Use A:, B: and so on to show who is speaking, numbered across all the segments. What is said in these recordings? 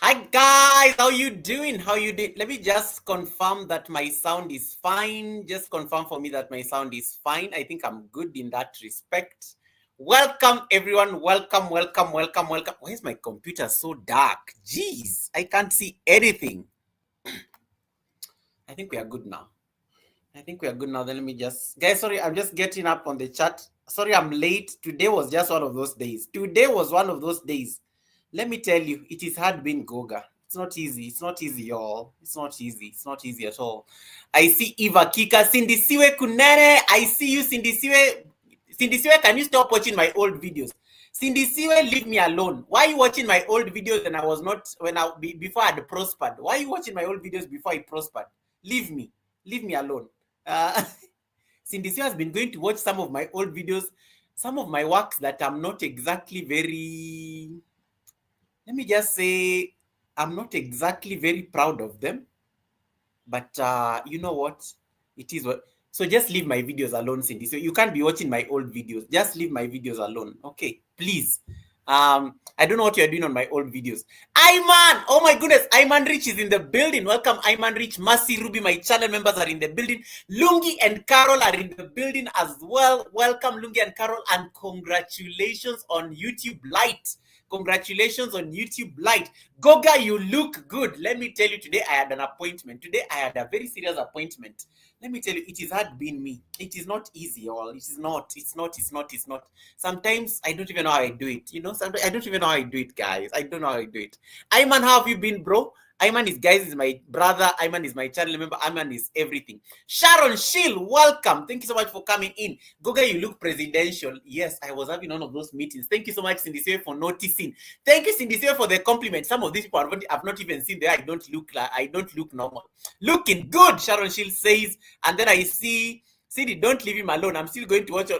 A: Hi guys, how you doing? How you doing? Let me just confirm that my sound is fine. Just confirm for me that my sound is fine. I think I'm good in that respect. Welcome everyone. Welcome. Why is my computer so dark? Jeez, I can't see anything. I think we are good now. Then let me just, guys, sorry, I'm just getting up on the chat. Sorry, I'm late. Today was just one of those days. Let me tell you, it is hard being Goga. It's not easy. It's not easy, y'all. It's not easy at all. I see Eva Kika. Cindy Siwe Kunene. I see you, Cindy Siwe. Cindy Siwe, can you stop watching my old videos? Cindy Siwe, leave me alone. Why are you watching my old videos before I had prospered? Why are you watching my old videos before I prospered? Leave me alone. Cindy Siwe has been going to watch some of my old videos, some of my works that I'm not exactly very, let me just say, I'm not exactly very proud of them. But you know what? It is what. So just leave my videos alone, Cindy. So you can't be watching my old videos. Just leave my videos alone. Okay, please. I don't know what you're doing on my old videos. Ayman! Oh my goodness, Ayman Rich is in the building. Welcome, Ayman Rich. Mercy Ruby, my channel members are in the building. Lungi and Carol are in the building as well. Welcome, Lungi and Carol, and congratulations on YouTube Lite. Congratulations on YouTube Lite. Goga, you look good. Let me tell you, today I had an appointment. Today I had a very serious appointment. Let me tell you, it is hard being me. It is not easy, all. It is not. It's not. Sometimes I don't even know how I do it. Sometimes I don't even know how I do it, guys. I don't know how I do it. Ayman, how have you been, bro? Ayman is my brother. Ayman is my channel member. Ayman is everything. Sharon Shield, welcome. Thank you so much for coming in. Goga, you look presidential. Yes, I was having one of those meetings. Thank you so much, Cindy Sewe, for noticing. Thank you, Cindy Sewe, for the compliment. Some of these people have not even seen there. I don't look normal. Looking good, Sharon Shield says. And then I see, Cindy, don't leave him alone. I'm still going to watch your...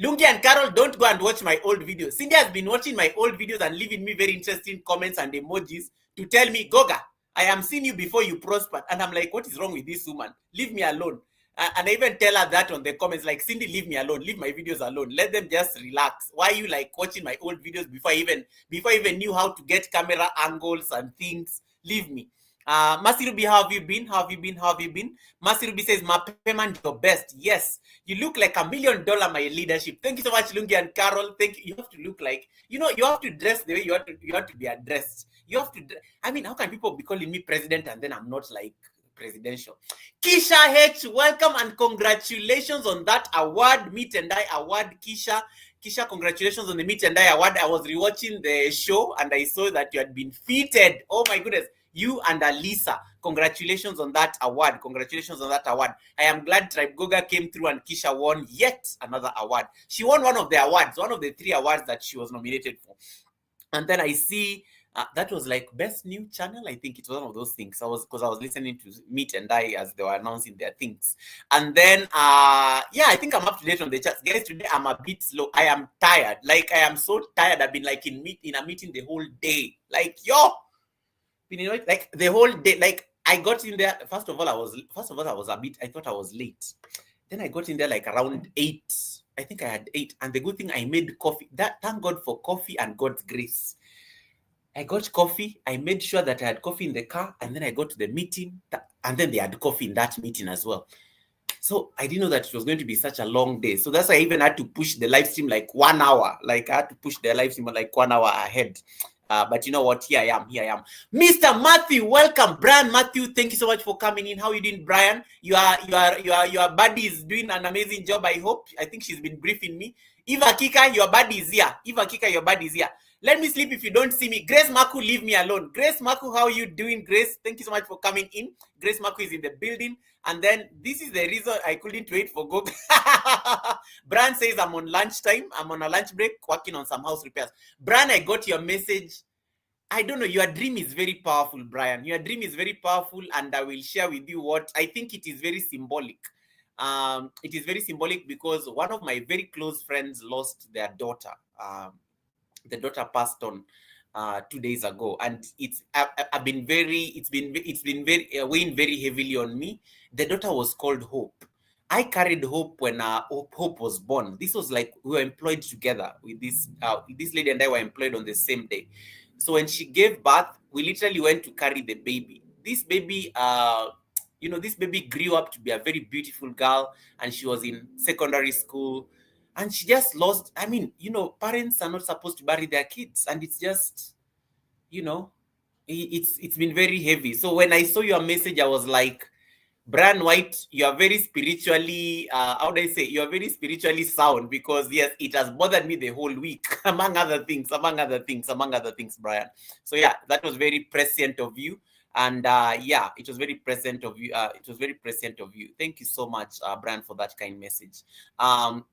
A: Lungi and Carol, don't go and watch my old videos. Cindy has been watching my old videos and leaving me very interesting comments and emojis to tell me, Goga, I am seeing you before you prospered. And I'm like, what is wrong with this woman? Leave me alone. And I even tell her that on the comments, like, Cindy, leave me alone. Leave my videos alone. Let them just relax. Why are you like watching my old videos before I even knew how to get camera angles and things? Leave me. Masirubi, how have you been? Masirubi says, Mapeman, your best. Yes, you look like $1 million, my leadership. Thank you so much, Lungi and Carol. Thank you. You have to look like, you have to dress the way you have to be addressed. You have to, I mean, how can people be calling me president and then I'm not like presidential? Kisha H, welcome and congratulations on that award, Meet and I award, Kisha. Kisha, congratulations on the Meet and I award. I was rewatching the show and I saw that you had been feted. Oh my goodness. You and Alisa, congratulations on that award. I am glad Tribe Goga came through and Kisha won yet another award. She won one of the awards, one of the 3 awards that she was nominated for. And then I see that was like best new channel. I think it was one of those things. I was listening to Meet and I as they were announcing their things. And then yeah, I think I'm up to date on the charts. Guys, today I'm a bit slow. I am tired. Like I am so tired. I've been like in a meeting the whole day. Like like the whole day. Like I got in there. First of all, I thought I was late. Then I got in there like around 8. I think I had 8. And the good thing, I made coffee. Thank God for coffee and God's grace. I got coffee. I made sure that I had coffee in the car. And then I got to the meeting. And then they had coffee in that meeting as well. So I didn't know that it was going to be such a long day. So that's why I even had to push the live stream like 1 hour. Like I had to push the live stream like 1 hour ahead. But you know what? Here I am. Mr. Matthew, welcome. Brian Matthew, thank you so much for coming in. How are you doing, Brian? Your buddy is doing an amazing job, I hope. I think she's been briefing me. Eva Kika, your buddy is here. Let me sleep if you don't see me. Grace Maku, leave me alone. Grace Maku, how are you doing, Grace? Thank you so much for coming in. Grace Maku is in the building. And then this is the reason I couldn't wait for Goga. Brian says I'm on lunchtime. I'm on a lunch break working on some house repairs. Brian, I got your message. I don't know. Your dream is very powerful, Brian. Your dream is very powerful, and I will share with you what I think it is very symbolic. It is very symbolic because one of my very close friends lost their daughter. The daughter passed on 2 days ago, and it's been very weighing very heavily on me. The daughter was called Hope. I carried Hope when Hope was born. This was like we were employed together with this lady, and I were employed on the same day. So when she gave birth, we literally went to carry the baby. This baby, this baby grew up to be a very beautiful girl, and she was in secondary school, and she just lost. I mean, parents are not supposed to bury their kids, and it's just, it's been very heavy. So when I saw your message, I was like, Brian White, you are very spiritually, how do I say, you are very spiritually sound, because yes, it has bothered me the whole week, among other things, Brian. So yeah, that was very prescient of you. And it was very present of you. Thank you so much, Brian, for that kind message. And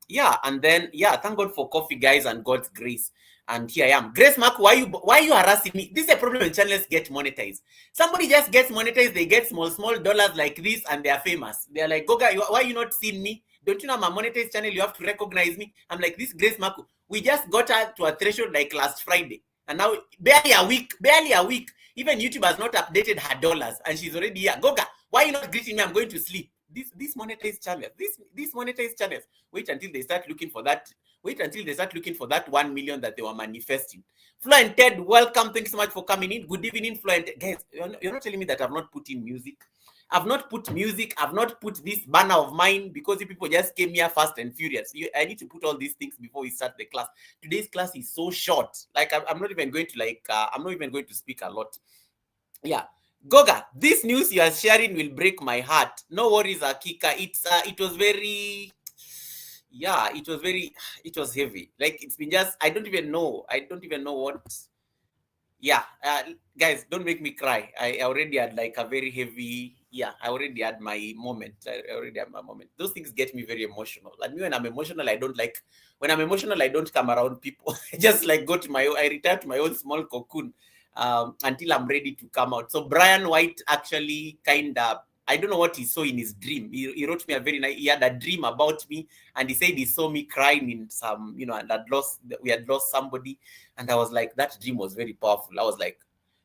A: then, thank God for coffee, guys, and God's grace. And here I am. Grace Mark, why are you harassing me? This is a problem when channels get monetized. Somebody just gets monetized, they get small dollars like this, and they are famous. They are like, Goga, why you not seeing me? Don't you know I'm a monetized channel? You have to recognize me. I'm like, this Grace Mark, we just got her to a threshold like last Friday. And now, barely a week, even YouTube has not updated her dollars, and she's already here. Goga, why are you not greeting me? I'm going to sleep. These monetized channels, these monetized channels, wait until they start looking for that 1 million that they were manifesting. Flo and Ted, welcome. Thanks so much for coming in. Good evening, Flo and Ted. Guys, you're not telling me that I've not put in music. I've not put this banner of mine because you people just came here fast and furious. I need to put all these things before we start the class. Today's class is so short. Like, I'm not even going to speak a lot. Yeah. Goga, this news you are sharing will break my heart. No worries, Akika. It was heavy. Like, it's been just, I don't even know what. Yeah, guys, don't make me cry. I already had like a very heavy, I already had my moment. Those things get me very emotional. And me, when I'm emotional, I don't come around people. I just like I retire to my own small cocoon until I'm ready to come out. So Brian White actually I don't know what he saw in his dream. He wrote me he had a dream about me, and he said he saw me crying in some, and we had lost somebody. And I was like, that dream was very powerful. I was like,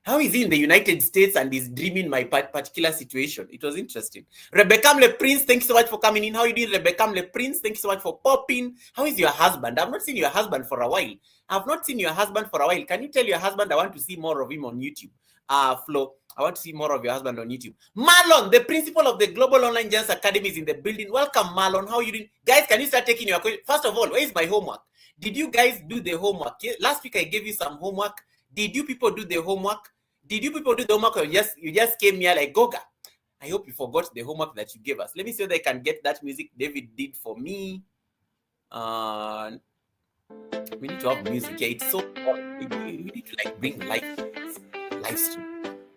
A: how is he in the United States and he's dreaming my particular situation? It was interesting. Rebecca Le Prince, thanks so much for coming in. How are you doing, Rebecca Le Prince? Thanks so much for popping. How is your husband? I've not seen your husband for a while. Can you tell your husband I want to see more of him on YouTube? Flo, I want to see more of your husband on YouTube. Marlon, the principal of the Global Online Giants Academy, is in the building. Welcome, Marlon. How are you doing? Guys, can you start taking your questions? First of all, where is my homework? Did you guys do the homework? Last week I gave you some homework. Did you people do the homework? Or you just came here like, Goga, I hope you forgot the homework that you gave us. Let me see if I can get that music David did for me. We need to have music. Yeah, it's so we need to like bring live stream.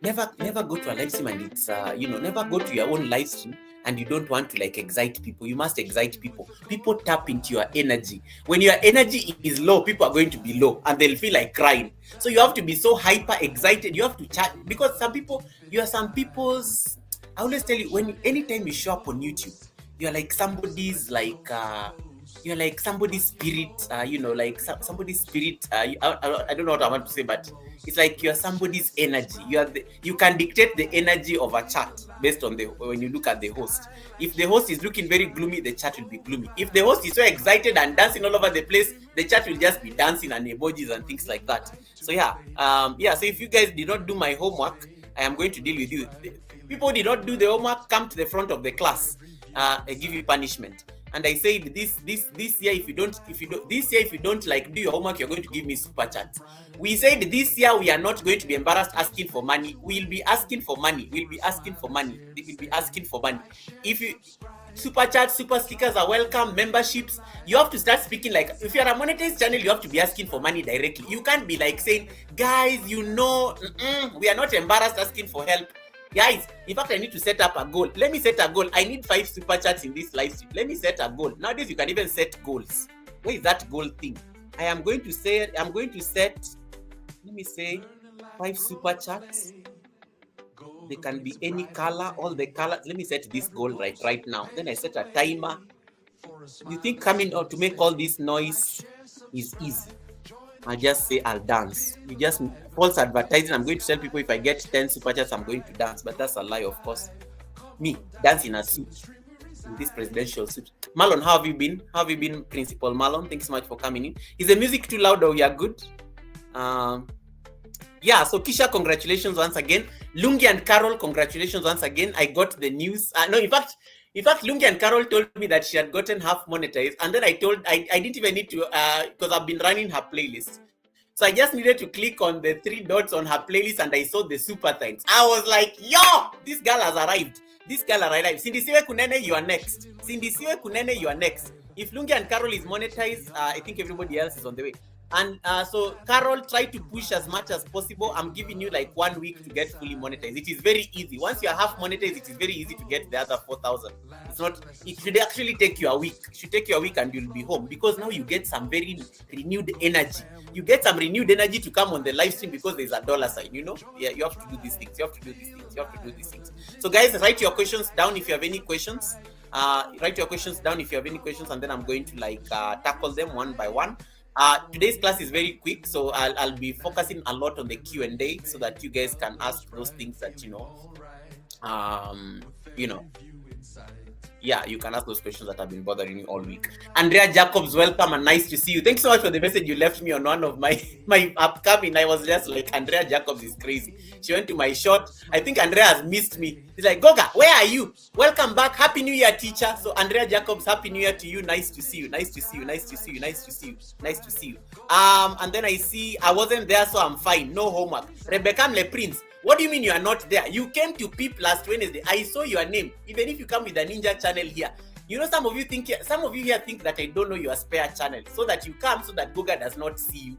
A: Never go to a live stream and it's never go to your own live stream and you don't want to like excite people. You must excite people. People tap into your energy. When your energy is low, people are going to be low and they'll feel like crying. So you have to be so hyper excited. You have to chat, because I always tell you, anytime you show up on YouTube, you're like somebody's like you're like somebody's spirit, somebody's spirit. I don't know what I want to say, but it's like you're somebody's energy. You can dictate the energy of a chat based on when you look at the host. If the host is looking very gloomy, the chat will be gloomy. If the host is so excited and dancing all over the place, the chat will just be dancing and emojis and things like that. So so if you guys did not do my homework, I am going to deal with you. People did not do the homework, come to the front of the class. I give you punishment. And I said this year, if you don't like do your homework, you're going to give me super chats. We said this year we are not going to be embarrassed asking for money. We'll be asking for money. If you super chats, super stickers are welcome, memberships. You have to start speaking like, if you're a monetized channel, you have to be asking for money directly. You can't be like saying, guys, we are not embarrassed asking for help. Guys, in fact, I need to set up a goal. Let me set a goal. I need 5 super chats in this live stream. Let me set a goal. Nowadays, you can even set goals. Where is that goal thing? I'm going to set, let me say, 5 super chats. They can be any color, all the colors. Let me set this goal right now. Then I set a timer. You think coming out to make all this noise is easy? I just say I'll dance. You just false advertising. I'm going to tell people if I get 10 super chats, I'm going to dance. But that's a lie, of course. Me, dance in a suit, in this presidential suit. Marlon, how have you been? How have you been, Principal Marlon? Thanks so much for coming in. Is the music too loud or you are good? Yeah, so Kisha, congratulations once again. Lungi and Carol, congratulations once again. I got the news. No, in fact, Lungi and Carol told me that she had gotten half monetized, and then I didn't even need to, because I've been running her playlist. So I just needed to click on the 3 dots on her playlist, and I saw the super thanks. I was like, yo, this girl has arrived. This girl arrived. Sindisiwe Kunene, you are next. Sindisiwe Kunene, you are next. If Lungi and Carol is monetized, I think everybody else is on the way. And so Carol, try to push as much as possible. I'm giving you like 1 week to get fully monetized. It is very easy. Once you are half monetized, it is very easy to get the other 4,000. It's not, it should actually take you a week. It should take you a week and you'll be home, because now you get some very renewed energy. You get some renewed energy to come on the live stream because there's a dollar sign, you know? Yeah, you have to do these things. You have to do these things. You have to do these things. So guys, write your questions down if you have any questions. Write your questions down if you have any questions, and then I'm going to like tackle them one by one. Today's class is very quick, so I'll be focusing a lot on the Q&A so that you guys can ask those things that yeah, you can ask those questions that have been bothering you all week. Andrea Jacobs, welcome and nice to see you. Thanks so much for the message you left me on one of my upcoming. I was just like, Andrea Jacobs is crazy. She went to my shot. I think Andrea has missed me. He's like, Goga, where are you? Welcome back. Happy New Year, teacher. So Andrea Jacobs, Happy New Year to you. Nice to see you. Nice to see you. Nice to see you. Nice to see you. Nice to see you. And then I see I wasn't there, so I'm fine. No homework. Rebecca Le Prince. What do you mean you are not there? You came to PEEP last Wednesday. I saw your name. Even if you come with a Ninja channel here. You know, some of you here think that I don't know your spare channel. So that you come so that Goga does not see you.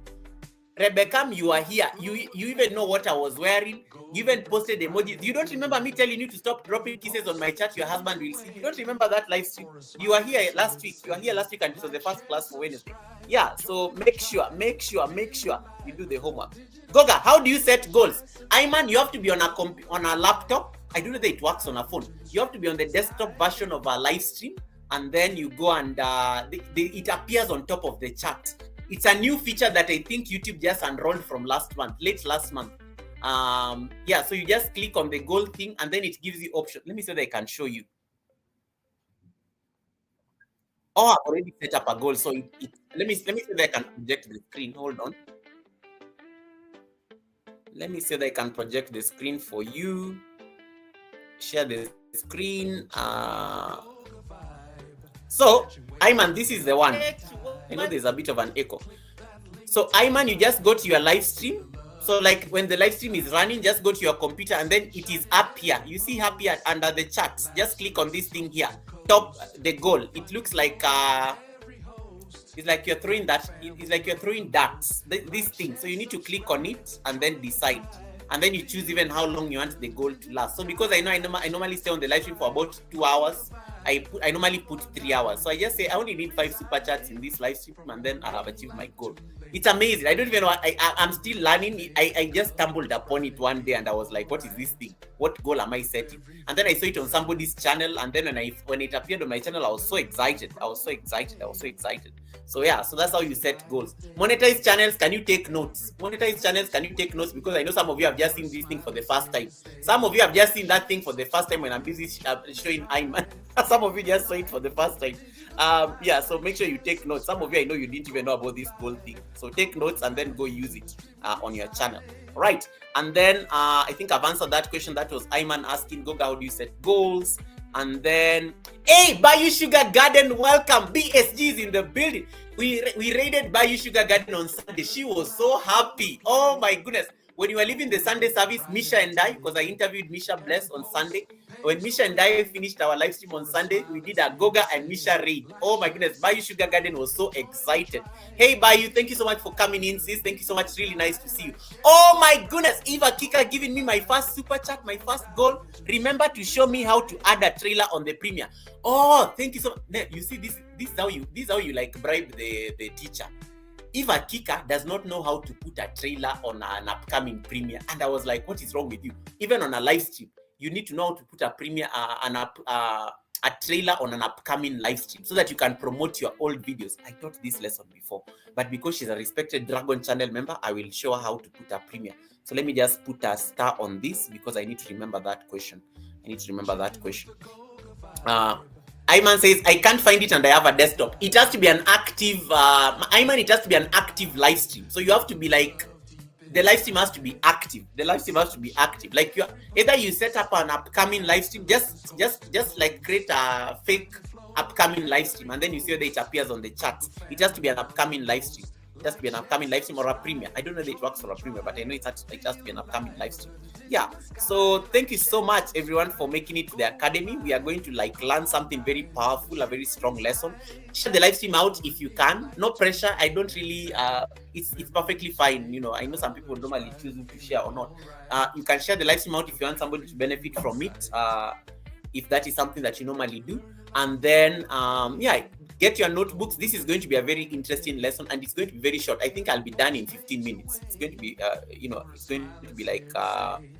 A: Rebecca, you are here. You even know what I was wearing. You even posted emojis. You don't remember me telling you to stop dropping kisses on my chat? Your husband will see. You don't remember that live stream? You are here last week. You are here last week, and it was the first class for Wednesday. Yeah, so make sure you do the homework. Goga, how do you set goals? Ayman, you have to be on a laptop. I don't know that it works on a phone. You have to be on the desktop version of a live stream, and then you go and it appears on top of the chat. It's a new feature that I think YouTube just unrolled from late last month. Yeah, so you just click on the goal thing, and then it gives you option. Let me see if I can show you. Oh, I've already set up a goal. So let me see if I can project the screen. Hold on. Let me see if I can project the screen for you. Share the screen. So, Ayman, this is the one. I know there's a bit of an echo. So, Ayman, you just go to your live stream. So, like when the live stream is running, just go to your computer, and then it is up here. You see up here under the charts. Just click on this thing here. Top the goal. It looks like it's like you're throwing that. It's like you're throwing darts. This thing. So you need to click on it and then decide. And then you choose even how long you want the goal to last. So because I know I normally stay on the live stream for about 2 hours, I normally put 3 hours. So I just say I only need 5 super chats in this live stream, and then I'll have achieved my goal. It's amazing. I don't even know. I'm still learning. I just stumbled upon it one day, and I was like, what is this thing? What goal am I setting? And then I saw it on somebody's channel, and then when it appeared on my channel, I was so excited. So yeah, so that's how you set goals. Monetized channels, can you take notes? Because I know some of you have just seen this thing for the first time. Some of you have just seen that thing for the first time when I'm busy showing Ayman. Some of you just saw it for the first time. Yeah, so make sure you take notes. Some of you, I know you didn't even know about this goal thing. So take notes and then go use it on your channel. All right. And then I think I've answered that question. That was Ayman asking, Goga, how do you set goals? And then, hey, Bayou Sugar Garden, welcome. BSG is in the building. We raided Bayou Sugar Garden on Sunday. She was so happy. Oh my goodness. When you were leaving the Sunday service, Misha and I, because I interviewed Misha Bless on Sunday. When Misha and I finished our live stream on Sunday, we did a Goga and Misha raid. Oh my goodness, Bayou Sugar Garden was so excited. Hey Bayou, thank you so much for coming in, sis. Thank you so much. Really nice to see you. Oh my goodness, Eva Kika giving me my first super chat, my first goal. Remember to show me how to add a trailer on the Premiere. Oh, thank you so much. You see, this is how you like bribe the teacher. Eva Kika does not know how to put a trailer on an upcoming premiere. And I was like, what is wrong with you? Even on a live stream, you need to know how to put a premiere, a trailer on an upcoming live stream so that you can promote your old videos. I taught this lesson before, but because she's a respected Dragon channel member, I will show her how to put a premiere. So let me just put a star on this because I need to remember that question. Ayman says, I can't find it and I have a desktop. It has to be an active, Ayman, it has to be an active live stream. So you have to be like the live stream has to be active. The live stream has to be active. Like either you set up an upcoming live stream, just like create a fake upcoming live stream, and then you see whether it appears on the chat. It has to be an upcoming live stream. It has to be an upcoming live stream or a premiere. I don't know if it works for a premiere, but I know it has to be an upcoming live stream. Yeah. So thank you so much, everyone, for making it to the academy. We are going to learn something very powerful, a very strong lesson. Share the live stream out if you can. No pressure. I don't really. It's perfectly fine. I know some people normally choose to share or not. You can share the live stream out if you want somebody to benefit from it. If that is something that you normally do, and then get your notebooks. This is going to be a very interesting lesson, and it's going to be very short. I think I'll be done in 15 minutes. It's going to be, it's going to be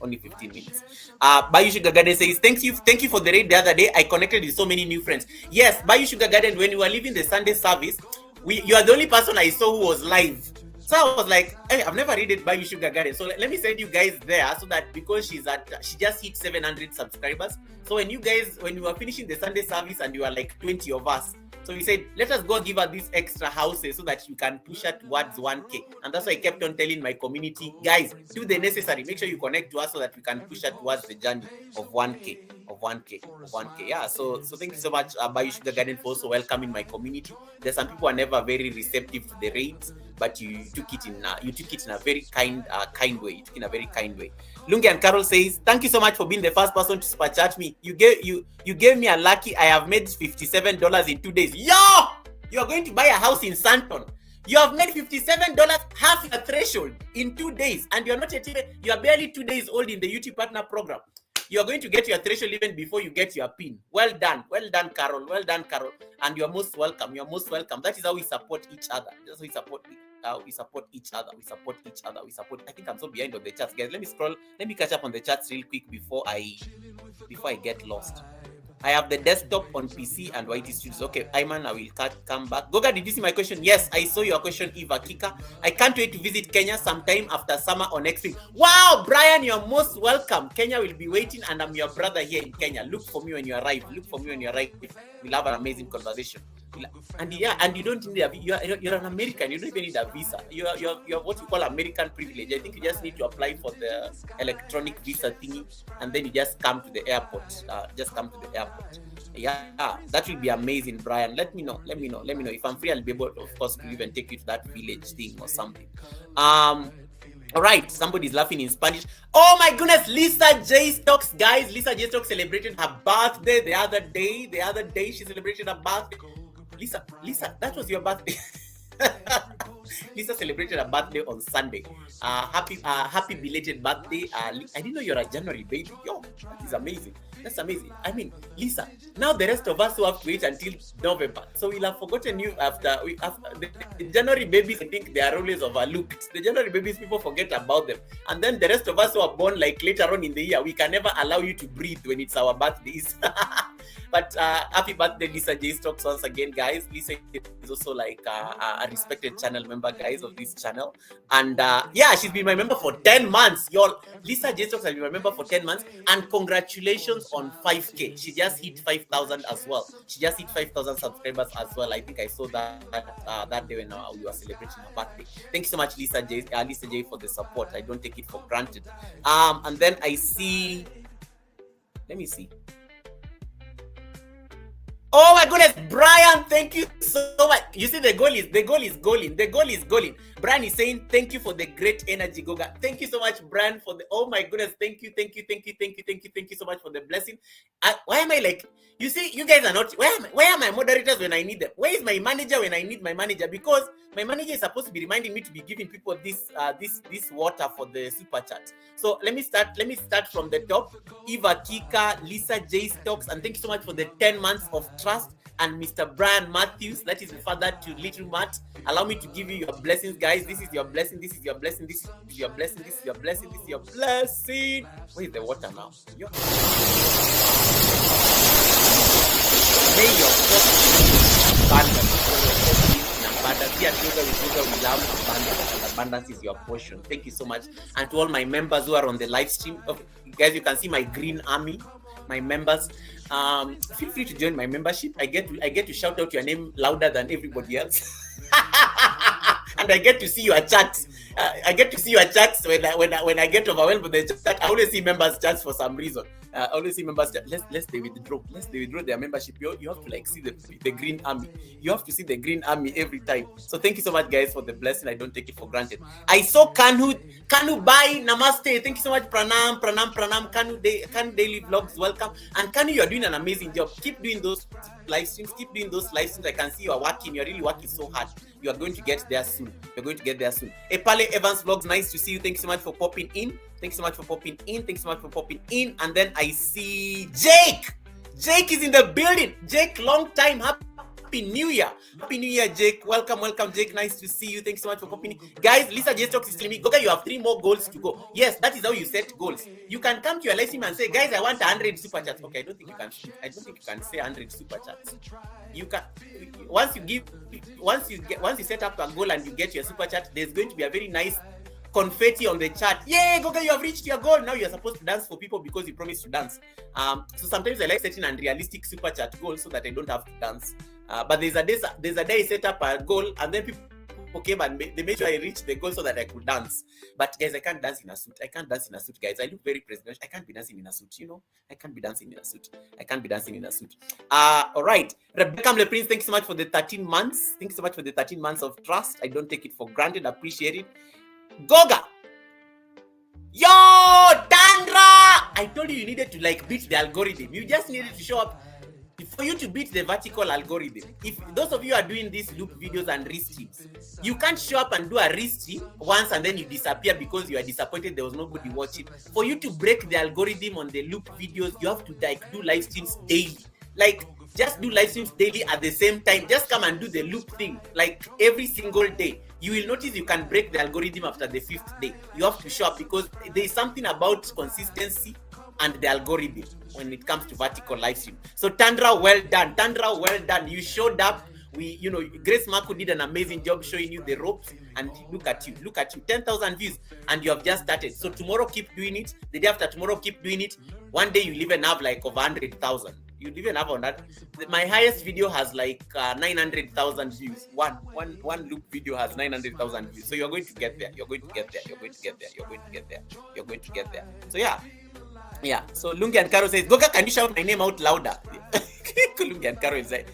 A: only 15 minutes. Bayou Sugar Garden says, thank you for the raid the other day. I connected with so many new friends. Yes, Bayou Sugar Garden, when we were leaving the Sunday service, you are the only person I saw who was live. So I was like, hey, I've never read it by Sugar Garden. So let me send you guys there so that because she just hit 700 subscribers. So when you were finishing the Sunday service and you were like 20 of us, so we said, let us go give her these extra houses so that you can push her towards 1K. And that's why I kept on telling my community, guys, do the necessary. Make sure you connect to us so that we can push her towards the journey of 1K. Yeah, so thank you so much, Bayou Sugar Garden, for also welcoming my community. There's some people who are never very receptive to the raids, but you took it in a very kind way. You took it in a very kind way. Lungi and Carol says, thank you so much for being the first person to super chat me. You gave me a lucky. I have made $57 in 2 days. Yo, you are going to buy a house in Santon. You have made $57, half your threshold in 2 days, and you are barely 2 days old in the YouTube Partner Program. You are going to get your threshold even before you get your pin. Well done, Carol. And you are most welcome. That is how we support each other. That's how we support each other. I think I'm so behind on the chats, guys. Let me scroll. Let me catch up on the chats real quick before I get lost. I have the desktop on PC and YT Studios. Okay, Ayman, I will come back. Goga, did you see my question? Yes, I saw your question, Eva Kika. I can't wait to visit Kenya sometime after summer or next week. Wow, Brian, you're most welcome. Kenya will be waiting, and I'm your brother here in Kenya. Look for me when you arrive. We'll have an amazing conversation. And you don't need you're an American. You don't even need a visa. You're what you call American privilege. I think you just need to apply for the electronic visa thingy, and then you just come to the airport. Yeah, that will be amazing, Brian. Let me know. If I'm free, I'll be able, of course, to even take you to that village thing or something. All right, somebody's laughing in Spanish. Oh my goodness, Lisa J Stokes, guys. Lisa J Stokes celebrated her birthday the other day. She celebrated her birthday. Lisa, that was your birthday. Lisa celebrated her birthday on Sunday. Happy belated birthday. I didn't know you're a January baby. Yo, that is amazing. That's amazing. I mean, Lisa, now the rest of us will have to wait until November. So we'll have forgotten you after the January babies. I think they are always overlooked. The January babies, people forget about them. And then the rest of us who are born later on in the year, we can never allow you to breathe when it's our birthdays. But happy birthday, Lisa J Stokes, once again, guys. Lisa is also a respected channel member, guys, of this channel. And she's been my member for 10 months. Y'all, Lisa J Stokes has been my member for 10 months. And congratulations on 5K. She just hit 5,000 as well. She just hit 5,000 subscribers as well. I think I saw that day when we were celebrating her birthday. Thank you so much, Lisa J, for the support. I don't take it for granted. And then I see, let me see. Oh my goodness, Brian, thank you so much. You see, the goal is going. Brian is saying, thank you for the great energy, Goga. Thank you so much, Brian, for the, oh my goodness, thank you so much for the blessing. Why am I like, you see, you guys are not, where are my moderators when I need them? Where is my manager when I need my manager? Because my manager is supposed to be reminding me to be giving people this water for the super chat. So let me start from the top. Eva Kika, Lisa J Stokes, and thank you so much for the 10 months of trust. And Mr. Brian Matthews, that is the father to Little Matt. Allow me to give you your blessings, guys. This is your blessing. This is your blessing. This is your blessing. This is your blessing. This is your blessing. Where is the water now? May your abundance is your portion. Thank you so much. And to all my members who are on the live stream, guys, you can see my green army, my members. Feel free to join my membership. I get to shout out your name louder than everybody else. And I get to see your chat. I get to see your chats when I get overwhelmed with the chat. I always see members chats for some reason. I always see members chat. Let's they withdraw. Let's they withdraw their membership. You have to like see the green army. You have to see the green army every time. So thank you so much, guys, for the blessing. I don't take it for granted. I saw Kanu Bye, Namaste. Thank you so much. Pranam. Kanu Daily Vlogs, welcome. And Kanu, you're doing an amazing job. Keep doing those live streams. I can see you are working. You're really working so hard. You are going to get there soon. Epale Evans Vlogs, nice to see you. Thank you so much for popping in. And then I see Jake. Jake is in the building. Jake, long time. Happy New Year, Jake. Welcome, Jake. Nice to see you. Thanks so much for popping in. Guys, Lisa J Stocks is telling me, Goga, you have 3 more goals to go. Yes, that is how you set goals. You can come to your live stream and say, guys, I want 100 super chats. Okay, I don't think you can say 100 super chats. You can once you set up a goal and you get your super chat, there's going to be a very nice confetti on the chat. Yay, Goga, you have reached your goal. Now you're supposed to dance for people because you promised to dance. So sometimes I like setting unrealistic super chat goals so that I don't have to dance. But there's a day I set up a goal and then people came and they made sure I reached the goal so that I could dance. But guys, I can't dance in a suit. Guys. I look very presidential. I can't be dancing in a suit, I can't be dancing in a suit. All right. Rebecca Mleprince, thanks so much for the 13 months. Thanks so much for the 13 months of trust. I don't take it for granted. Appreciate it. Goga! Yo, Tandra! I told you needed to beat the algorithm. You just needed to show up for you to beat the vertical algorithm. If those of you are doing these loop videos and restreams, you can't show up and do a restream once and then you disappear because you are disappointed there was nobody watching. For you to break the algorithm on the loop videos, you have to do live streams daily. Just do live streams daily at the same time. Just come and do the loop thing every single day. You will notice you can break the algorithm after the 5th day. You have to show up because there is something about consistency and the algorithm when it comes to vertical live stream. So Tandra, well done. You showed up. Grace Marco did an amazing job showing you the ropes, and look at you, 10,000 views, and you have just started. So tomorrow keep doing it. The day after tomorrow keep doing it. One day you'll even have over 100,000. You'll even have on that. My highest video has 900,000 views. One loop video has 900,000 views. So you're going to get there. So yeah. So Lungi and Caro says, Goga, can you shout my name out louder? Lungi and Caro is like,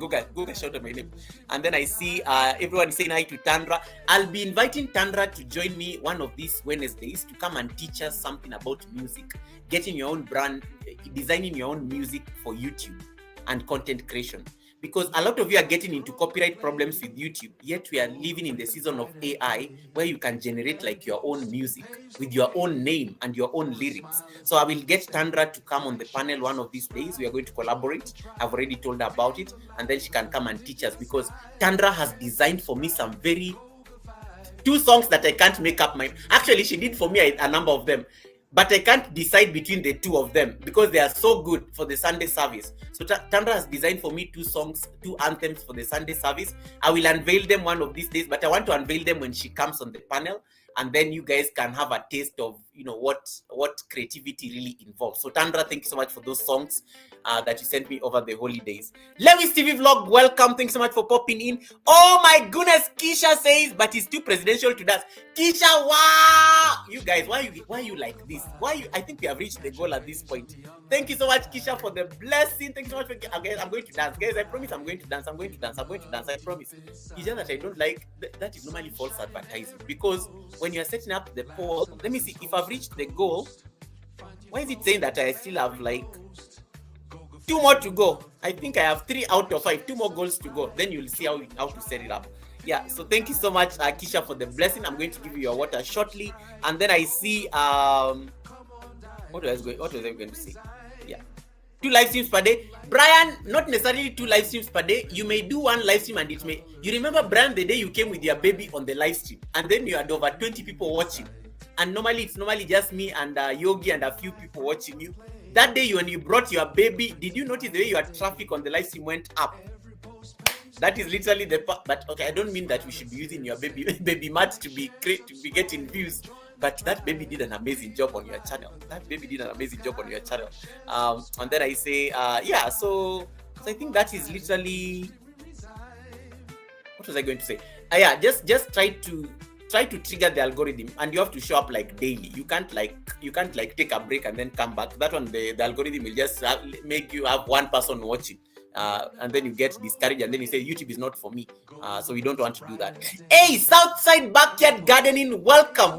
A: Goga, shout out my name. And then I see everyone saying hi to Tandra. I'll be inviting Tandra to join me one of these Wednesdays to come and teach us something about music, getting your own brand, designing your own music for YouTube and content creation. Because a lot of you are getting into copyright problems with YouTube, yet we are living in the season of AI where you can generate your own music with your own name and your own lyrics. So I will get Tandra to come on the panel one of these days. We are going to collaborate. I've already told her about it, and then she can come and teach us because Tandra has designed for me some 2 songs that I can't make up my... Actually, she did for me a number of them. But I can't decide between the 2 of them because they are so good for the Sunday service. So Tandra has designed for me 2 songs, 2 anthems for the Sunday service. I will unveil them one of these days, but I want to unveil them when she comes on the panel. And then you guys can have a taste of, what creativity really involves. So Tandra, thank you so much for those songs that you sent me over the holidays. Lewis TV Vlog, welcome. Thanks so much for popping in. Oh my goodness, Keisha says, but it's too presidential to dance. Keisha, wow! You guys, why are you like this? I think we have reached the goal at this point. Thank you so much, Keisha, for the blessing. Thank you so much for... Again, I'm going to dance. Guys, I promise I'm going to dance. I promise. It's just that I don't like... That is normally false advertising. Because when you're setting up the poll, let me see if I've reached the goal. Why is it saying that I still have 2 more to go? I think I have 3 out of 5. 2 more goals to go. Then you'll see how to set it up. Yeah, so thank you so much, Keisha, for the blessing. I'm going to give you your water shortly. And then I see... What was I going to say? Yeah. 2 live streams per day. Brian, not necessarily 2 live streams per day. You may do 1 live stream and it may... You remember, Brian, the day you came with your baby on the live stream and then you had over 20 people watching. And normally, it's just me and Yogi and a few people watching you. That day when you brought your baby, did you notice the way your traffic on the live stream went up? That is literally the part. But okay, I don't mean that we should be using your baby mat to be getting views. But that baby did an amazing job on your channel. And then I say, so I think that is literally... What was I going to say? Just try try to trigger the algorithm, and you have to show up like daily. You can't like take a break and then come back. That one, the algorithm will just make you have one person watching. And then you get discouraged, and then you say YouTube is not for me, so we don't want to do that. Hey, Southside Backyard Gardening, welcome.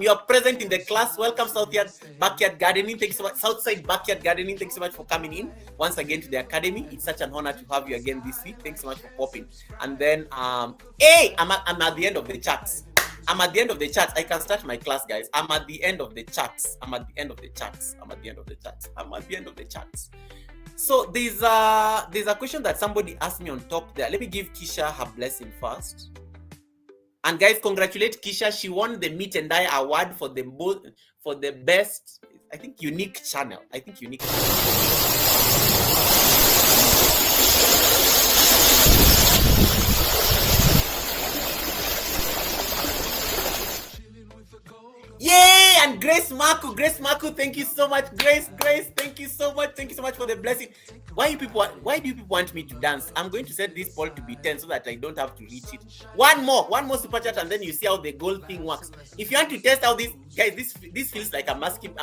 A: You are present in the class. Welcome, Southside Backyard Gardening. Thanks so much, Southside Backyard Gardening. Thanks so much for coming in once again to the academy. It's such an honor to have you again this week. Thanks so much for popping. And then, hey, I'm at the end of the charts. I can start my class, guys. I'm at the end of the charts. So there's a question that somebody asked me on top there. Let me give Kisha her blessing first. And guys, congratulate Kisha. She won the Meet and Die award for the best, I think, unique channel. Yay! And Grace Marku, thank you so much. Grace, thank you so much for the blessing. Why do you people want me to dance? I'm going to set this poll to be 10 so that I don't have to reach it. One more super chat, and then you see how the goal thing works. If you want to test how this, guys, this feels like I'm asking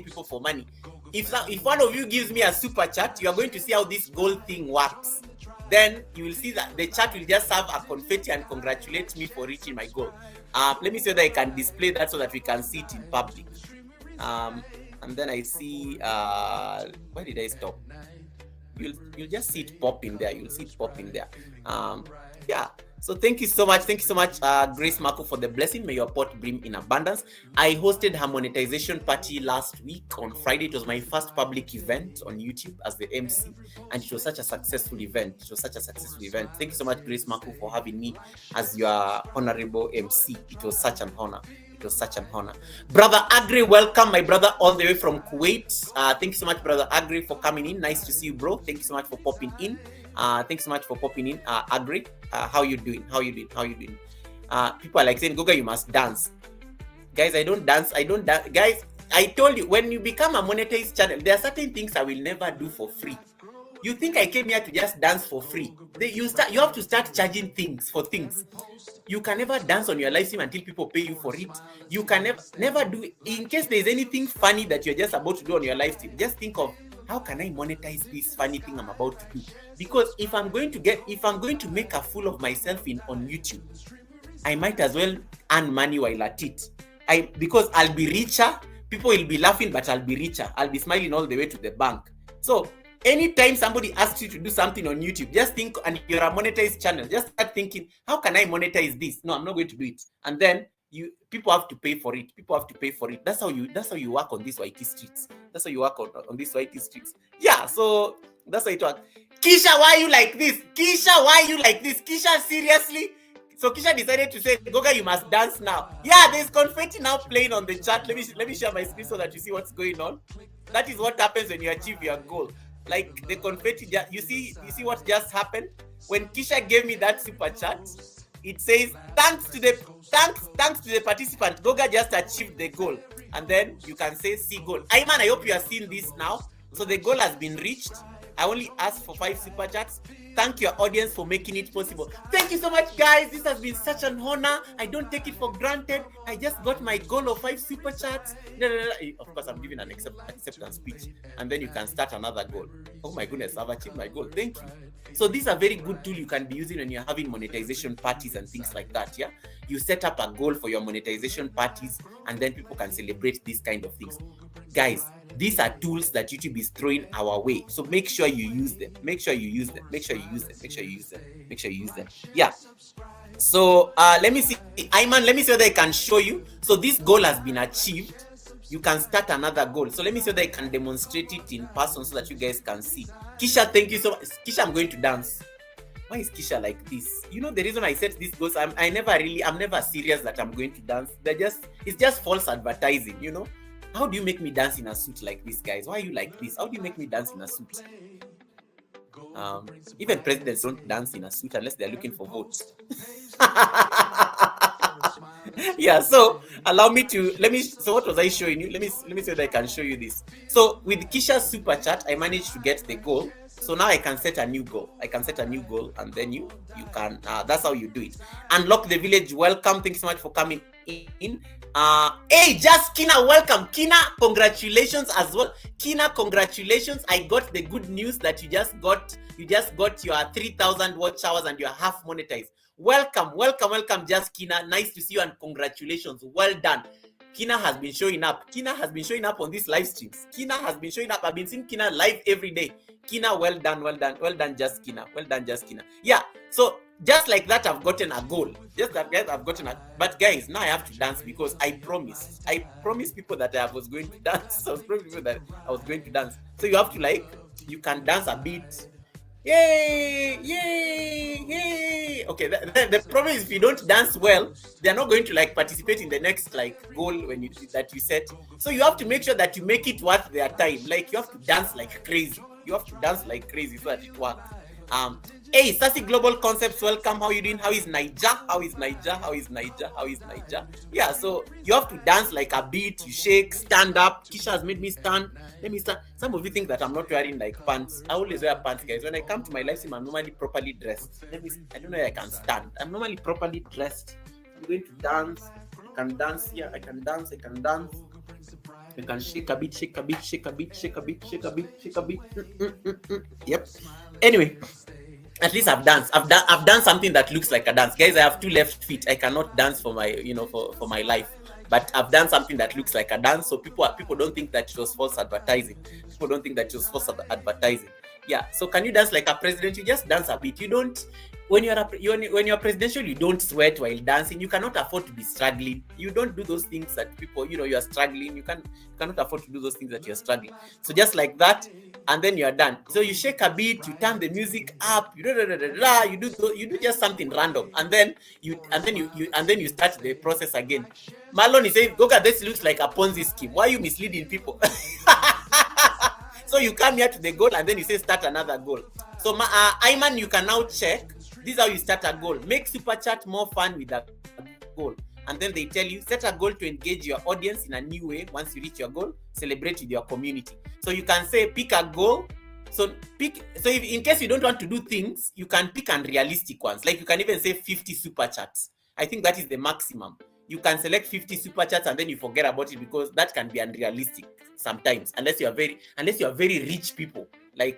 A: people for money. If one of you gives me a super chat, you are going to see how this goal thing works. Then you will see that the chat will just have a confetti and congratulate me for reaching my goal. Let me see that I can display that so that we can see it in public. And then I see, where did I stop? You'll just see it popping there. Yeah. So thank you so much, Grace Marco, for the blessing. May your pot brim in abundance. I hosted her monetization party last week on Friday. It was my first public event on YouTube as the MC, and it was such a successful event. Thank you so much, Grace Marco, for having me as your honorable MC. It was such an honor. Brother Agri, welcome, my brother, all the way from Kuwait. Thank you so much, Brother Agri, for coming in. Nice to see you, bro. Thank you so much for popping in. Agri. How you doing? People are like saying, Goga, you must dance. Guys, I don't dance. Guys, I told you, when you become a monetized channel, there are certain things I will never do for free. You think I came here to just dance for free? You have to start charging for things. You can never dance on your live stream until people pay you for it. You can never do it. In case there's anything funny that you're just about to do on your live stream, just think of, how can I monetize this funny thing I'm about to do? Because if I'm going to make a fool of myself on YouTube, I might as well earn money while at it. Because I'll be richer. People will be laughing, but I'll be richer. I'll be smiling all the way to the bank. So anytime somebody asks you to do something on YouTube, just think, and you're a monetized channel, just start thinking, how can I monetize this? No, I'm not going to do it. And then people have to pay for it. That's how you work on these YT streets. Yeah, so that's how it works. Kisha, why are you like this? Kisha, seriously? So Kisha decided to say, Goga, you must dance now. Yeah, there's confetti now playing on the chat. Let me share my screen so that you see what's going on. That is what happens when you achieve your goal. Like the confetti, you see what just happened? When Kisha gave me that super chat, it says, thanks to the participant, Goga just achieved the goal. And then you can say, see goal. Ayman, I hope you are seeing this now. So the goal has been reached. I only asked for 5 super chats. Thank your audience for making it possible. Thank you so much, guys. This has been such an honor. I don't take it for granted. I just got my goal of 5 super chats. Of course, I'm giving an acceptance speech. And then you can start another goal. Oh my goodness, I've achieved my goal. Thank you. So these are very good tool you can be using when you're having monetization parties and things like that. Yeah, you set up a goal for your monetization parties, and then people can celebrate these kind of things. Guys, these are tools that YouTube is throwing our way. So make sure you use them. Yeah. So let me see. Ayman, let me see whether I can show you. So this goal has been achieved. You can start another goal. So let me see whether I can demonstrate it in person so that you guys can see. Kisha, thank you so much. Kisha, I'm going to dance. Why is Kisha like this? You know the reason I set this goals, I'm never serious that I'm going to dance. It's just false advertising, you know? How do you make me dance in a suit like this, guys? Why are you like this? How do you make me dance in a suit? Even presidents don't dance in a suit unless they're looking for votes. Yeah, so allow me to so what was I showing you? Let me see if I can show you this. So with Kisha's super chat, I managed to get the goal. So now I can set a new goal. And then you can, that's how you do it. Unlock the village. Welcome. Thanks so much for coming in. Hey, just Kina, welcome. Kina, congratulations as well. Kina, congratulations. I got the good news that you just got your 3,000 watch hours and you're half monetized. Welcome, just Kina. Nice to see you and congratulations. Well done. Kina has been showing up. On these live streams. Kina has been showing up. I've been seeing Kina live every day. Kina, well done, just Kina. Yeah, so just like that, I've gotten a goal. But guys, now I have to dance because I promised people that I was going to dance. So you have to you can dance a bit. Yay! Okay, the problem is if you don't dance well, they're not going to participate in the next goal that you set. So you have to make sure that you make it worth their time. You have to dance like crazy. So that it works. Hey, Sassy Global Concepts, welcome. How you doing? How is Niger? Yeah, so you have to dance like a beat. You shake, stand up. Kisha has made me stand. Let me stand. Some of you think that I'm not wearing pants. I always wear pants, guys. When I come to my live stream, I'm normally properly dressed. I don't know if I can stand. I'm normally properly dressed. I'm going to dance. I can dance here. I can dance. You can shake a bit. Yep. Anyway, at least I've danced. I've done something that looks like a dance, guys. I have 2 left feet. I cannot dance for my for my life, but I've done something that looks like a dance. So people don't think that it was false advertising. Yeah. So can you dance like a president? You just dance a bit. You don't. When you're presidential, you don't sweat while dancing. You cannot afford to be struggling. You don't do those things that people, you are struggling. You cannot afford to do those things that you're struggling. So just like that, and then you are done. So you shake a bit, you turn the music up, you do just something random, and then you start the process again. Marlon is saying, Goga, this looks like a Ponzi scheme. Why are you misleading people? So you come here to the goal and then you say start another goal. So Ayman, you can now check. This is how you start a goal. Make Super Chat more fun with a goal. And then they tell you, set a goal to engage your audience in a new way. Once you reach your goal, celebrate with your community. So you can say, pick a goal. So if in case you don't want to do things, you can pick unrealistic ones. You can even say 50 Super Chats. I think that is the maximum. You can select 50 Super Chats and then you forget about it because that can be unrealistic sometimes, unless you are very rich people.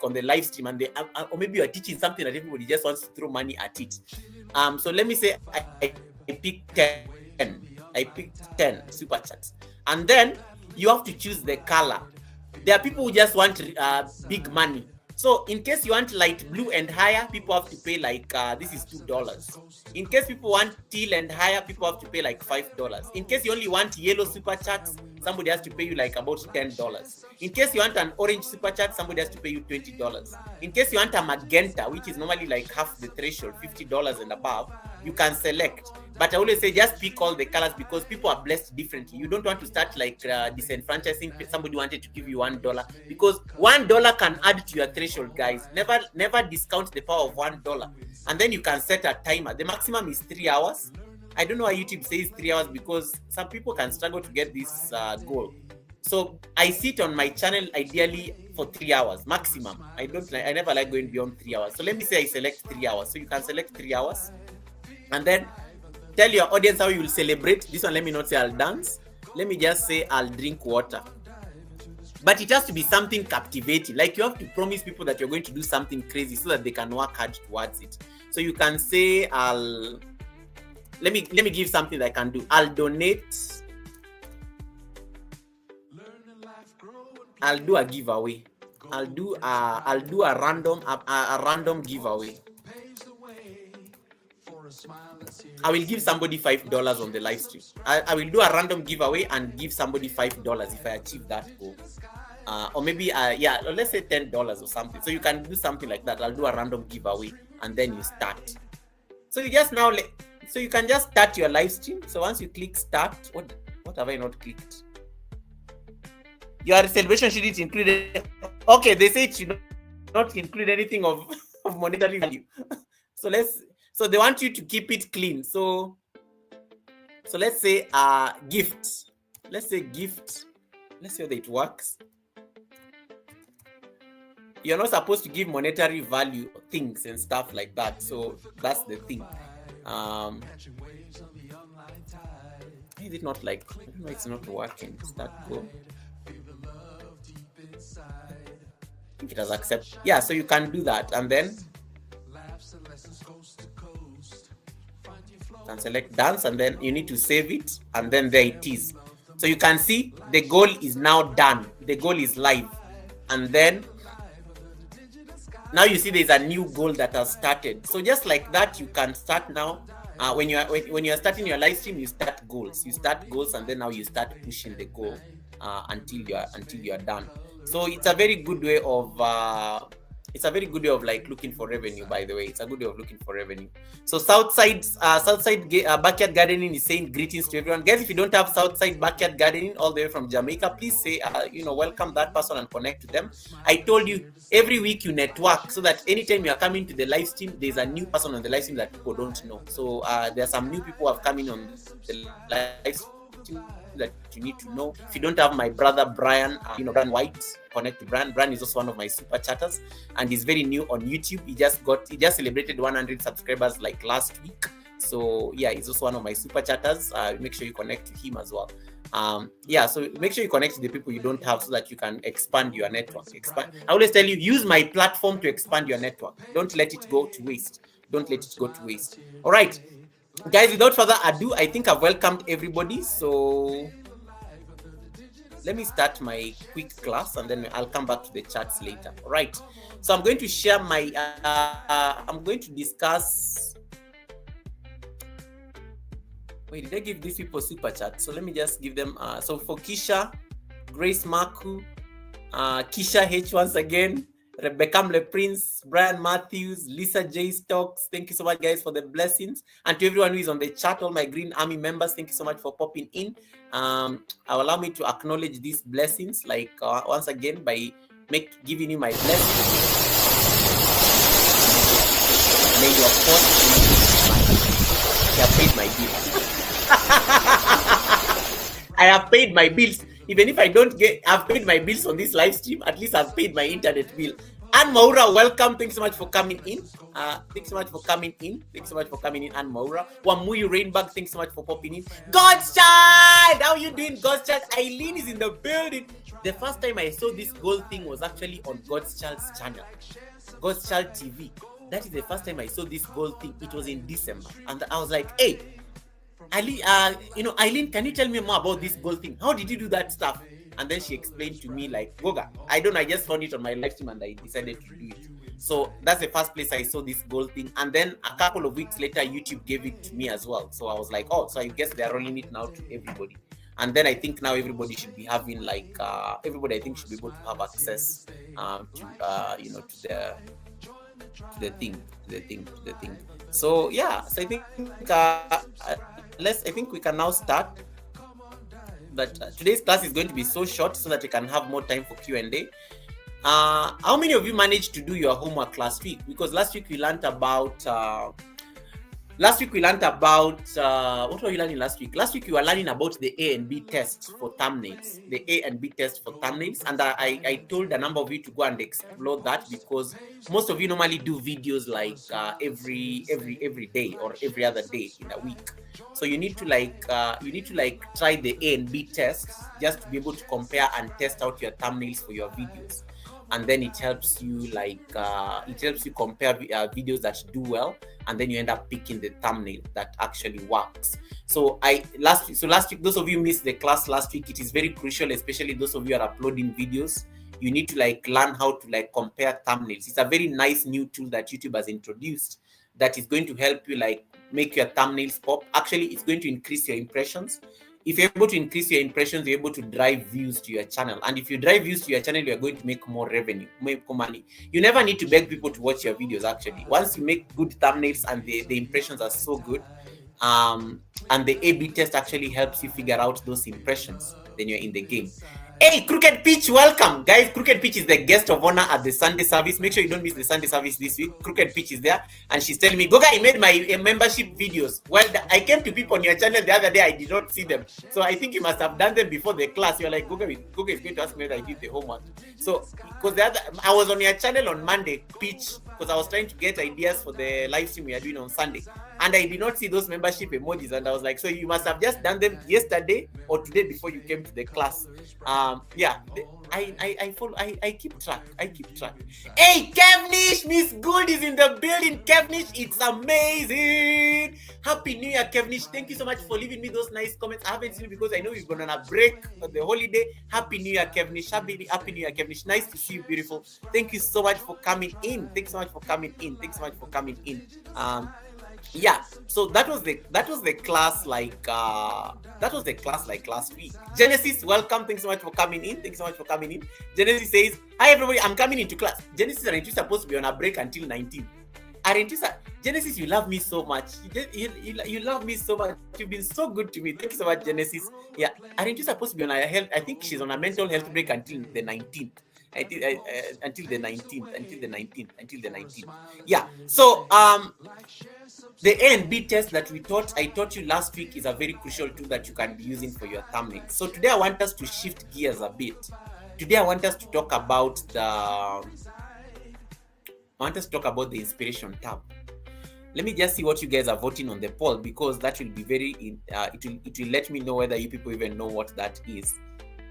A: On the live stream, and or maybe you're teaching something that everybody just wants to throw money at it. So let me say I pick 10. I picked 10 Super Chats, and then you have to choose the color. There are people who just want big money. So in case you want light blue and higher, people have to pay this is $2. In case people want teal and higher, people have to pay $5. In case you only want yellow Super Chats, somebody has to pay you about $10. In case you want an orange Super Chat, somebody has to pay you $20. In case you want a magenta, which is normally half the threshold, $50 and above, you can select. But I always say just pick all the colors because people are blessed differently. You don't want to start disenfranchising somebody wanted to give you $1 because $1 can add to your threshold, guys. Never discount the power of $1. And then you can set a timer. The maximum is 3 hours. I don't know why YouTube says 3 hours because some people can struggle to get this goal. So I sit on my channel ideally for 3 hours maximum. I never like going beyond 3 hours. So let me say I select 3 hours. So you can select 3 hours and then tell your audience how you will celebrate. This one, let me not say I'll dance. Let me just say I'll drink water. But it has to be something captivating. You have to promise people that you're going to do something crazy so that they can work hard towards it. So you can say let me give something that I can do. I'll donate. I'll do a giveaway. I'll do a random giveaway. I will give somebody $5 on the live stream. I will do a random giveaway and give somebody $5 if I achieve that goal. Or maybe let's say $10 or something. So you can do something like that. I'll do a random giveaway and then you start. So you can just start your live stream. So once you click start, what have I not clicked? Your celebration should it include? Okay, they say it should not include anything of monetary value. So they want you to keep it clean. So let's say gift. Let's say gift. Let's see how it works. you're not supposed to give monetary value things and stuff like that. So that's the thing. Is it not like, I don't know, it's not working? Does that go? I think it has accepted. Yeah, so you can do that, and then can select dance, and then you need to save it, and then there it is. So you can see the goal is now done. The goal is live, and then now you see there's a new goal that has started. So just like that, you can start now. When you are starting your live stream, you start goals. You start goals, and then now you start pushing the goal until you are done. So it's a very good way of like looking for revenue. By the way, it's a good way of looking for revenue. So Southside Backyard Gardening is saying greetings to everyone, guys. If you don't have Southside Backyard Gardening all the way from Jamaica, please say welcome that person and connect to them. I told you every week you network, so that anytime you are coming to the live stream, there's a new person on the live stream that people don't know. So there are some new people who have come in on the live stream that you need to know. If you don't have my brother Brian, Brian White, connect to Brian. Brian is also one of my super chatters, and he's very new on YouTube. He just celebrated 100 subscribers like last week. So yeah, he's also one of my super chatters. Make sure you connect to him as well. So make sure you connect to the people you don't have, so that you can expand your network. I always tell you, use my platform to expand your network. Don't let it go to waste. All right, guys, without further ado, I think I've welcomed everybody. So let me start my quick class, and then I'll come back to the chats later. All right. So I'm going to share my, I'm going to discuss. Wait, did I give these people super chat? So let me just give them. So for Kisha, Grace Marku, Kisha H once again, Rebecca Mle Prince, Brian Matthews, Lisa J Stokes. Thank you so much, guys, for the blessings. And to everyone who is on the chat, all my Green Army members, thank you so much for popping in. Allow me to acknowledge these blessings, like once again, by giving you my blessings. May your I have paid my bills. I have paid my bills. Even if I don't I've paid my bills on this live stream, at least I've paid my internet bill. Anne Maura, welcome. Thanks so much for coming in. Thanks so much for coming in, Anne Maura. Wamuyu Rainbag, thanks so much for popping in. God's Child! How you doing, God's Child? Eileen is in the building. The first time I saw this gold thing was actually on God's Child's channel, God's Child TV. That is the first time I saw this gold thing. It was in December. And I was like, hey, Eileen, can you tell me more about this gold thing? How did you do that stuff? And then she explained to me, like, Goga, I just found it on my live stream and I decided to do it. So that's the first place I saw this gold thing. And then a couple of weeks later, YouTube gave it to me as well. So I was like, oh, so I guess they're rolling it now to everybody. And then I think now everybody should be having everybody I think should be able to have access to the thing. So yeah, so I think I think we can now start. But today's class is going to be so short so that we can have more time for Q&A. How many of you managed to do your homework last week? Because last week we learned about what were you learning last week? Last week we were learning about the A and B test for thumbnails. And I told a number of you to go and explore that, because most of you normally do videos like every day or every other day in a week. So you need to try the A and B test just to be able to compare and test out your thumbnails for your videos. And then it helps you compare videos that do well, and then you end up picking the thumbnail that actually works. So last week, those of you missed the class last week, it is very crucial, especially those of you are uploading videos. You need to learn how to compare thumbnails. It's a very nice new tool that YouTube has introduced that is going to help you make your thumbnails pop. Actually, it's going to increase your impressions. If you're able to increase your impressions, you're able to drive views to your channel. And if you drive views to your channel, you're going to make more revenue, make more money. You never need to beg people to watch your videos, actually. Once you make good thumbnails and the impressions are so good, and the A/B test actually helps you figure out those impressions, then you're in the game. Hey, Crooked Peach, welcome. Guys, Crooked Peach is the guest of honor at the Sunday service. Make sure you don't miss the Sunday service this week. Crooked Peach is there, and she's telling me, Goga, I made my membership videos. Well, I came to people on your channel the other day, I did not see them. So I think you must have done them before the class. You're like, Goga is going to ask me whether I did the homework. So, because I was on your channel on Monday, Peach, because I was trying to get ideas for the live stream we are doing on Sunday. And I did not see those membership emojis, and I was like, so you must have just done them yesterday or today before you came to the class. Yeah, I follow. I keep track. Hey, Kevnish, Miss Gold is in the building. Kevnish, it's amazing. Happy New Year, Kevnish. Thank you so much for leaving me those nice comments. I haven't seen you because I know you've gone on a break for the holiday. Happy New Year, Kevnish. Happy New Year, Kevnish. Nice to see you, beautiful. Thank you so much for coming in. Yeah, so that was the class like last week. Genesis, welcome. Thanks so much for coming in. Genesis says, hi everybody, I'm coming into class. Genesis, aren't you supposed to be on a break until 19? Aren't you, Genesis, you love me so much. You love me so much. You've been so good to me. Thank you so much, Genesis. Yeah, aren't you supposed to be on a health? I think she's on a mental health break until the 19th. Until the 19th. Yeah. So the A&B test that I taught you last week is a very crucial tool that you can be using for your thumbnail. So today I want us to shift gears a bit. Today I want us to talk about the inspiration tab. Let me just see what you guys are voting on the poll, because that will be it will let me know whether you people even know what that is.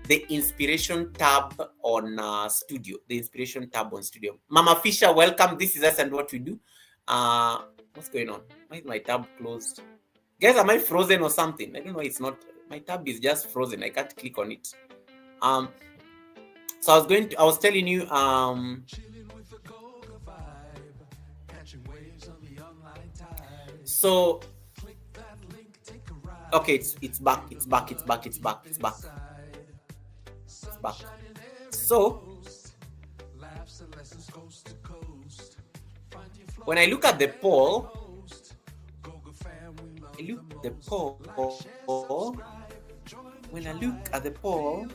A: The inspiration tab on Studio. Mama Fisher, welcome. This is us and what we do. What's going on? Why is my tab closed? Guys, am I frozen or something? I don't know. It's not. My tab is just frozen. I can't click on it. So I was telling you. So okay, it's back. So when I look at the poll,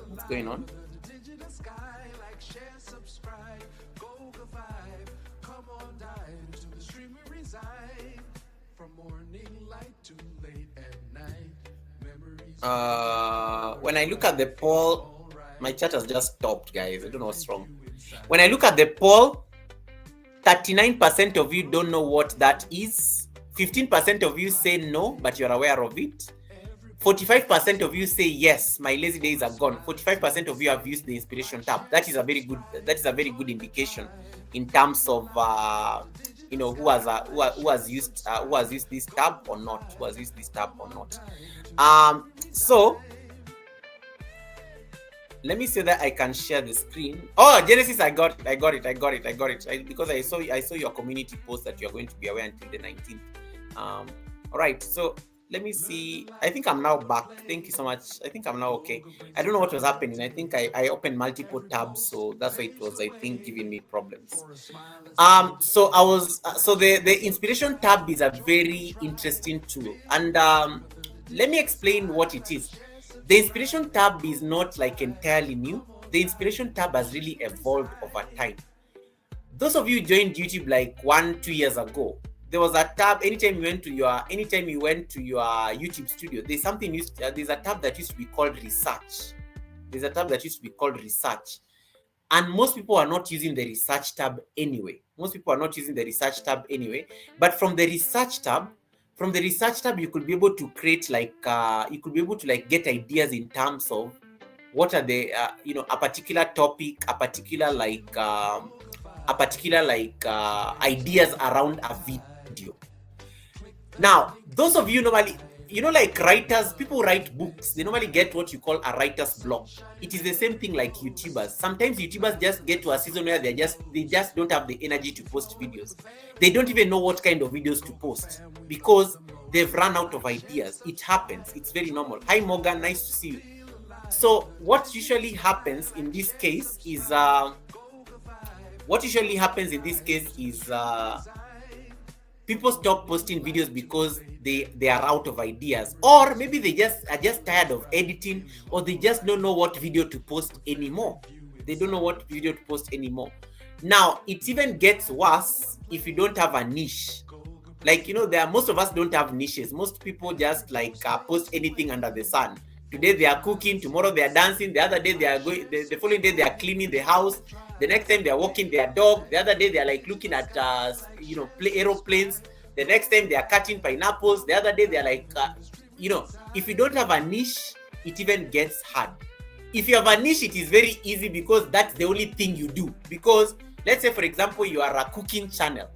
A: what's going on? When I look at the poll, my chat has just stopped, guys. I don't know what's wrong. When I look at the poll, 39% of you don't know what that is. 15% of you say no, but you're aware of it. 45% of you say yes, my lazy days are gone. 45% of you have used the inspiration tab. That is a very good indication in terms of who has used this tab or not. So let me say that I can share the screen. Oh, Genesis, I got it. Because I saw your community post that you're going to be away until the 19th. All right, so let me see. I think I'm now back. Thank you so much. I think I'm now okay. I don't know what was happening. I think I opened multiple tabs, so that's why it was, I think, giving me problems. So the inspiration tab is a very interesting tool, and let me explain what it is. The inspiration tab is not like entirely new. The inspiration tab has really evolved over time. Those of you who joined YouTube like 1-2 years ago, there was a tab. Anytime you went to your YouTube studio, there's a tab that used to be called research. And most people are not using the research tab anyway. But from the research tab, you could be able to create get ideas in terms of what are the a particular topic, a particular ideas around a video. Now, those of you normally, like writers, people who write books, they normally get what you call a writer's block. It is the same thing like YouTubers. Sometimes YouTubers just get to a season where they just don't have the energy to post videos. They don't even know what kind of videos to post because they've run out of ideas. It happens. It's very normal. Hi Morgan, nice to see you. So what usually happens in this case is people stop posting videos because they are out of ideas, or maybe they are just tired of editing, or they just don't know what video to post anymore. They don't know what video to post anymore. Now it even gets worse if you don't have a niche. Like, most of us don't have niches. Most people just like post anything under the sun. Today they are cooking, tomorrow they are dancing, the other day they are going, the following day they are cleaning the house, the next time they are walking their dog, the other day they are like looking at aeroplanes, the next time they are cutting pineapples, the other day they are like if you don't have a niche, it even gets hard. If you have a niche, it is very easy because that's the only thing you do. Because let's say, for example, you are a cooking channel.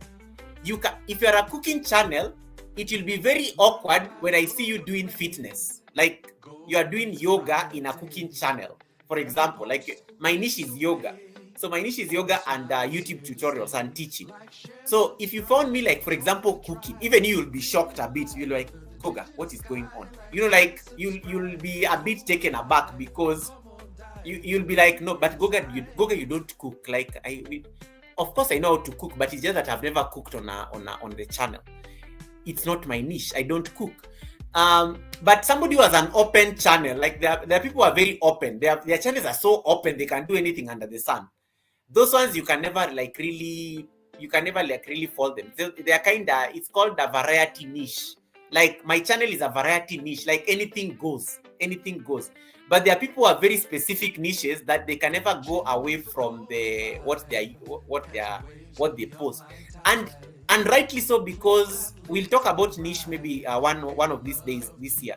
A: If you are a cooking channel, it will be very awkward when I see you doing fitness. Like you are doing yoga in a cooking channel, for example. Like my niche is yoga. So my niche is yoga and YouTube tutorials and teaching. So if you found me, like, for example, cooking, even you will be shocked a bit. You're like, Goga, what is going on? Like you'll be a bit taken aback because you'll be like, no, but Goga, you don't cook. Like of course I know how to cook, but it's just that I've never cooked on the channel. It's not my niche. I don't cook. But somebody who has an open channel, like there are people who are very open. Their channels are so open they can do anything under the sun. Those ones you can never really fault them. They are it's called a variety niche. Like my channel is a variety niche. Like anything goes. But there are people who are very specific niches that they can never go away from what they post. And rightly so, because we'll talk about niche maybe one of these days this year.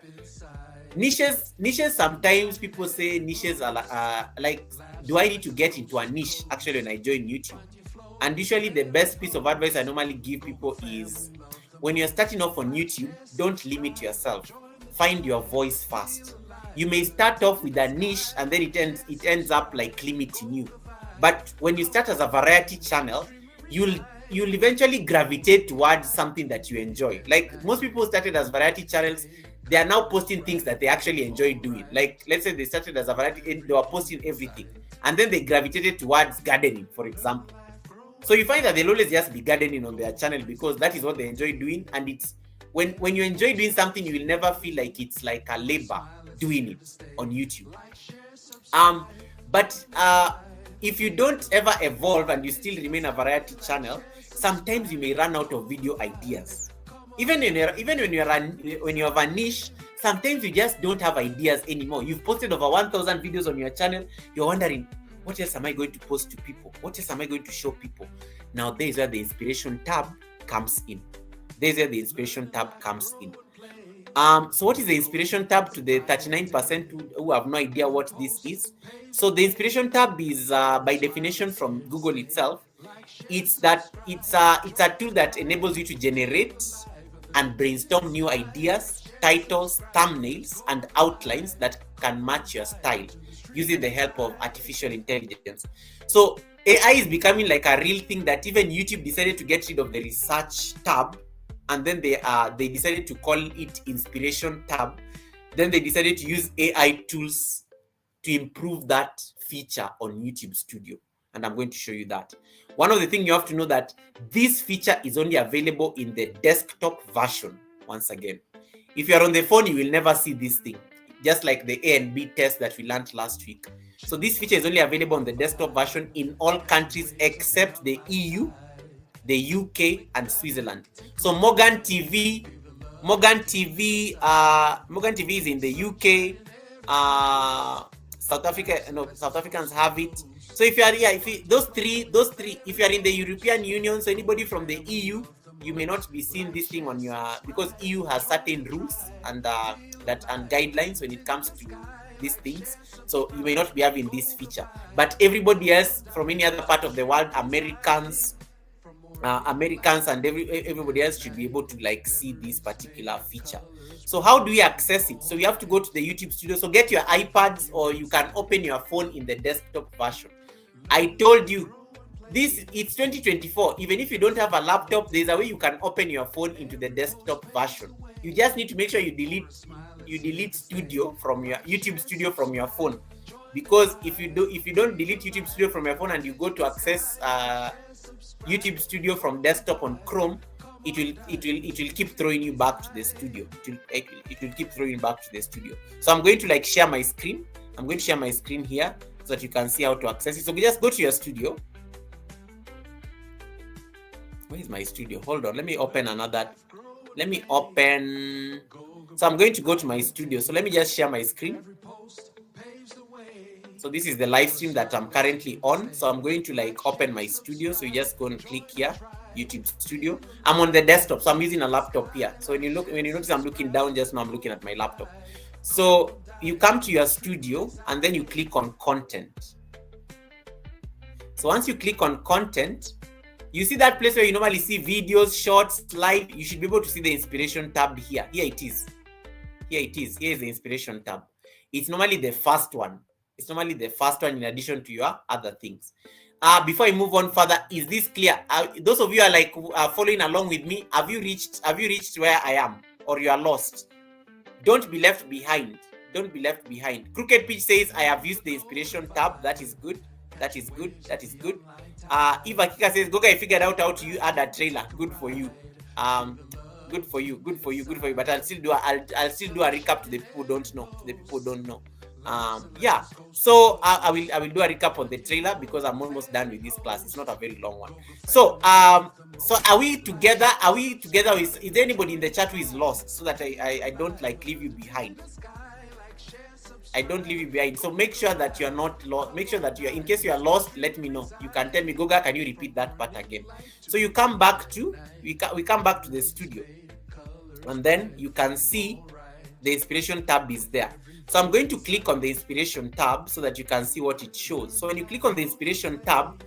A: Niches sometimes people say niches are like, do I need to get into a niche actually when I join YouTube? And usually the best piece of advice I normally give people is, when you're starting off on YouTube, don't limit yourself. Find your voice first. You may start off with a niche and then it ends up like limiting you. But when you start as a variety channel, you'll eventually gravitate towards something that you enjoy. Like most people started as variety channels, they are now posting things that they actually enjoy doing. Like let's say they started as a variety, they were posting everything, and then they gravitated towards gardening, for example. So you find that they'll always just be gardening on their channel because that is what they enjoy doing. And it's when you enjoy doing something, you will never feel like it's like a labor doing it on YouTube. But if you don't ever evolve and you still remain a variety channel, sometimes you may run out of video ideas. Even when you have a niche, sometimes you just don't have ideas anymore. You've posted over 1,000 videos on your channel. You're wondering, what else am I going to post to people? What else am I going to show people? Now, there is where the inspiration tab comes in. So what is the inspiration tab to the 39% who have no idea what this is? So the inspiration tab is, by definition from Google itself, it's a tool that enables you to generate and brainstorm new ideas, titles, thumbnails, and outlines that can match your style using the help of artificial intelligence. So AI is becoming like a real thing that even YouTube decided to get rid of the research tab, and then they decided to call it inspiration tab. Then they decided to use AI tools to improve that feature on YouTube Studio, and I'm going to show you that. One of the things you have to know that this feature is only available in the desktop version. Once again, if you're on the phone, you will never see this thing, just like the A and B test that we learned last week. So this feature is only available on the desktop version in all countries except the EU, the UK, and Switzerland. So Morgan TV is in the UK. South Africans have it. So if you are those three, if you are in the European Union, so anybody from the EU, you may not be seeing this thing on your, because EU has certain rules and guidelines when it comes to these things. So you may not be having this feature. But everybody else from any other part of the world, Americans and everybody else should be able to like see this particular feature. So how do we access it? So you have to go to the YouTube Studio. So get your iPads, or you can open your phone in the desktop version. I told you it's 2024. Even if you don't have a laptop, there's a way you can open your phone into the desktop version. You just need to make sure you delete Studio from your YouTube Studio from your phone, because if you don't delete YouTube Studio from your phone and you go to access YouTube Studio from desktop on Chrome, it will keep throwing you back to the studio. It will keep throwing you back to the studio. So I'm going to like share my screen. I'm going to share my screen here so that you can see how to access it. So we just go to your studio. Where is my studio? Hold on, let me open another. Let me open. So I'm going to go to my studio. So let me just share my screen. So this is the live stream that I'm currently on. So I'm going to like open my studio. So you just go and click here, YouTube Studio. I'm on the desktop, so I'm using a laptop here. So when you notice I'm looking down, just now I'm looking at my laptop. So you come to your studio and then you click on content. So once you click on content, you see that place where you normally see videos, shorts, live. You should be able to see the inspiration tab here. Here it is. Here it is. Here is the inspiration tab. It's normally the first one. It's normally the first one in addition to your other things. Before I move on further, is this clear? Those of you are like following along with me. Have you reached where I am, or you are lost? Don't be left behind. Don't be left behind. Crooked Pitch says I have used the inspiration tab. That is good. That is good. That is good. Eva Kika says, Goga, I figured out how to add a trailer. Good for you. Good for you. Good for you. Good for you. But I'll still do a recap to the people who don't know. The people who don't know. Yeah. So I will do a recap on the trailer because I'm almost done with this class. It's not a very long one. So so are we together? Are we together? Is there anybody in the chat who is lost, so that I don't like leave you behind? I don't leave you behind. So make sure that you are not lost. Make sure that you are, in case you are lost, let me know. You can tell me, Goga, can you repeat that part again? So you come back to, we come back to the studio, and then you can see the inspiration tab is there. So I'm going to click on the inspiration tab so that you can see what it shows. So when you click on the inspiration tab,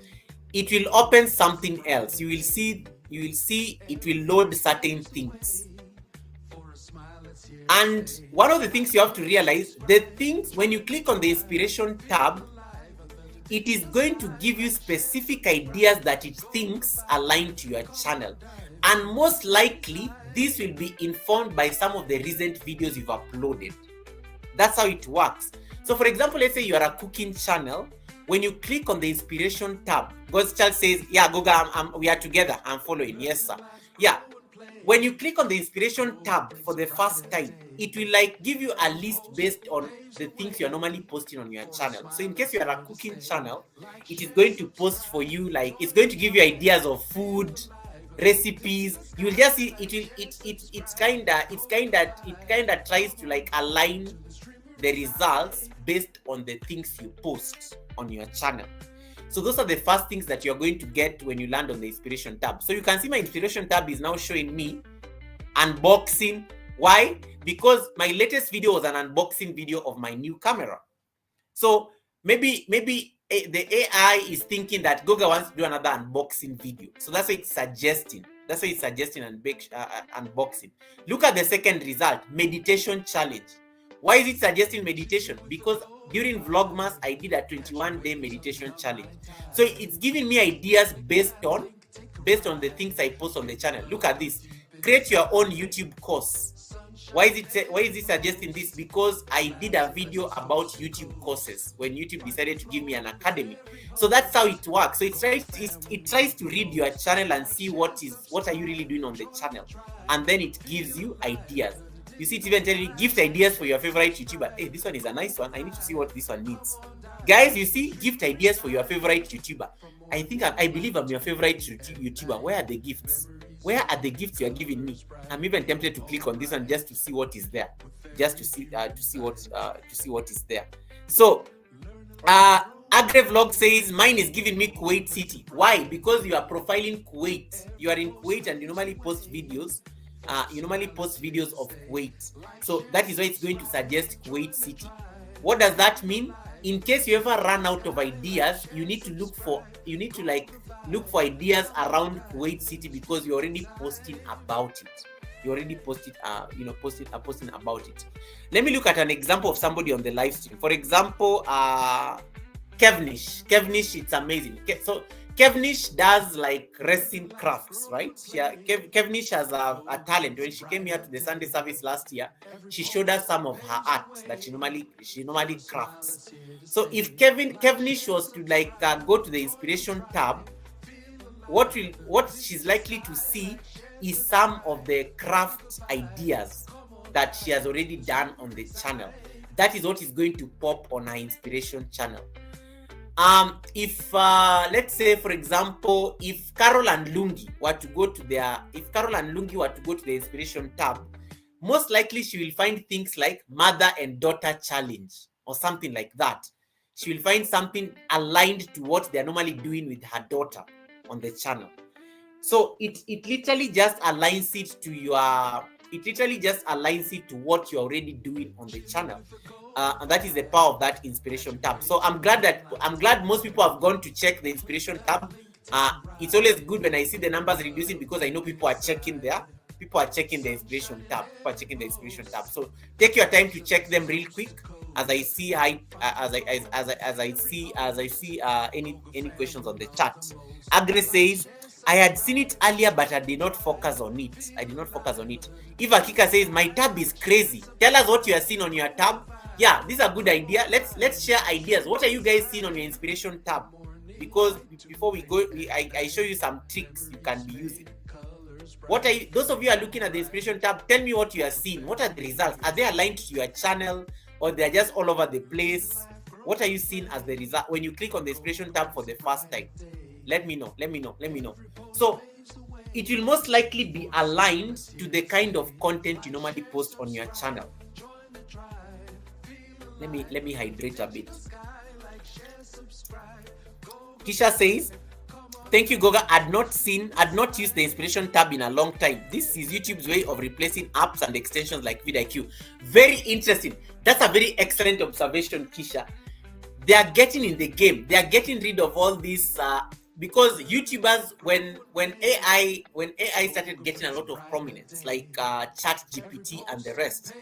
A: it will open something else. You will see it will load certain things. And one of the things you have to realize, the things, when you click on the inspiration tab, it is going to give you specific ideas that it thinks align to your channel. And most likely, this will be informed by some of the recent videos you've uploaded. That's how it works. So for example, let's say you are a cooking channel. When you click on the inspiration tab, God's Child says, yeah, Goga, we are together. I'm following. Yes, sir. Yeah. When you click on the inspiration tab for the first time, it will like give you a list based on the things you're normally posting on your channel. So in case you are a cooking channel, it is going to post for you, like it's going to give you ideas of food, recipes. You will just see it kinda tries to like align the results based on the things you post on your channel. So those are the first things that you're going to get when you land on the inspiration tab. So you can see my inspiration tab is now showing me unboxing. Why? Because my latest video was an unboxing video of my new camera. So maybe the AI is thinking that Goga wants to do another unboxing video. So that's why it's suggesting. That's why it's suggesting unboxing. Look at the second result, meditation challenge. Why is it suggesting meditation? Because during Vlogmas, I did a 21-day meditation challenge. So it's giving me ideas based on the things I post on the channel. Look at this. Create your own YouTube course. Why is it suggesting this? Because I did a video about YouTube courses when YouTube decided to give me an academy. So that's how it works. So it tries to read your channel and see what are you really doing on the channel, and then it gives you ideas. You see, it even telling you gift ideas for your favorite YouTuber. Hey, this one is a nice one. I need to see what this one needs. Guys, you see, gift ideas for your favorite YouTuber. I believe I'm your favorite YouTuber. Where are the gifts? Where are the gifts you are giving me? I'm even tempted to click on this one just to see what is there. Just to see what is there. So, Agre Vlog says mine is giving me Kuwait City. Why? Because you are profiling Kuwait. You are in Kuwait and you normally post videos. Of Kuwait. So that is why it's going to suggest Kuwait City. What does that mean? In case you ever run out of ideas, you need to look for ideas around Kuwait City, because you're already posting about it. You already posting about it. Let me look at an example of somebody on the live stream. For example, Kevnish. Kevnish, it's amazing. So Kevnish does like resin crafts, right? Kevnish has a talent. When she came here to the Sunday service last year, she showed us some of her art that she normally crafts. So if Kevnish was to go to the inspiration tab, what she's likely to see is some of the craft ideas that she has already done on the channel. That is what is going to pop on her inspiration channel. If let's say, for example, if Carol and Lungi were to go to the inspiration tab, most likely she will find things like mother and daughter challenge or something like that. She will find something aligned to what they're normally doing with her daughter on the channel. So it literally just aligns it to what you're already doing on the channel. And that is the power of that inspiration tab. So I'm glad most people have gone to check the inspiration tab. It's always good when I see the numbers reducing, because I know people are checking the inspiration tab. So take your time to check them real quick as I see any questions on the chat. Agre says, I had seen it earlier, but I did not focus on it. Eva Kika says, my tab is crazy. Tell us what you are seeing on your tab. Yeah, this is a good idea. Let's share ideas. What are you guys seeing on your inspiration tab? Because before we go, I show you some tricks you can be using. Those of you are looking at the inspiration tab, tell me what you are seeing. What are the results? Are they aligned to your channel, or they're just all over the place? What are you seeing as the result when you click on the inspiration tab for the first time? Let me know. So it will most likely be aligned to the kind of content you normally post on your channel. Let me hydrate a bit. Kisha says, thank you, Goga. I'd not used the inspiration tab in a long time. This is YouTube's way of replacing apps and extensions like vidIQ. Very interesting. That's a very excellent observation, Kisha. They are getting in the game. They are getting rid of all these because YouTubers, when AI started getting a lot of prominence, like ChatGPT and the rest,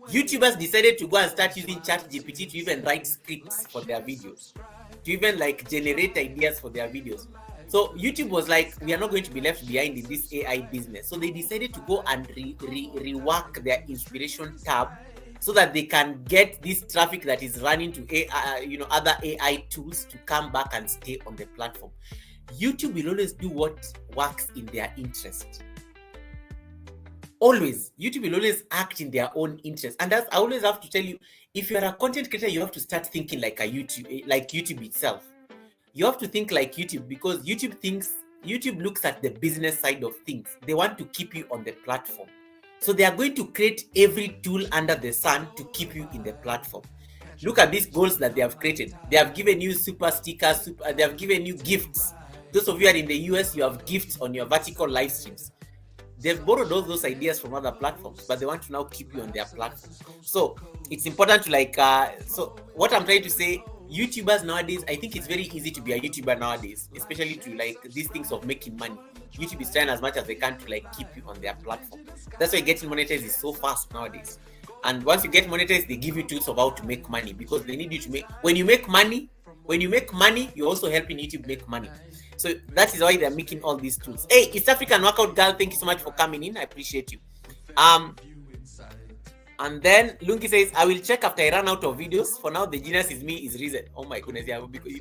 A: YouTubers decided to go and start using ChatGPT to even write scripts for their videos, to even like generate ideas for their videos. So YouTube was like, we are not going to be left behind in this AI business. So they decided to go and rework their inspiration tab so that they can get this traffic that is running to AI, other AI tools to come back and stay on the platform. YouTube will always do what works in their interest. Always. YouTube will always act in their own interest. And that's, I always have to tell you, if you're a content creator, you have to start thinking like YouTube itself. You have to think like YouTube, because YouTube looks at the business side of things. They want to keep you on the platform. So they are going to create every tool under the sun to keep you in the platform. Look at these goals that they have created. They have given you super stickers, they have given you gifts. Those of you are in the US, you have gifts on your vertical live streams. They've borrowed all those ideas from other platforms, but they want to now keep you on their platform. So it's important to so what I'm trying to say, YouTubers nowadays, I think it's very easy to be a YouTuber nowadays, especially to these things of making money. YouTube is trying as much as they can to keep you on their platform. That's why getting monetized is so fast nowadays. And once you get monetized, they give you tools of how to make money, because they need you to make. When you make money, you're also helping YouTube make money. So that is why they're making all these tools. Hey, East African Workout Girl, thank you so much for coming in. I appreciate you. And then Lungi says, I will check after I run out of videos. For now, the genius is me is reason. Oh my goodness, yeah,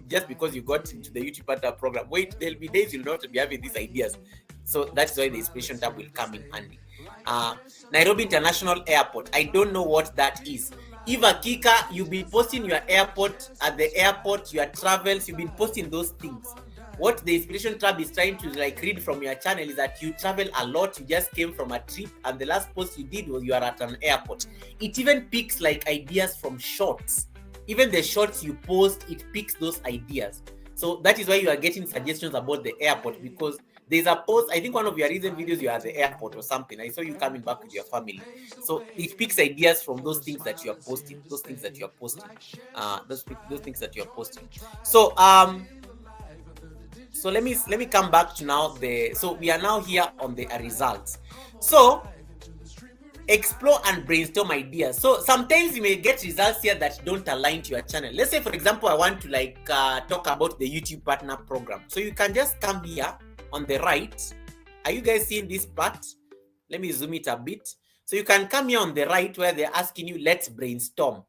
A: just because you got into the YouTube Partner program. Wait, there'll be days you'll not be having these ideas. So that's why the inspiration tab will come in handy. Nairobi International Airport. I don't know what that is. Eva Kika, you've been posting your airport at the airport, your travels, you've been posting those things. What the inspiration tab is trying to read from your channel is that you travel a lot. You just came from a trip, and the last post you did was you are at an airport. It even picks ideas from shorts. Even the shorts you post, it picks those ideas. So that is why you are getting suggestions about the airport, because there's a post, I think one of your recent videos, you are at the airport or something. I saw you coming back with your family. So it picks ideas from those things that you are posting. Those things that you are posting. So let me come back to now so we are now here on the results. So explore and brainstorm ideas. So sometimes you may get results here that don't align to your channel. Let's say, for example, I want to talk about the YouTube Partner program. So you can just come here on the right. Are you guys seeing this part? Let me zoom it a bit. So you can come here on the right where they're asking you, let's brainstorm.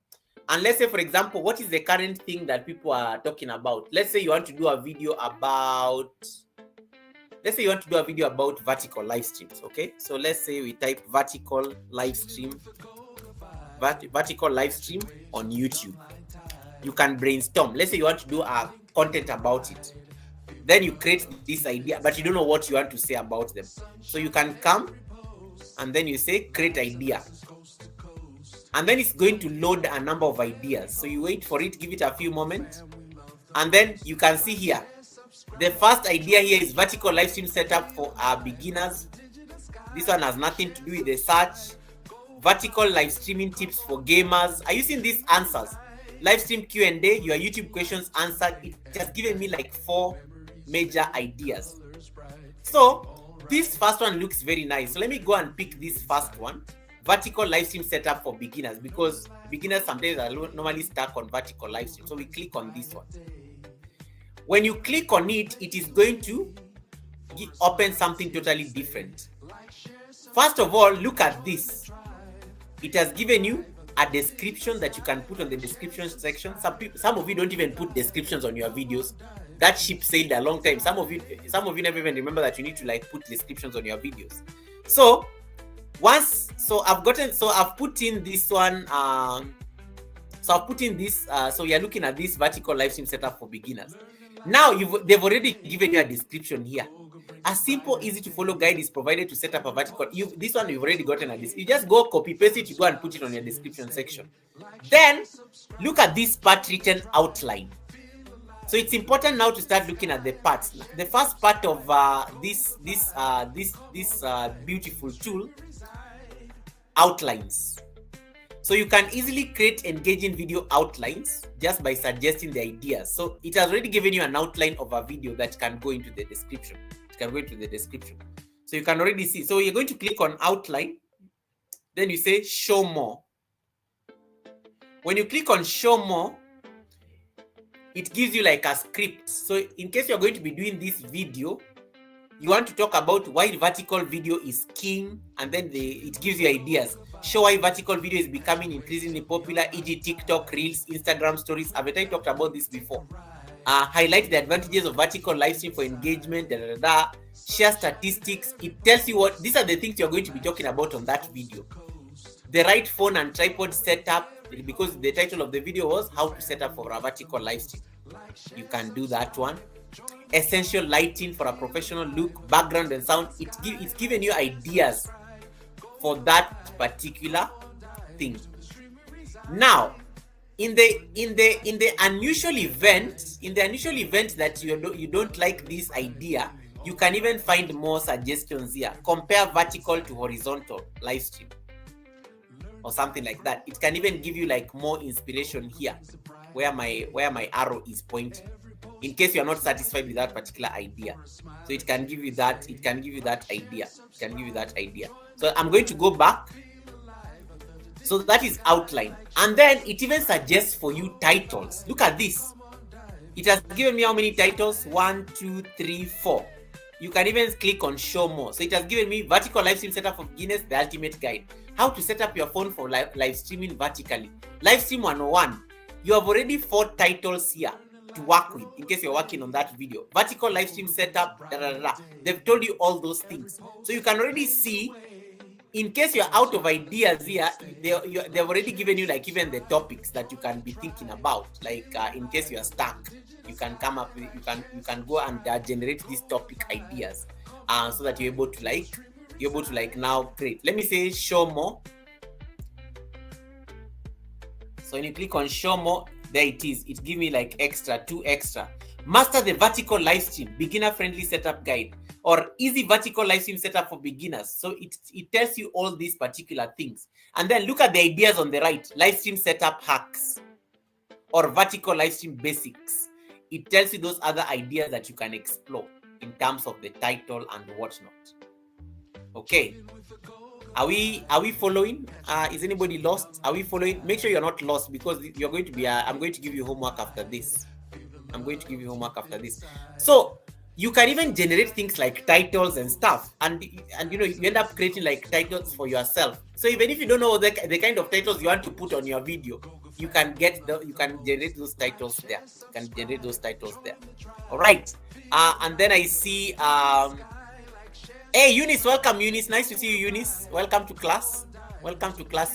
A: And let's say, for example, what is the current thing that people are talking about? Let's say you want to do a video about, let's say you want to do a video about vertical live streams. Okay, so let's say we type vertical live stream on YouTube. You can brainstorm. Let's say you want to do a content about it. Then you create this idea, but you don't know what you want to say about them. So you can come and then you say create idea. And then it's going to load a number of ideas. So you wait for it, give it a few moments. And then you can see here, the first idea here is vertical live stream setup for beginners. This one has nothing to do with the search. Vertical live streaming tips for gamers. Are you seeing these answers? Live stream Q&A, your YouTube questions answered. It has given me like 4 major ideas. So this first one looks very nice. So let me go and pick this first one. Vertical live stream setup for beginners, because beginners sometimes are normally stuck on vertical live stream. So we click on this one. When you click on it, it is going to open something totally different. First of all, look at this. It has given you a description that you can put on the description section. Some of you don't even put descriptions on your videos. That ship sailed a long time. Some of you never even remember that you need to like put descriptions on your videos. So I've put in this one. So you're looking at this vertical live stream setup for beginners. Now they've already given you a description here. A simple, easy to follow guide is provided to set up a vertical. This one you've already gotten at this. You just go copy paste it, you go and put it on your description section. Then look at this part written outline. So it's important now to start looking at the parts. The first part of this beautiful tool, outlines. So you can easily create engaging video outlines just by suggesting the ideas. So it has already given you an outline of a video that can go into the description. So you can already see. So you're going to click on outline. Then you say show more. When you click on show more, it gives you like a script. So in case you're going to be doing this video, you want to talk about why vertical video is king, and then it gives you ideas. Show why vertical video is becoming increasingly popular, e.g. TikTok, Reels, Instagram Stories. I've already talked about this before. Highlight the advantages of vertical live stream for engagement, share statistics. It tells you what, these are the things you're going to be talking about on that video. The right phone and tripod setup, because the title of the video was how to set up for a vertical live stream. You can do that one. Essential lighting for a professional look, background and sound. It's given you ideas for that particular thing. Now, in the unusual event that you don't like this idea, you can even find more suggestions here. Compare vertical to horizontal live stream or something like that. It can even give you like more inspiration here where my arrow is pointing, in case you are not satisfied with that particular idea. So it can give you that idea. So I'm going to go back. So that is outline. And then it even suggests for you titles. Look at this. It has given me how many titles? 1, 2, 3, 4. You can even click on show more. So it has given me vertical live stream setup for beginners, the ultimate guide. How to set up your phone for live streaming vertically. Live stream 101. You have already 4 titles here to work with in case you're working on that video. Vertical live stream setup, They've told you all those things. So you can already see, in case you're out of ideas here, they've already given you like even the topics that you can be thinking about. Like in case you're stuck, you can come up with, you can go and generate these topic ideas, so that you're able to like now create. Let me say show more. So when you click on show more, there it is. It gives me like 2 extra. Master the vertical live stream, beginner friendly setup guide, or easy vertical live stream setup for beginners. So it tells you all these particular things. And then look at the ideas on the right. Live stream setup hacks or vertical live stream basics. It tells you those other ideas that you can explore in terms of the title and whatnot. Okay. Are we following? Is anybody lost? Are we following? Make sure you're not lost, because you're going to be I'm going to give you homework after this. So you can even generate things like titles and stuff, and you end up creating like titles for yourself. So even if you don't know the kind of titles you want to put on your video, you can generate those titles there. All right. And then I see hey Eunice, welcome Eunice. Nice to see you, Eunice. Welcome to class,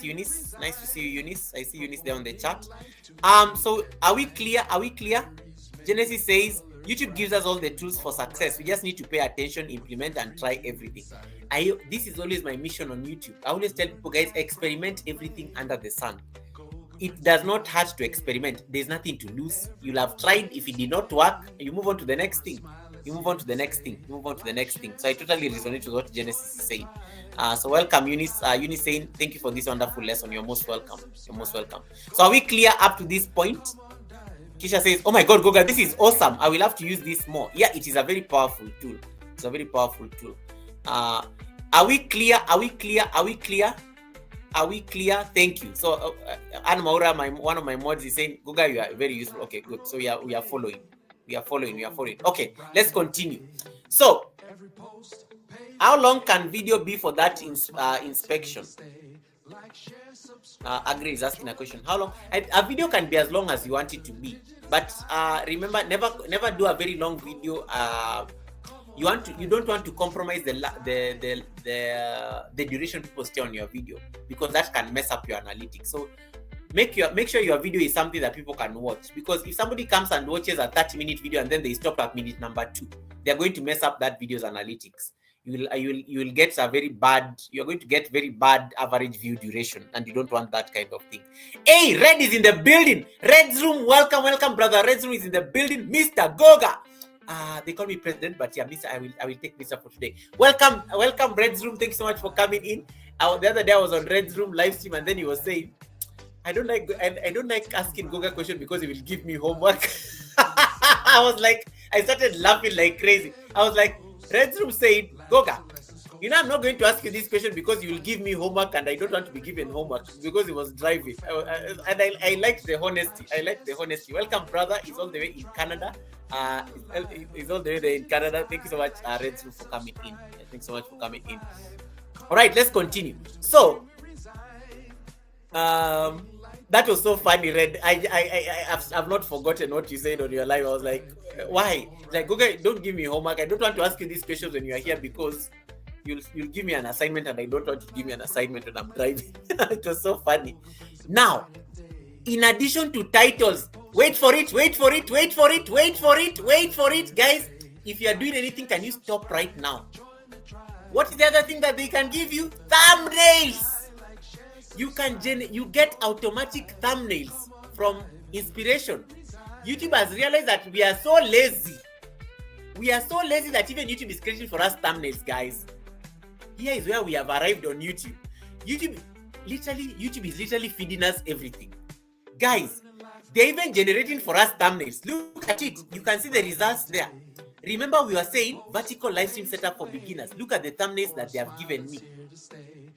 A: Eunice. Nice to see you, Eunice. I see Eunice there on the chat. So are we clear? Genesis says YouTube gives us all the tools for success. We just need to pay attention, implement, and try everything. This is always my mission on YouTube. I always tell people, guys, experiment everything under the sun. It does not hurt to experiment. There's nothing to lose. You'll have tried. If it did not work, you move on to the next thing. So I totally resonate with what Genesis is saying. So welcome, Eunice. Eunice saying, thank you for this wonderful lesson. You're most welcome. So are we clear up to this point? Kisha says, oh my God, Goga, this is awesome. I will have to use this more. Yeah, it is a very powerful tool. Are we clear? Thank you. So Anne Maura, one of my mods, is saying, Goga, you are very useful. Okay, good. So we are following. Okay, let's continue. So how long can video be for that inspection? Agri is asking a question. How long? A video can be as long as you want it to be, but remember, never do a very long video. You don't want to compromise the duration people stay on your video, because that can mess up your analytics. So make sure your video is something that people can watch, because if somebody comes and watches a 30-minute video and then they stop at minute number 2, they're going to mess up that video's analytics. You're going to get very bad average view duration, and you don't want that kind of thing. Hey, Red is in the building. Red's room, welcome, brother. Red's room is in the building. Mr. Goga. They call me president, but yeah, Mr. I will take Mr. for today. Welcome, Red's room. Thanks so much for coming in. The other day I was on Red's room live stream, and then he was saying, I don't like asking Goga question because he will give me homework. I started laughing like crazy. I was like, Red's room said, Goga, I'm not going to ask you this question because you will give me homework, and I don't want to be given homework, because he was driving. And I liked the honesty. Welcome, brother. He's all the way in Canada. He's all the way there in Canada. Thank you so much, Red's room, for coming in. Thanks so much for coming in. All right, let's continue. So, that was so funny, Red. I've not forgotten what you said on your live. I was like, why? Like, okay, don't give me homework. I don't want to ask you these questions when you are here, because you'll give me an assignment, and I don't want to give me an assignment when I'm driving. It was so funny. Now, in addition to titles, wait for it, guys. If you are doing anything, can you stop right now? What is the other thing that they can give you? Thumbnails. You get automatic thumbnails from inspiration. YouTube has realized that we are so lazy. That even YouTube is creating for us thumbnails, guys. Here is where we have arrived on YouTube. YouTube is literally feeding us everything. Guys, they're even generating for us thumbnails. Look at it. You can see the results there. Remember, we were saying vertical live stream setup for beginners. Look at the thumbnails that they have given me.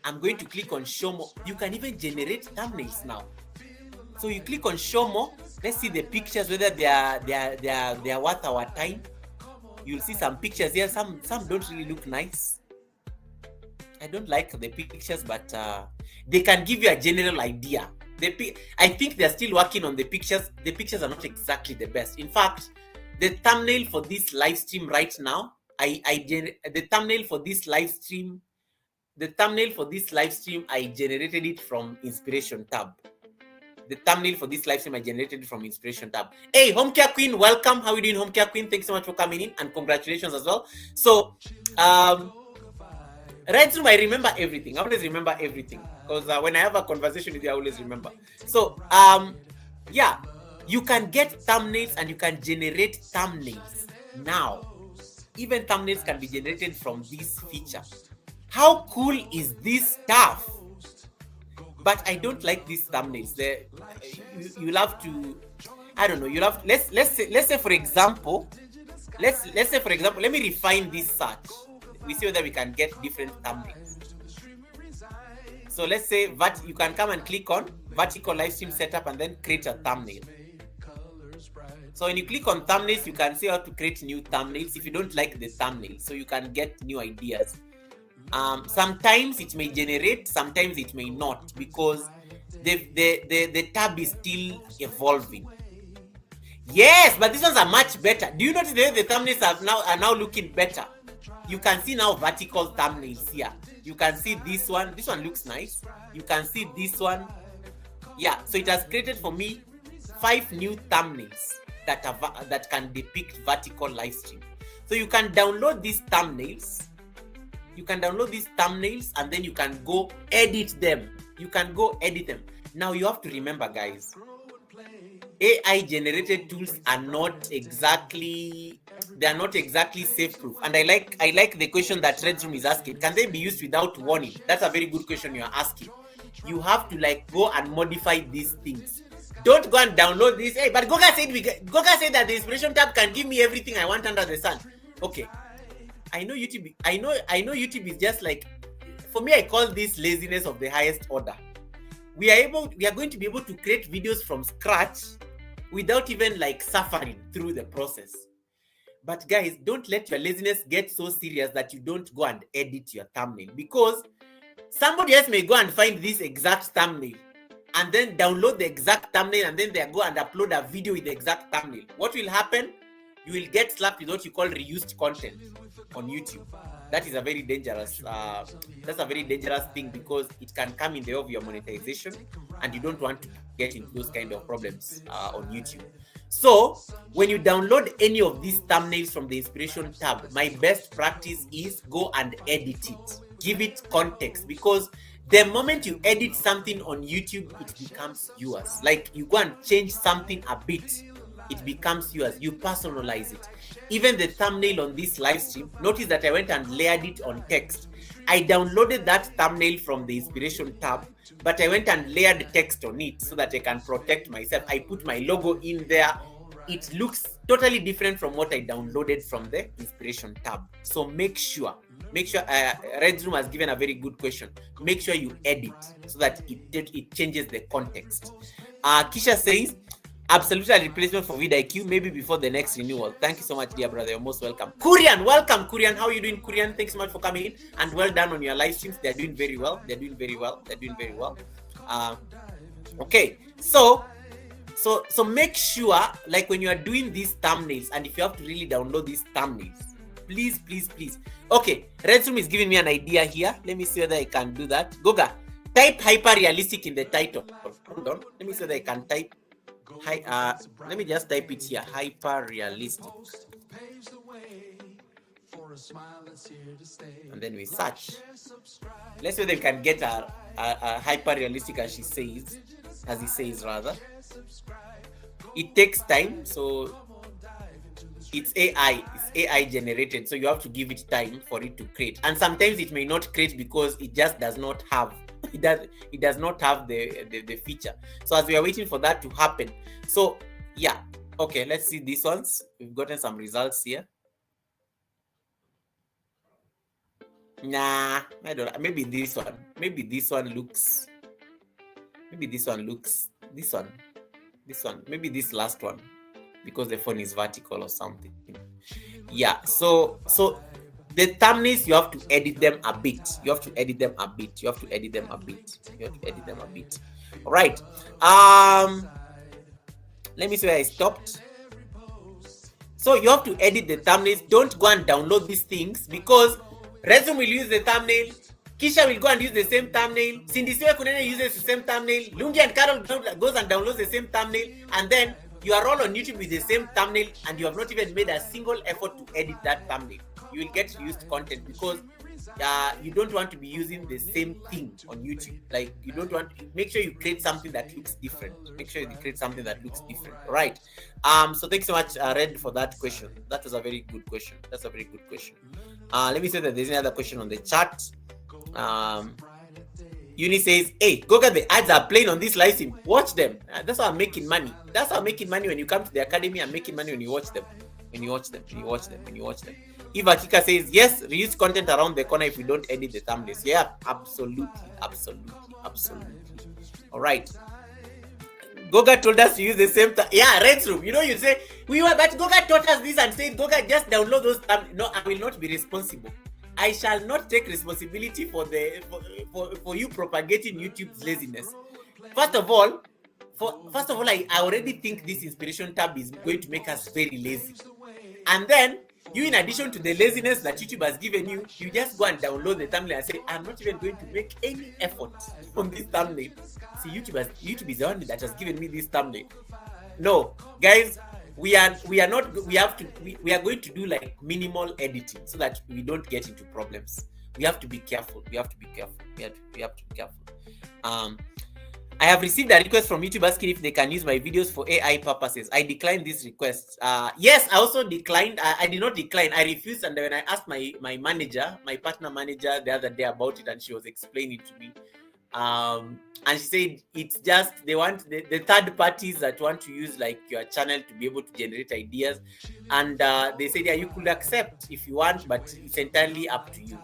A: I'm going to click on show more. You can even generate thumbnails now. So you click on show more. Let's see the pictures, whether they are worth our time. You'll see some pictures here. Some don't really look nice. I don't like the pictures, but they can give you a general idea. I think they're still working on the pictures. The pictures are not exactly the best. In fact, the thumbnail for this live stream right now, the thumbnail for this live stream, I generated it from Inspiration tab. Hey, Home Care Queen, welcome. How are you doing, Home Care Queen? Thanks so much for coming in, and congratulations as well. So, Red's room, I remember everything. I always remember everything, because when I have a conversation with you, I always remember. So, yeah, you can get thumbnails and you can generate thumbnails now. Even thumbnails can be generated from this feature. How cool is this stuff? But I don't like these thumbnails. You'll have to, I don't know. You'll have. Let's say for example, let me refine this search. We see whether we can get different thumbnails. So let's say you can come and click on vertical live stream setup and then create a thumbnail. So when you click on thumbnails, you can see how to create new thumbnails if you don't like the thumbnail. So you can get new ideas. Sometimes it may generate, sometimes it may not, because the tab is still evolving. Yes, but these ones are much better. Do you notice the thumbnails are now looking better? You can see now vertical thumbnails here. You can see this one. This one looks nice. You can see this one. Yeah, so it has created for me 5 new thumbnails that can depict vertical live stream. So you can download these thumbnails. You can download these thumbnails and then you can go edit them. You can go edit them. Now you have to remember, guys, AI generated tools are not exactly safe proof. And I like the question that Red Room is asking. Can they be used without warning? That's a very good question you are asking. You have to go and modify these things. Don't go and download this. Hey, but Goga said that the inspiration tab can give me everything I want under the sun. Okay. I know YouTube. I know YouTube is just for me, I call this laziness of the highest order. We are going to be able to create videos from scratch without even suffering through the process. But guys, don't let your laziness get so serious that you don't go and edit your thumbnail, because somebody else may go and find this exact thumbnail and then download the exact thumbnail and then they go and upload a video with the exact thumbnail. What will happen? You will get slapped with what you call reused content on YouTube. That is a very dangerous thing, because it can come in the way of your monetization, and you don't want to get into those kind of problems on YouTube. So when you download any of these thumbnails from the inspiration tab, my best practice is go and edit it. Give it context, because the moment you edit something on YouTube, it becomes yours. You go and change something a bit, it becomes yours. You personalize it. Even the thumbnail on this live stream, notice that I went and layered it on text. I downloaded that thumbnail from the inspiration tab, but I went and layered text on it so that I can protect myself. I put my logo in there. It looks totally different from what I downloaded from the inspiration tab. So make sure Red Room has given a very good question. Make sure you edit so that it changes the context. Kisha says, absolutely a replacement for vidIQ, maybe before the next renewal. Thank you so much, dear brother. You're most welcome. Kurian, welcome, Kurian. How are you doing, Kurian? Thanks so much for coming in, and well done on your live streams. They're doing very well. Okay, so make sure, when you are doing these thumbnails, and if you have to really download these thumbnails, please. Okay, Red Room is giving me an idea here. Let me see whether I can do that. Goga, type hyper realistic in the title. Hold on. Let me see whether I can type. Let me just type it here. Hyper realistic. And then we search. Let's see whether we can get a hyper realistic as he says rather. It takes time, so it's AI generated, so you have to give it time for it to create. And sometimes it may not create because it just does not have it does not have the feature. So as we are waiting for that to happen, so yeah, okay, let's see these ones. We've gotten some results here. Nah, I don't know. Maybe this one looks maybe this last one, because the phone is vertical or something. Yeah, so the thumbnails, you have to edit them a bit. All right. Let me see where I stopped. So you have to edit the thumbnails. Don't go and download these things, because Red Room will use the thumbnail. Kisha will go and use the same thumbnail. Sindisiwe Kunene uses the same thumbnail. Lungi and Carol goes and downloads the same thumbnail. And then you are all on YouTube with the same thumbnail, and you have not even made a single effort to edit that thumbnail. You will get used content, because you don't want to be using the same thing on YouTube. You don't want to, make sure you create something that looks different. Right. So thanks so much, Red, for that question. That was a very good question. Let me say that there's another question on the chat. Uni says, hey, Goga, the ads are playing on this live stream. Watch them. That's how I'm making money. When you come to the academy. I'm making money when you watch them. Eva Kika says, yes, reuse content around the corner if we don't edit the thumbnails. Yeah, absolutely. All right. Goga told us to use the same Red Room. You say, but Goga taught us this and said, Goga, just download those thumbnails. No, I will not be responsible. I shall not take responsibility for you propagating YouTube's laziness. First of all, I already think this inspiration tab is going to make us very lazy. And then you, in addition to the laziness that YouTube has given you, you just go and download the thumbnail and say, I'm not even going to make any effort on this thumbnail. See, YouTube is the one that has given me this thumbnail. No, guys, we are going to do like minimal editing so that we don't get into problems. We have to be careful. We have to be careful. I have received a request from YouTube asking if they can use my videos for AI purposes. I declined this request. Yes, I also declined. I did not decline. I refused. And when I asked my partner manager the other day about it, and she was explaining to me, and she said it's just they want the third parties that want to use like your channel to be able to generate ideas, and they said, yeah, you could accept if you want, but it's entirely up to you.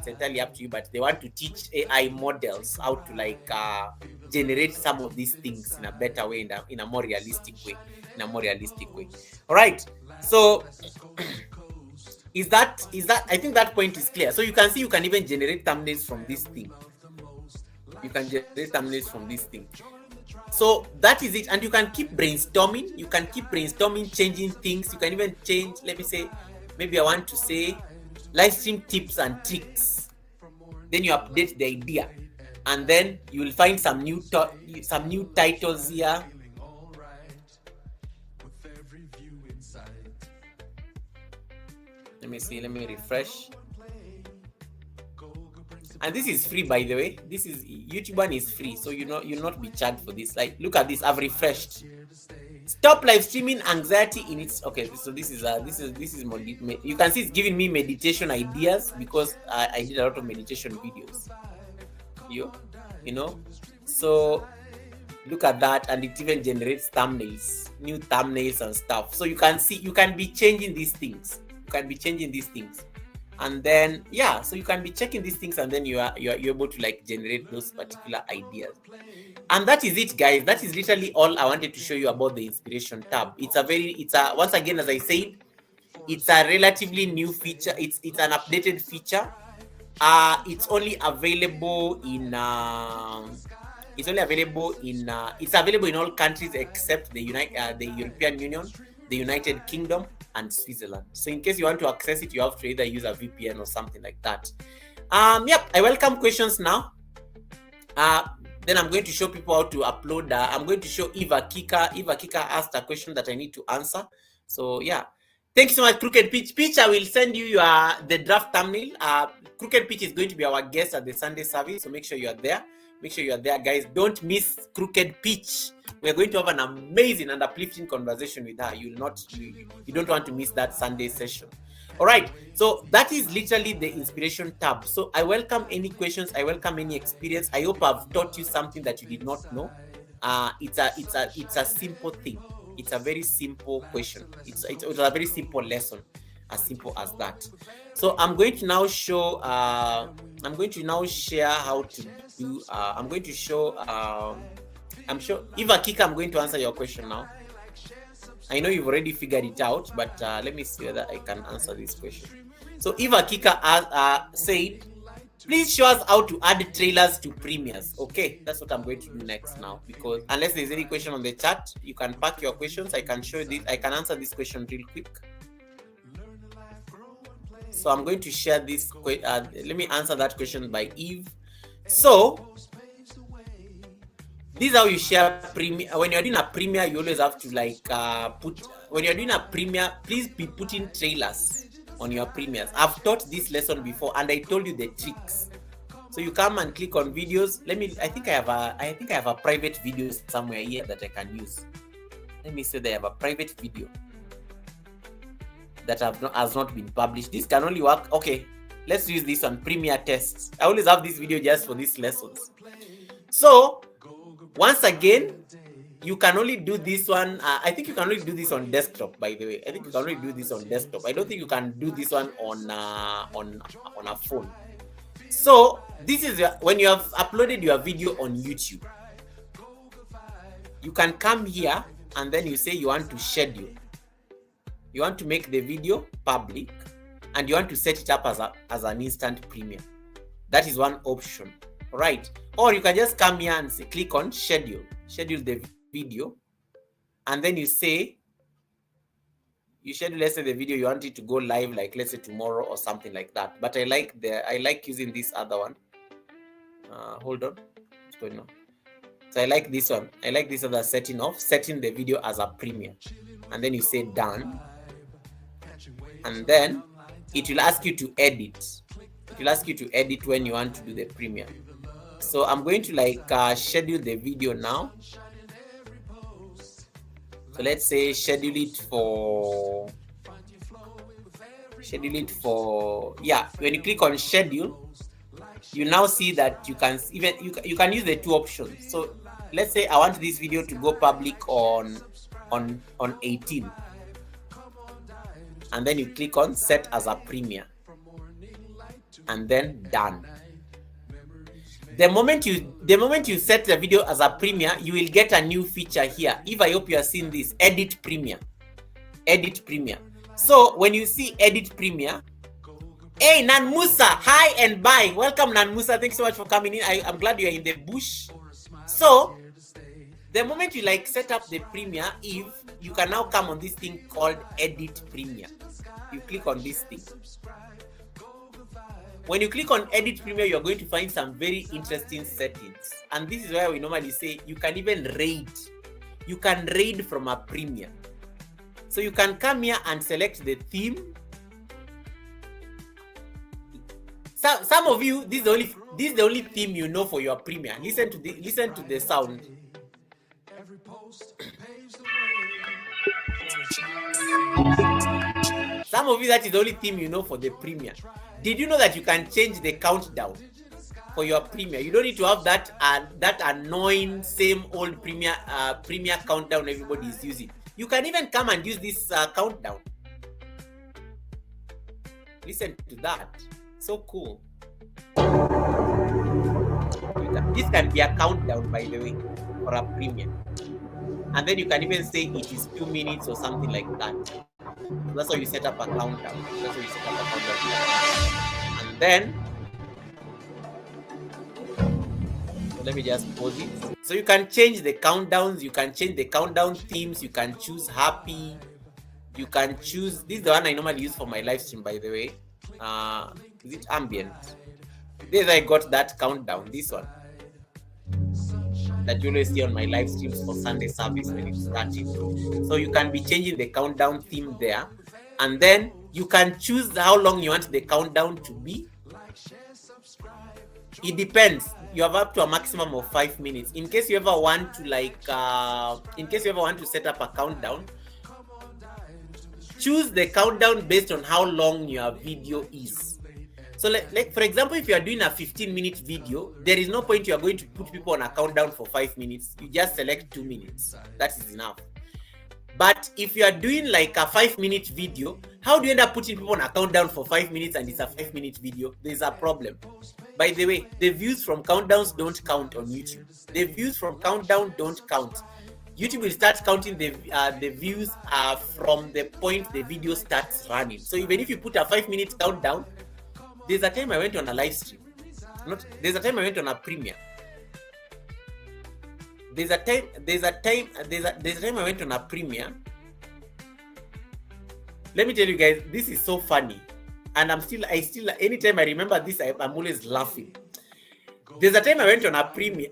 A: But they want to teach AI models how to like generate some of these things in a better way, in a more realistic way. All right, so is that I think that point is clear. So you can see you can even generate thumbnails from this thing. So that is it. And you can keep brainstorming. Changing things. You can even change, let me say, maybe I want to say live stream tips and tricks. Then you update the idea, and then you will find some new titles here. Let me see, let me refresh. And this is free, by the way. This is YouTube one is free, so you'll not be charged for this. Like, look at this. I've refreshed. Stop live streaming anxiety in its. Okay, so this is more. You can see it's giving me meditation ideas because I did a lot of meditation videos. You know. So look at that, and it even generates thumbnails, new thumbnails and stuff. So you can see you can be changing these things. And then so you can be checking these things, and then you're able to like generate those particular ideas. And that is it, guys. That is literally all I wanted to show you about the inspiration tab. It's a once again, as I said, it's a relatively new feature. It's an updated feature. It's only available in it's available in all countries except the European Union, the United Kingdom, and Switzerland. So in case you want to access it, you have to either use a VPN or something like that. I welcome questions now. Then I'm going to show people how to upload. I'm going to show Eva Kika. Eva Kika asked a question that I need to answer. So thank you so much, Crooked Pitch. Pitch, I will send you the draft thumbnail. Crooked Pitch is going to be our guest at the Sunday service, so make sure you are there. Guys. Don't miss Crooked Pitch. We're going to have an amazing and uplifting conversation with her. You don't want to miss that Sunday session. All right, so that is literally the inspiration tab. So I welcome any questions. I welcome any experience. I hope I've taught you something that you did not know. It's a simple thing. It's a very simple question. It's a very simple lesson, as simple as that. So I'm going to now show. I'm going to now share how to do. I'm going to show. I'm sure Eva Kika, I'm going to answer your question now. I know you've already figured it out, but let me see whether I can answer this question. So Eva Kika said, please show us how to add trailers to premieres. Okay, that's what I'm going to do next now, because unless there's any question on the chat, you can pack your questions. I can show this. I can answer this question real quick. So I'm going to share this. Let me answer that question by Eve. So this is how you share premiere. When you're doing a premiere, you always have to like when you're doing a premiere, please be putting trailers on your premieres. I've taught this lesson before, and I told you the tricks. So you come and click on videos. I think I have a private video somewhere here that I can use. Let me say that I have a private video that has not been published. This can only work. Okay, let's use this on Premiere tests. I always have this video just for these lessons. So once again, you can only do this one. I think you can only do this on desktop, by the way. I think you can only do this on desktop. I don't think you can do this one on a phone. So this is when you have uploaded your video on YouTube. You can come here and then you say you want to schedule. You want to make the video public, and you want to set it up as an instant premiere. That is one option, right? Or you can just come here and say, click on schedule. schedule the video, and then you say, you schedule, let's say the video you want it to go live, like let's say tomorrow or something like that. But I like using this other one. Hold on, what's going on? So I like this one. I like this other setting the video as a premiere, and then you say done, and then it will ask you to edit. It will ask you to edit when you want to do the premiere. So I'm going to like schedule the video now. So let's say schedule it for, yeah, when you click on schedule, you now see that you can use the two options. So let's say I want this video to go public on 18, and then you click on set as a premiere, and then done. The moment you set the video as a premiere, you will get a new feature here. If I hope you are seeing this, edit premiere. So when you see edit premiere, hey Nan Musa, hi and bye. Welcome Nan Musa, thanks so much for coming in. I'm glad you are in the bush. So the moment you like set up the premiere, if you can now come on this thing called edit premiere. You click on this thing. When you click on edit premiere, you're going to find some very interesting settings. And this is where we normally say you can even raid. You can raid from a premiere. So you can come here and select the theme. Some of you, this is the only theme you know for your premiere. Listen to the sound. Some of you, that is the only theme you know for the premiere. Did you know that you can change the countdown for your premiere? You don't need to have that annoying same old premiere countdown everybody is using. You can even come and use this countdown. Listen to that. So cool. This can be a countdown, by the way, for a premiere. And then you can even say it is 2 minutes or something like that. That's how you set up a countdown. And then, so let me just pause it. So you can change the countdowns. You can change the countdown themes. You can choose happy. You can choose. This is the one I normally use for my live stream, by the way. Is it ambient? This I got that countdown. This one that you always see on my live streams for Sunday service when it's starting. So you can be changing the countdown theme there, and then you can choose how long you want the countdown to be. It depends. You have up to a maximum of 5 minutes. In case you ever want to set up a countdown, choose the countdown based on how long your video is. So like for example, if you are doing a 15-minute video, there is no point you are going to put people on a countdown for 5 minutes. You just select 2 minutes. That is enough. But if you are doing like a 5-minute video, how do you end up putting people on a countdown for 5 minutes and it's a 5-minute video? There's a problem. By the way, the views from countdowns don't count on YouTube. The views from countdown don't count. YouTube will start counting the views from the point the video starts running. So even if you put a 5-minute countdown, there's a time I went on a live stream. There's a time I went on a premiere. There's a time I went on a premiere. Let me tell you guys, this is so funny. And I still anytime I remember this, I'm always laughing. There's a time I went on a premiere.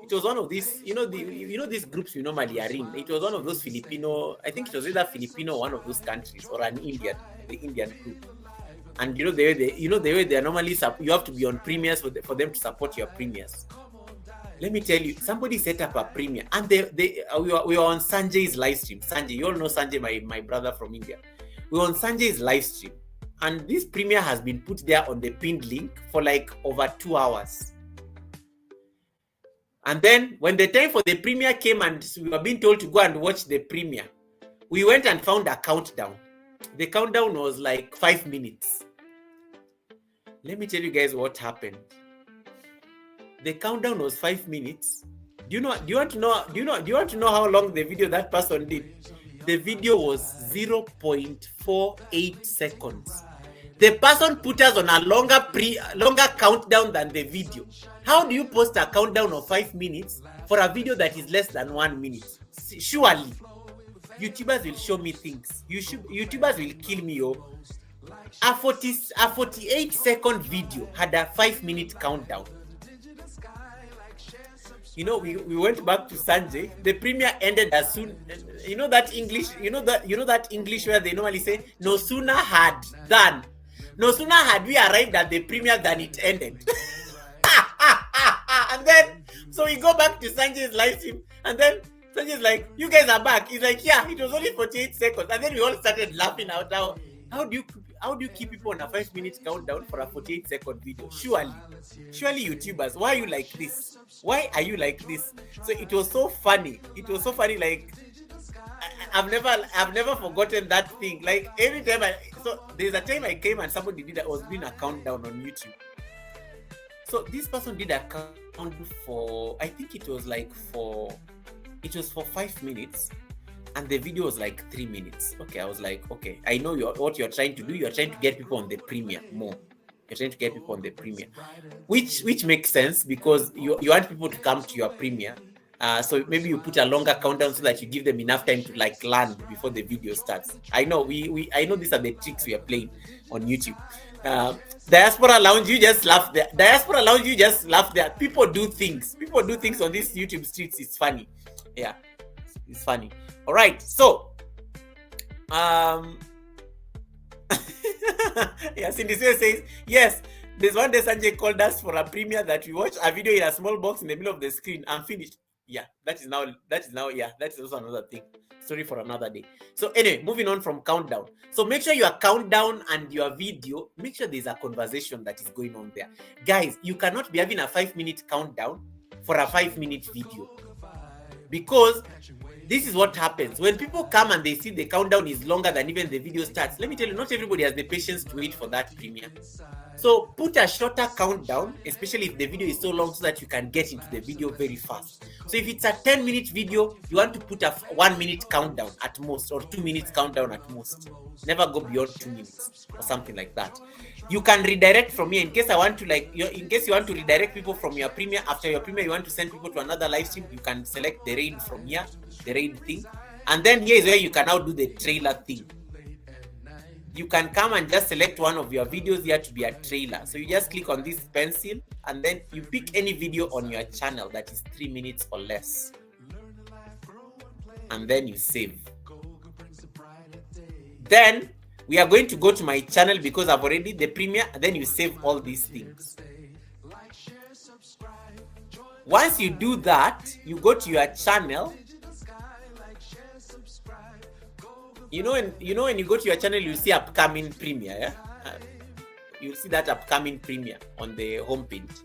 A: It was one of these, these groups we normally are in. It was one of those Filipino, I think it was either Filipino or one of those countries, or the Indian group. And the way they are normally, you have to be on premieres for them to support your premieres. Let me tell you, somebody set up a premiere, and we were on Sanjay's live stream. Sanjay, you all know Sanjay, my brother from India. We were on Sanjay's live stream, and this premiere has been put there on the pinned link for like over 2 hours. And then when the time for the premiere came and we were being told to go and watch the premiere, we went and found a countdown. The countdown was like 5 minutes. Let me tell you guys what happened. The countdown was 5 minutes. Do you want to know how long the video that person did? The video was 0.48 seconds. The person put us on a longer countdown than the video. How do you post a countdown of 5 minutes for a video that is less than 1 minute? Surely, YouTubers will show me things. YouTubers will kill me. A 48-second video had a 5-minute countdown. You know, we went back to Sanjay. The premiere ended as soon. You know that English. You know that English where they normally say, "No sooner had than." No sooner had we arrived at the premiere than it ended. And then, so we go back to Sanjay's live stream, and then Sanjay's like, "You guys are back." He's like, "Yeah, it was only 48 seconds." And then we all started laughing out loud. How do you keep people on a 5-minute countdown for a 48-second video? Surely YouTubers, why are you like this? Why are you like this? So it was so funny. Like, I've never forgotten that thing. Like, every time so there's a time I came and somebody was doing a countdown on YouTube. So this person did a countdown for, I think it was for 5 minutes. And the video was like 3 minutes. Okay, I was like, okay, I know what you're trying to do. You're trying to get people on the premiere more. You're trying to get people on the premiere, which makes sense because you want people to come to your premiere. So maybe you put a longer countdown so that you give them enough time to like land before the video starts. I know I know these are the tricks we are playing on YouTube. Diaspora Lounge, you just laugh there. Diaspora Lounge, you just laugh there. People do things on these YouTube streets. It's funny. Yeah, it's funny. All right, so yeah, Cindy says yes. There's one day Sanjay called us for a premiere that we watched a video in a small box in the middle of the screen and finished. Yeah, that is now yeah, that's also another thing. Story for another day. So anyway, moving on from countdown. So make sure your countdown and your video, make sure there's a conversation that is going on there. Guys, you cannot be having a 5-minute countdown for a 5-minute video, because this is what happens when people come and they see the countdown is longer than even the video starts. Let me tell you, not everybody has the patience to wait for that premiere. So put a shorter countdown, especially if the video is so long, so that you can get into the video very fast. So if it's a 10-minute video, you want to put a 1-minute countdown at most, or 2 minutes countdown at most. Never go beyond 2 minutes or something like that. You can redirect from here in case you want to redirect people from your premiere. After your premiere, you want to send people to another live stream, you can select the raid from here, the raid thing. And then here is where you can now do the trailer thing. You can come and just select one of your videos here to be a trailer. So you just click on this pencil and then you pick any video on your channel that is 3 minutes or less. And then you save. Then we are going to go to my channel because I've already the premiere, and then you save all these things. Once you do that, you go to your channel. You know when you go to your channel, you see upcoming premiere. Yeah? You'll see that upcoming premiere on the homepage.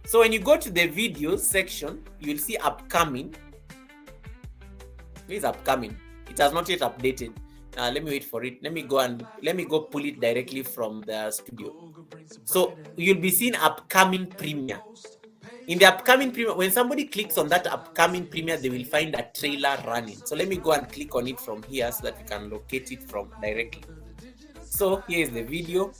A: So when you go to the videos section, you'll see upcoming. Where is upcoming? It has not yet updated. Let me wait for it. Let me go pull it directly from the studio. So you'll be seeing upcoming premiere. In the upcoming premiere, when somebody clicks on that upcoming premiere, they will find a trailer running. So let me go and click on it from here so that we can locate it from directly. So here is the video.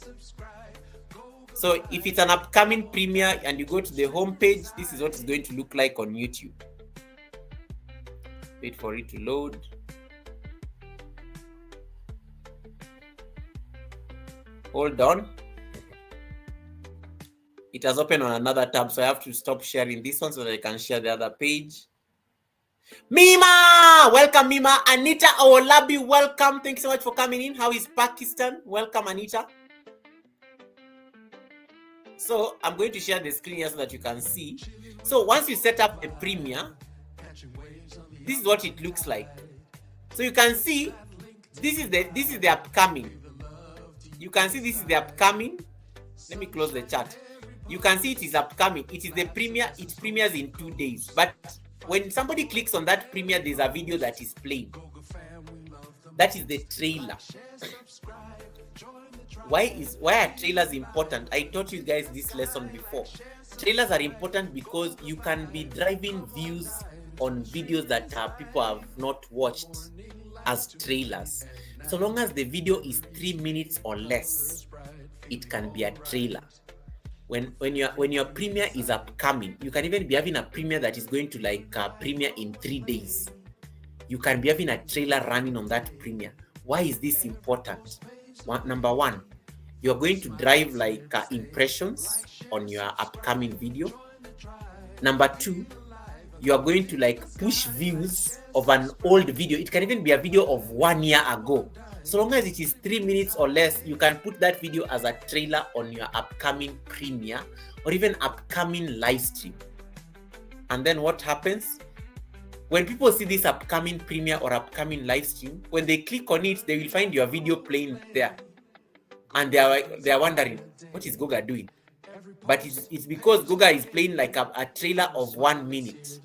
A: So if it's an upcoming premiere and you go to the home page, this is what it's going to look like on YouTube. Wait for it to load. Hold on. It has opened on another tab, so I have to stop sharing this one so that I can share the other page. Mima! Welcome, Mima. Anita Owolabi, welcome. Thanks so much for coming in. How is Pakistan? Welcome, Anita. So I'm going to share the screen here so that you can see. So once you set up the premiere, this is what it looks like. So you can see this is the upcoming. You can see this is the upcoming. Let me close the chat. You can see it is upcoming. It is the premiere. It premieres in 2 days. But when somebody clicks on that premiere, there's a video that is playing. That is the trailer. Why are trailers important? I taught you guys this lesson before. Trailers are important because you can be driving views on videos that people have not watched as trailers. So long as the video is 3 minutes or less, it can be a trailer. when your premiere is upcoming, you can even be having a premiere that is going to like premiere in 3 days. You can be having a trailer running on that premiere. Why is this important? Number one, you're going to drive like impressions on your upcoming video. Number two, you are going to like push views of an old video. It can even be a video of 1 year ago. So long as it is 3 minutes or less, you can put that video as a trailer on your upcoming premiere or even upcoming live stream. And then what happens? When people see this upcoming premiere or upcoming live stream, when they click on it, they will find your video playing there. And they are wondering, what is Goga doing? But it's because Goga is playing like a trailer of 1 minute.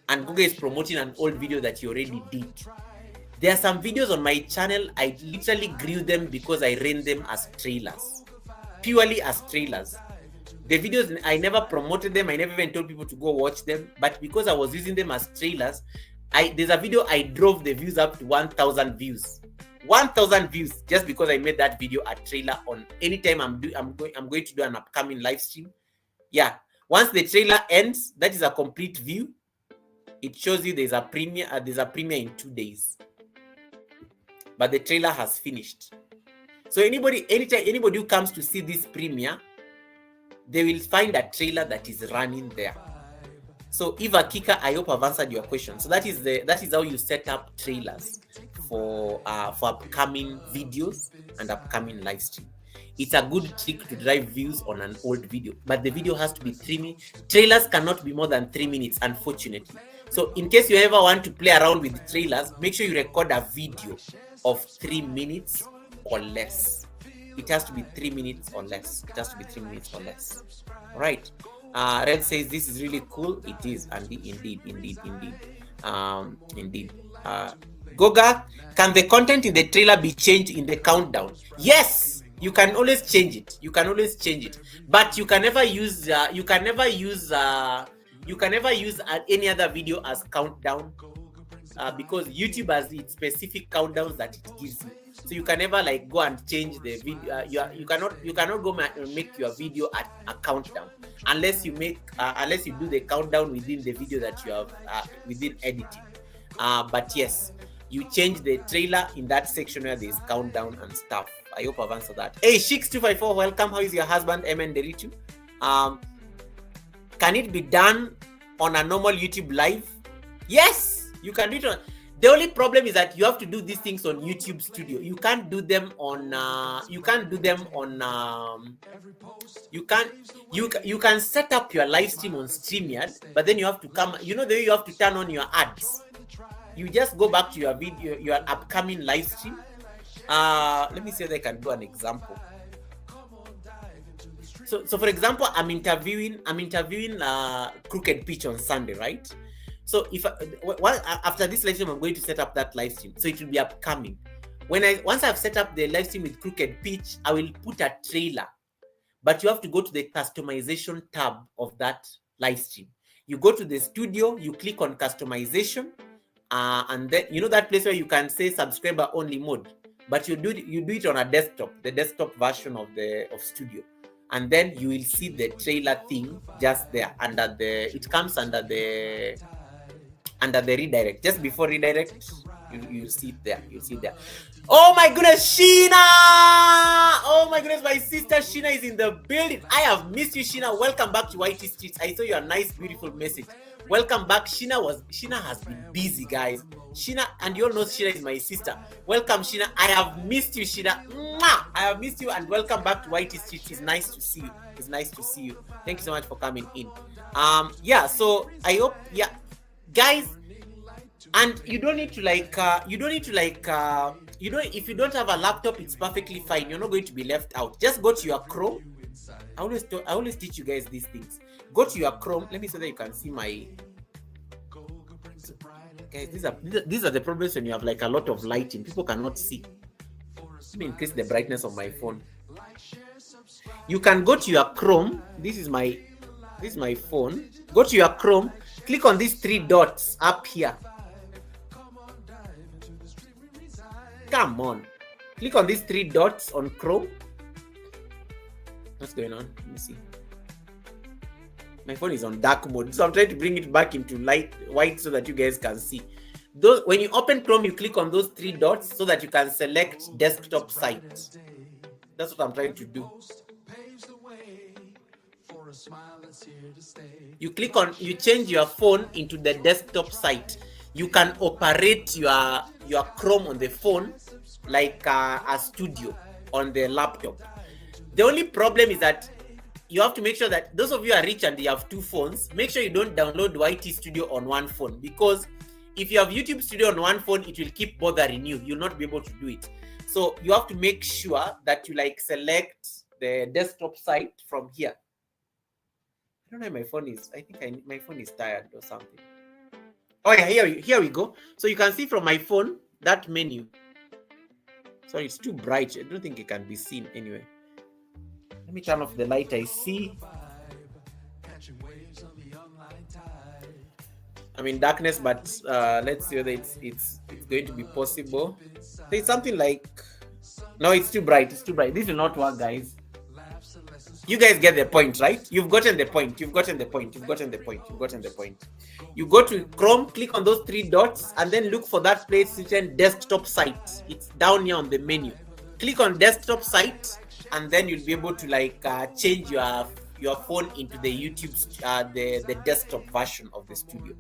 A: And Goga is promoting an old video that he already did. There are some videos on my channel, I literally grew them because I ran them as trailers. Purely as trailers. The videos, I never promoted them, I never even told people to go watch them. But because I was using them as trailers, there's a video I drove the views up to 1,000 views. 1,000 views just because I made that video a trailer on anytime I'm going to do an upcoming live stream. Yeah, once the trailer ends, that is a complete view. It shows you there's a premiere in 2 days. But the trailer has finished. So anytime anybody who comes to see this premiere, they will find a trailer that is running there. So Eva Kika, I hope I've answered your question. So that is how you set up trailers for upcoming videos and upcoming live stream. It's a good trick to drive views on an old video, but the video has to be 3 minutes. Trailers cannot be more than 3 minutes, unfortunately. So in case you ever want to play around with trailers, make sure you record a video of 3 minutes or less. It has to be 3 minutes or less. It has to be 3 minutes or less. All right. Red says this is really cool. It is, indeed. Goga, can the content in the trailer be changed in the countdown? Yes, you can always change it. But you can never use any other video as countdown, because YouTube has its specific countdowns that it gives you. So you can never like go and change the video. You cannot go make your video at a countdown unless you do the countdown within the video that you have within editing. But yes, you change the trailer in that section where there is countdown and stuff. I hope I've answered that. Hey, Shix254, welcome. How is your husband, Emen Deritu? Can it be done on a normal YouTube live? Yes, you can do it. The only problem is that you have to do these things on YouTube Studio. You can't do them on. You can set up your live stream on StreamYard, but then you have to come. You know the way you have to turn on your ads. You just go back to your video, your upcoming live stream. Let me see if I can do an example. So for example, I'm interviewing Crooked Pitch on Sunday, right? So after this live stream, I'm going to set up that live stream. So it will be upcoming. Once I've set up the live stream with Crooked Pitch, I will put a trailer. But you have to go to the customization tab of that live stream. You go to the studio, you click on customization, and then you know that place where you can say subscriber only mode. But you do it on a desktop, the desktop version of Studio. And then you will see the trailer thing just there it comes under the redirect. Just before redirect, you see it there. Oh my goodness, Sheena! Oh my goodness, my sister Sheena is in the building. I have missed you, Sheena. Welcome back to YT Streets. I saw your nice, beautiful message. Welcome back. Sheena has been busy, guys. Sheena, and you all know Sheena is my sister. Welcome, Sheena. I have missed you, Sheena. Mwah! I have missed you, and welcome back to YT Streets. It's nice to see you. Thank you so much for coming in. So I hope, guys, and you don't need to if you don't have a laptop, it's perfectly fine. You're not going to be left out. Just go to your Chrome. I always teach you guys these things. Go to your Chrome. Let me so that you can see my. Guys, these are the problems when you have like a lot of lighting. People cannot see. Let me increase the brightness of my phone. You can go to your Chrome. This is my phone. Go to your Chrome. Click on these 3 dots up here. Come on. Click on these 3 dots on Chrome. What's going on? Let me see. My phone is on dark mode, so I'm trying to bring it back into white so that you guys can see. When you open Chrome, you click on those 3 dots so that you can select desktop site. That's what I'm trying to do. You click on, you change your phone into the desktop site. You can operate your Chrome on the phone like a studio on the laptop. The only problem is that you have to make sure that those of you are rich and you have 2 phones, make sure you don't download YT Studio on one phone, because if you have YouTube Studio on one phone, it will keep bothering you. You'll not be able to do it. So you have to make sure that you select the desktop site from here. I don't know where my phone is. I think my phone is tired or something. Oh yeah, here we go. So you can see from my phone that menu. Sorry, it's too bright. I don't think it can be seen anyway. Let me turn off the light. I see. I'm in darkness, but let's see whether it's going to be possible. There's something like, no, it's too bright. It's too bright. This will not work, guys. You guys get the point, right? You've gotten the point. You've gotten the point. You've gotten the point. You've gotten the point. You go to Chrome, click on those 3 dots, and then look for that place written desktop site. It's down here on the menu. Click on desktop site, and then you'll be able to change your phone into the YouTube the desktop version of the studio.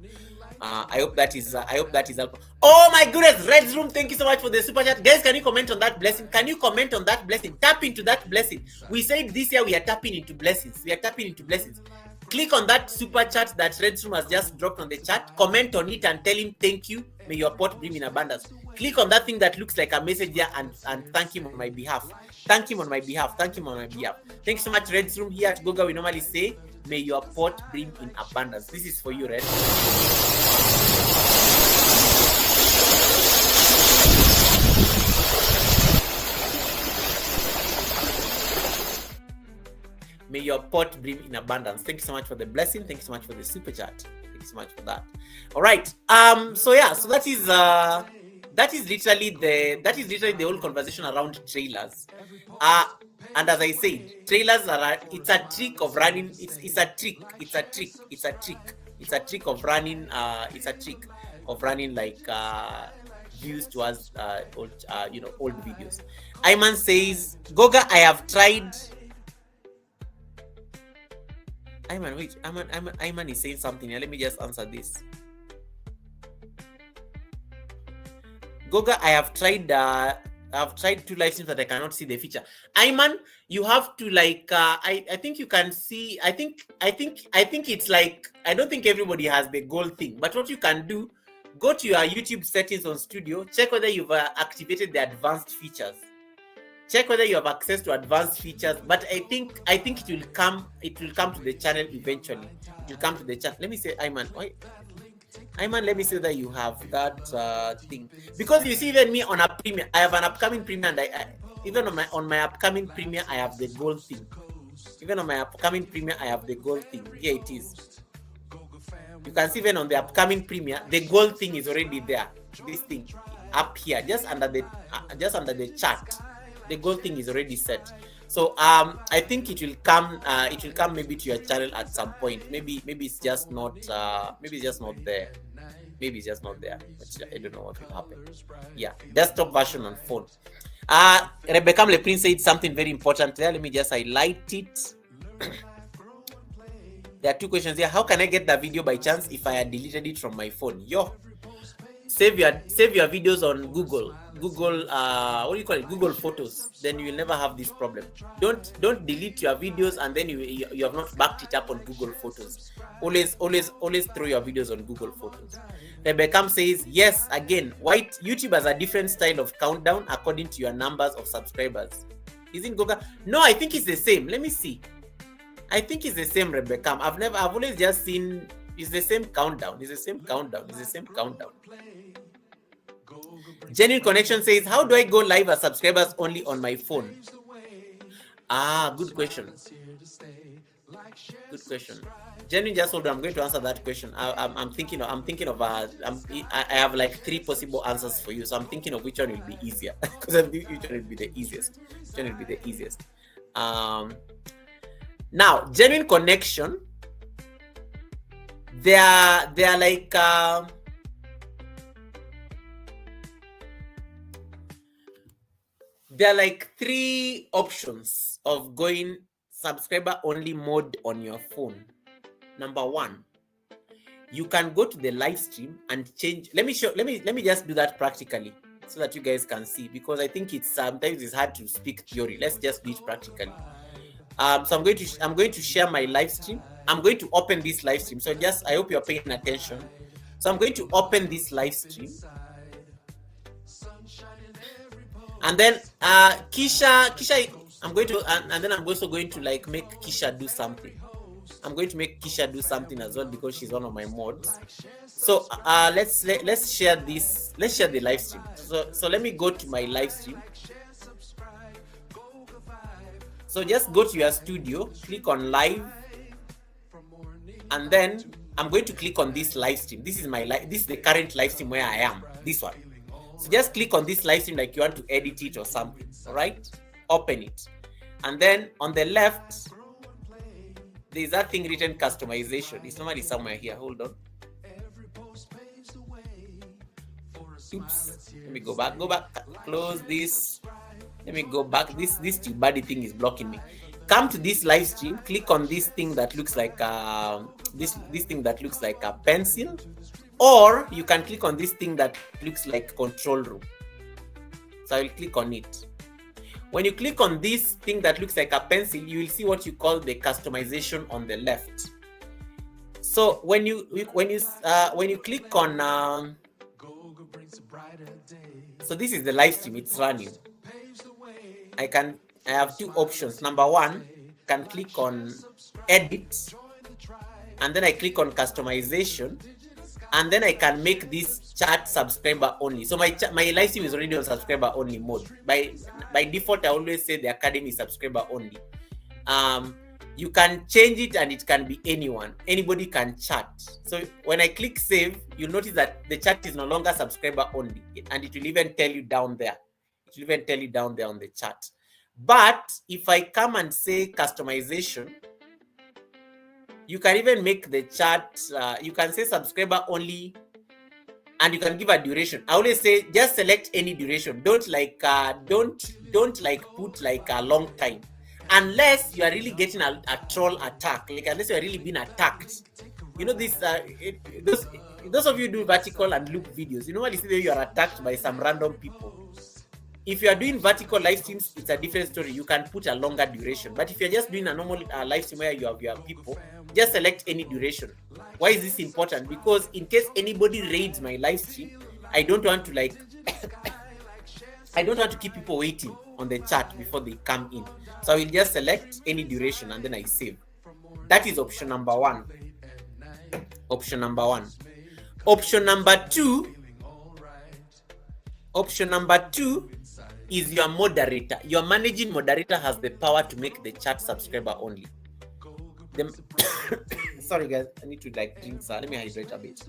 A: I hope that is helpful. Oh my goodness, Red's Room, thank you so much for the super chat. Guys, can you comment on that blessing? Can you comment on that blessing? Tap into that blessing. We said this year we are tapping into blessings. We are tapping into blessings. Click on that super chat that Red's Room has just dropped on the chat. Comment on it and tell him thank you. May your pot bring in abundance. Click on that thing that looks like a message here and thank him on my behalf. Thank him on my behalf. Thank him on my behalf. Thanks so much, Red's Room. Here at Goga, we normally say, may your pot bring in abundance. This is for you, Red. May your pot bring in abundance. Thank you so much for the blessing. Thank you so much for the super chat. Thank you so much for that. All right. So yeah. So that is literally the whole conversation around trailers. And as I said, trailers it's a trick of running. It's a trick of running. It's a trick of running views towards old videos. Ayman says, Goga, I have tried. Ayman, wait. Ayman is saying something here. Let me just answer this. Goga, I have tried 2 live streams that I cannot see the feature. Ayman, you have to I think you can see. I think it's I don't think everybody has the gold thing. But what you can do, go to your YouTube settings on Studio, check whether you've activated the advanced features. Check whether you have access to advanced features. But I think it will come to the channel eventually. It will come to the channel. Let me say, Ayman, wait. Ayman, let me say that you have that thing, because you see, even me on a premiere, I have an upcoming premiere, and I even on my upcoming premiere, I have the gold thing. Even on my upcoming premiere, I have the gold thing. Here it is. You can see even on the upcoming premiere, the gold thing is already there. This thing up here, just under the chart, the gold thing is already set. So I think it will come. Maybe to your channel at some point. Maybe it's just not. Maybe it's just not there. Maybe it's just not there. But I don't know what will happen. Yeah, desktop version on phone. Rebecca Leprin said something very important there. Let me just highlight it. There are 2 questions here. How can I get the video by chance if I had deleted it from my phone? Save your videos on Google, what do you call it? Google Photos. Then you will never have this problem. Don't delete your videos and then you have not backed it up on Google Photos. Always throw your videos on Google Photos. Rebecca says, yes, again, YouTube has a different style of countdown according to your numbers of subscribers. Isn't Goga? No, I think it's the same. Let me see. I think it's the same, Rebecca. I've always just seen it's the same countdown. Genuine Connection says, how do I go live as subscribers only on my phone? Good question. Genuine, just hold on. I'm going to answer that question. I'm thinking of I have 3 possible answers for you. So I'm thinking of which one will be easier. Because which one will be the easiest. Now, Genuine Connection There are like there are like 3 options of going subscriber only mode on your phone. Number 1, you can go to the live stream and change. Let me just do that practically so that you guys can see, because I think it's sometimes it's hard to speak theory. Let's just do it practically. So I'm going to share my live stream. I'm going to open this live stream. So I hope you're paying attention. So I'm going to open this live stream. And then Kisha, I'm going to, and then I'm also going to like make Kisha do something. I'm going to make Kisha do something as well because she's one of my mods. So let's share this. Let's share the live stream. So let me go to my live stream. So just go to your studio, click on live, and then I'm going to click on this live stream. This is my this is the current live stream where I am. This one. So just click on this live stream like you want to edit it or something. All right, open it, and then on the left there's that thing written customization. It's normally somewhere here. Hold on. Oops. Let me go back. Close this. Let me go back. This TubeBuddy thing is blocking me. Come to this live stream. Click on this thing that looks like this thing that looks like a pencil, or you can click on this thing that looks like control room. So I will click on it. When you click on this thing that looks like a pencil, you will see what you call the customization on the left. So when you click on so this is the live stream, it's running. I have 2 options. Number 1, can click on edit, and then I click on customization, and then I can make this chat subscriber only. So my live stream is already on subscriber only mode. By default, I always say the academy is subscriber only. You can change it and it can be anyone. Anybody can chat. So when I click save, you'll notice that the chat is no longer subscriber only, and it will even tell you down there. It will even tell you down there on the chat. But if I come and say customization, you can even make the chat, you can say subscriber only, and you can give a duration. I always say just select any duration. Don't like put like a long time, unless you are really getting a troll attack, like unless you are really being attacked. You know this those of you do vertical and loop videos, you normally see that you are attacked by some random people. If you are doing vertical live streams, it's a different story. You can put a longer duration. But if you're just doing a normal live stream where you have your people, just select any duration. Why is this important? Because in case anybody raids my live stream, I don't want to like I don't want to keep people waiting on the chat before they come in. So I will just select any duration and then I save. That is option number 1. Option number 1. Option number 2. Option number 2 is your moderator. Your managing moderator has the power to make the chat subscriber only. Sorry guys, I need to like drink some. Let me hydrate a bit.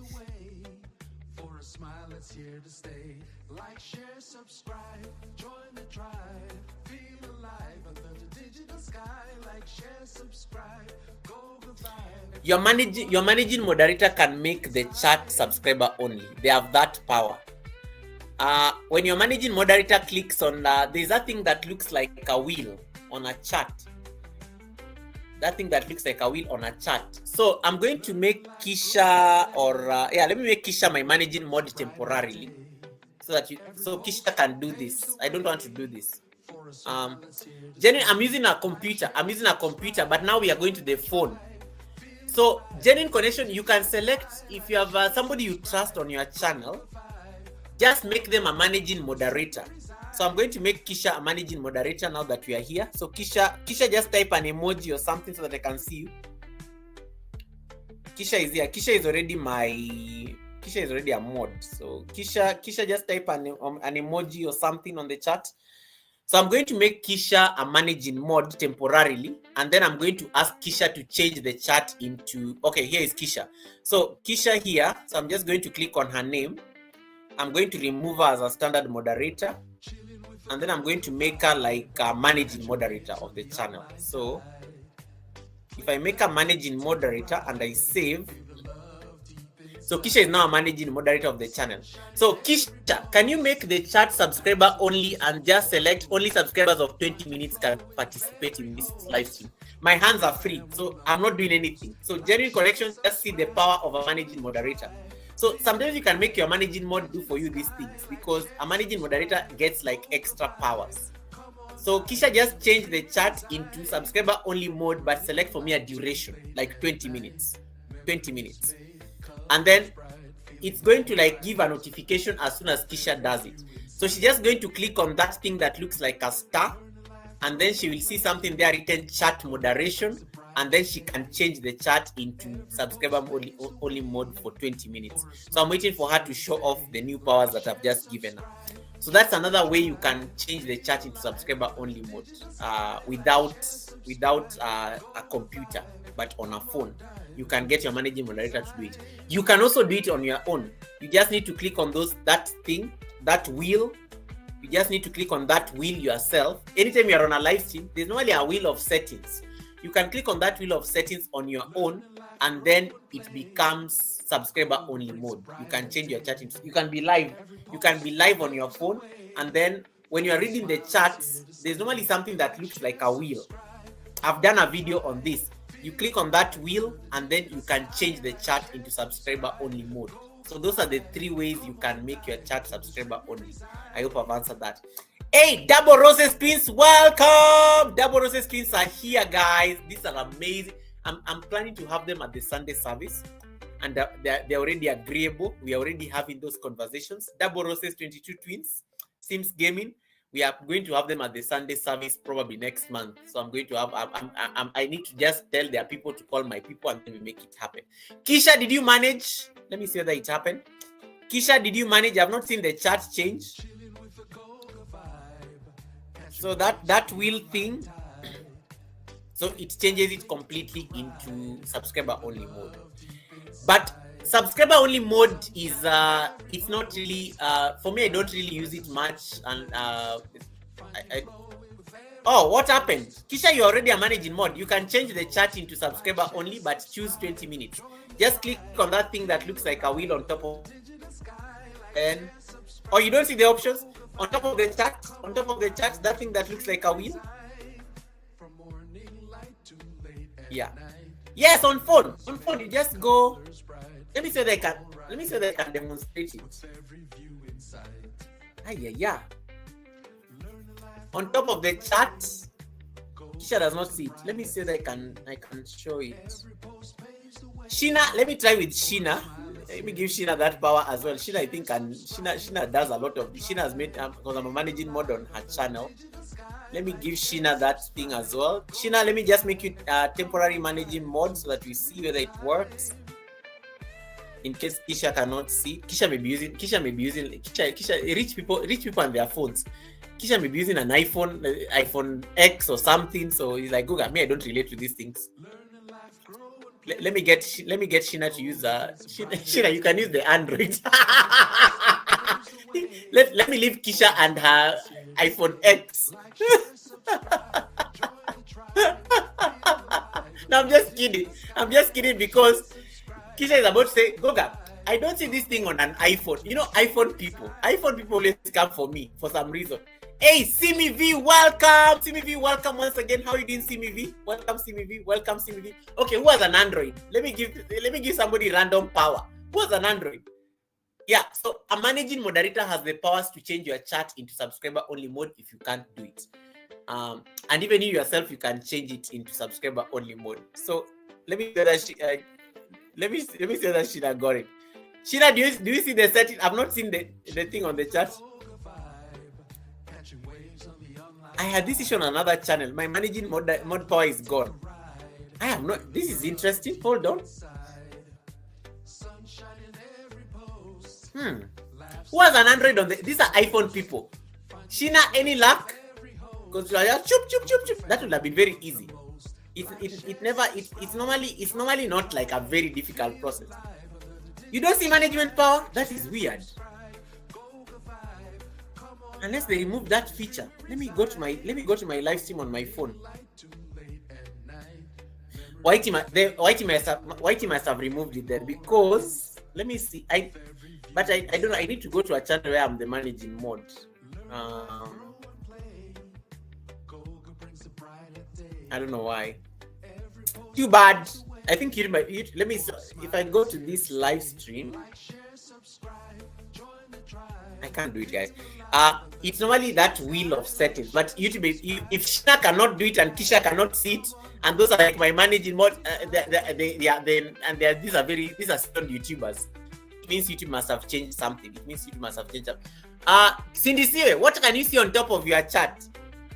A: Your managing moderator can make the chat subscriber only. They have that power. When your managing moderator clicks on there's that thing that looks like a wheel on a chat. That thing that looks like a wheel on a chat. So I'm going to make Kisha, let me make Kisha my managing mod temporarily, so Kisha can do this. I don't want to do this. Jenny, I'm using a computer, but now we are going to the phone. So genuine connection, you can select if you have somebody you trust on your channel. Just make them a managing moderator. So I'm going to make Kisha a managing moderator now that we are here. So Kisha, just type an emoji or something so that I can see you. Kisha is here. Kisha is already a mod. So Kisha, just type an emoji or something on the chat. So I'm going to make Kisha a managing mod temporarily, and then I'm going to ask Kisha to change the chat into, okay, here is Kisha. So Kisha here, so I'm just going to click on her name. I'm going to remove her as a standard moderator, and then I'm going to make her like a managing moderator of the channel. So if I make a managing moderator and I save, So Kisha is now a managing moderator of the channel. So Kisha, can you make the chat subscriber only and just select only subscribers of 20 minutes can participate in this live stream? My hands are free, so I'm not doing anything. So genuine corrections, just see the power of a managing moderator. So sometimes you can make your managing mod do for you these things because a managing moderator gets like extra powers. So Kisha just changed the chat into subscriber only mode, but select for me a duration, like 20 minutes. 20 minutes. And then it's going to like give a notification as soon as Kisha does it. So she's just going to click on that thing that looks like a star, and then she will see something there written chat moderation, and then she can change the chat into subscriber only mode for 20 minutes. So I'm waiting for her to show off the new powers that I've just given her. So that's another way you can change the chat into subscriber only mode without a computer, but on a phone. You can get your managing moderator to do it. You can also do it on your own. You just need to click on that wheel. You just need to click on that wheel yourself. Anytime you're on a live stream, there's normally a wheel of settings. You can click on that wheel of settings on your own, and then it becomes subscriber only mode. You can change your chat. You can be live. You can be live on your phone, and then when you're reading the chats, there's normally something that looks like a wheel. I've done a video on this. You click on that wheel, and then you can change the chat into subscriber only mode. So those are the 3 ways you can make your chat subscriber only. I hope I've answered that. Hey, Double Roses Twins, welcome! Double Roses Twins are here, guys. These are amazing. I'm planning to have them at the Sunday service, and they're already agreeable. We are already having those conversations. Double Roses 22 Twins, Sims Gaming. We are going to have them at the Sunday service probably next month. So I'm going to have, I need to just tell their people to call my people, and then we make it happen. Kisha, did you manage? Let me see whether it happened. Kisha, did you manage? I've not seen the chat change. So that wheel thing, so it changes it completely into subscriber only mode. But subscriber only mode is it's not really for me. I don't really use it much, and oh, what happened? Kisha, you're already a managing mod. You can change the chat into subscriber only, but choose 20 minutes. Just click on that thing that looks like a wheel on top of, and or you don't see the options on top of the chat. On top of the chat, that thing that looks like a wheel. Yeah. Yes, on phone. On phone, you just go. Let me see if I can demonstrate it. Yeah. On top of the chat, Kisha does not see it. Let me see if I can show it. Sheena, let me try with Sheena. Let me give Sheena that power as well. Sheena, I think, and Sheena does a lot of. Sheena has made because I'm a managing mod on her channel. Let me give Sheena that thing as well. Sheena, let me just make you temporary managing mod so that we see whether it works. In case Kisha cannot see, Kisha may be using rich people and their phones. Kisha may be using an iPhone X or something. So he's like, Google, me, I don't relate to these things. Let me get Sheena to use Sheena, you can use the Android. let me leave Kisha and her iPhone X. No, I'm just kidding because Kisha is about to say, Goga, I don't see this thing on an iPhone. You know, iPhone people always come for me for some reason. Hey, Simi V, welcome. Simi V, welcome once again. How are you doing, Simi V? Welcome, Simi V. Welcome, Simi V. Okay, who has an Android? Let me give somebody random power. Who has an Android? Yeah, so a managing moderator has the powers to change your chat into subscriber only mode if you can't do it. And even you yourself, you can change it into subscriber only mode. So let me say that let me see that Sheena got it. Sheena, do you see the setting? I've not seen the thing on the chat. I had this issue on another channel. My managing mod power is gone. I have not. This is interesting. Hold on. Who has an Android on these are iPhone people. Sheena, any luck? Because you are just chup. That would have been very easy. It's normally not like a very difficult process. You don't see management power? That is weird. Unless they remove that feature. Let me go to my live stream on my phone. Whitey must have removed it there because Let me see. I don't know. I need to go to a channel where I'm the managing mod. I don't know why. Too bad. I think let me see. If I go to this live stream, I can't do it, guys. It's normally that wheel of settings, but YouTube, if Shina cannot do it and Kisha cannot see it, and those are like my managing mod, these are still YouTubers. It means YouTube must have changed something. Cindy Siwe, what can you see on top of your chat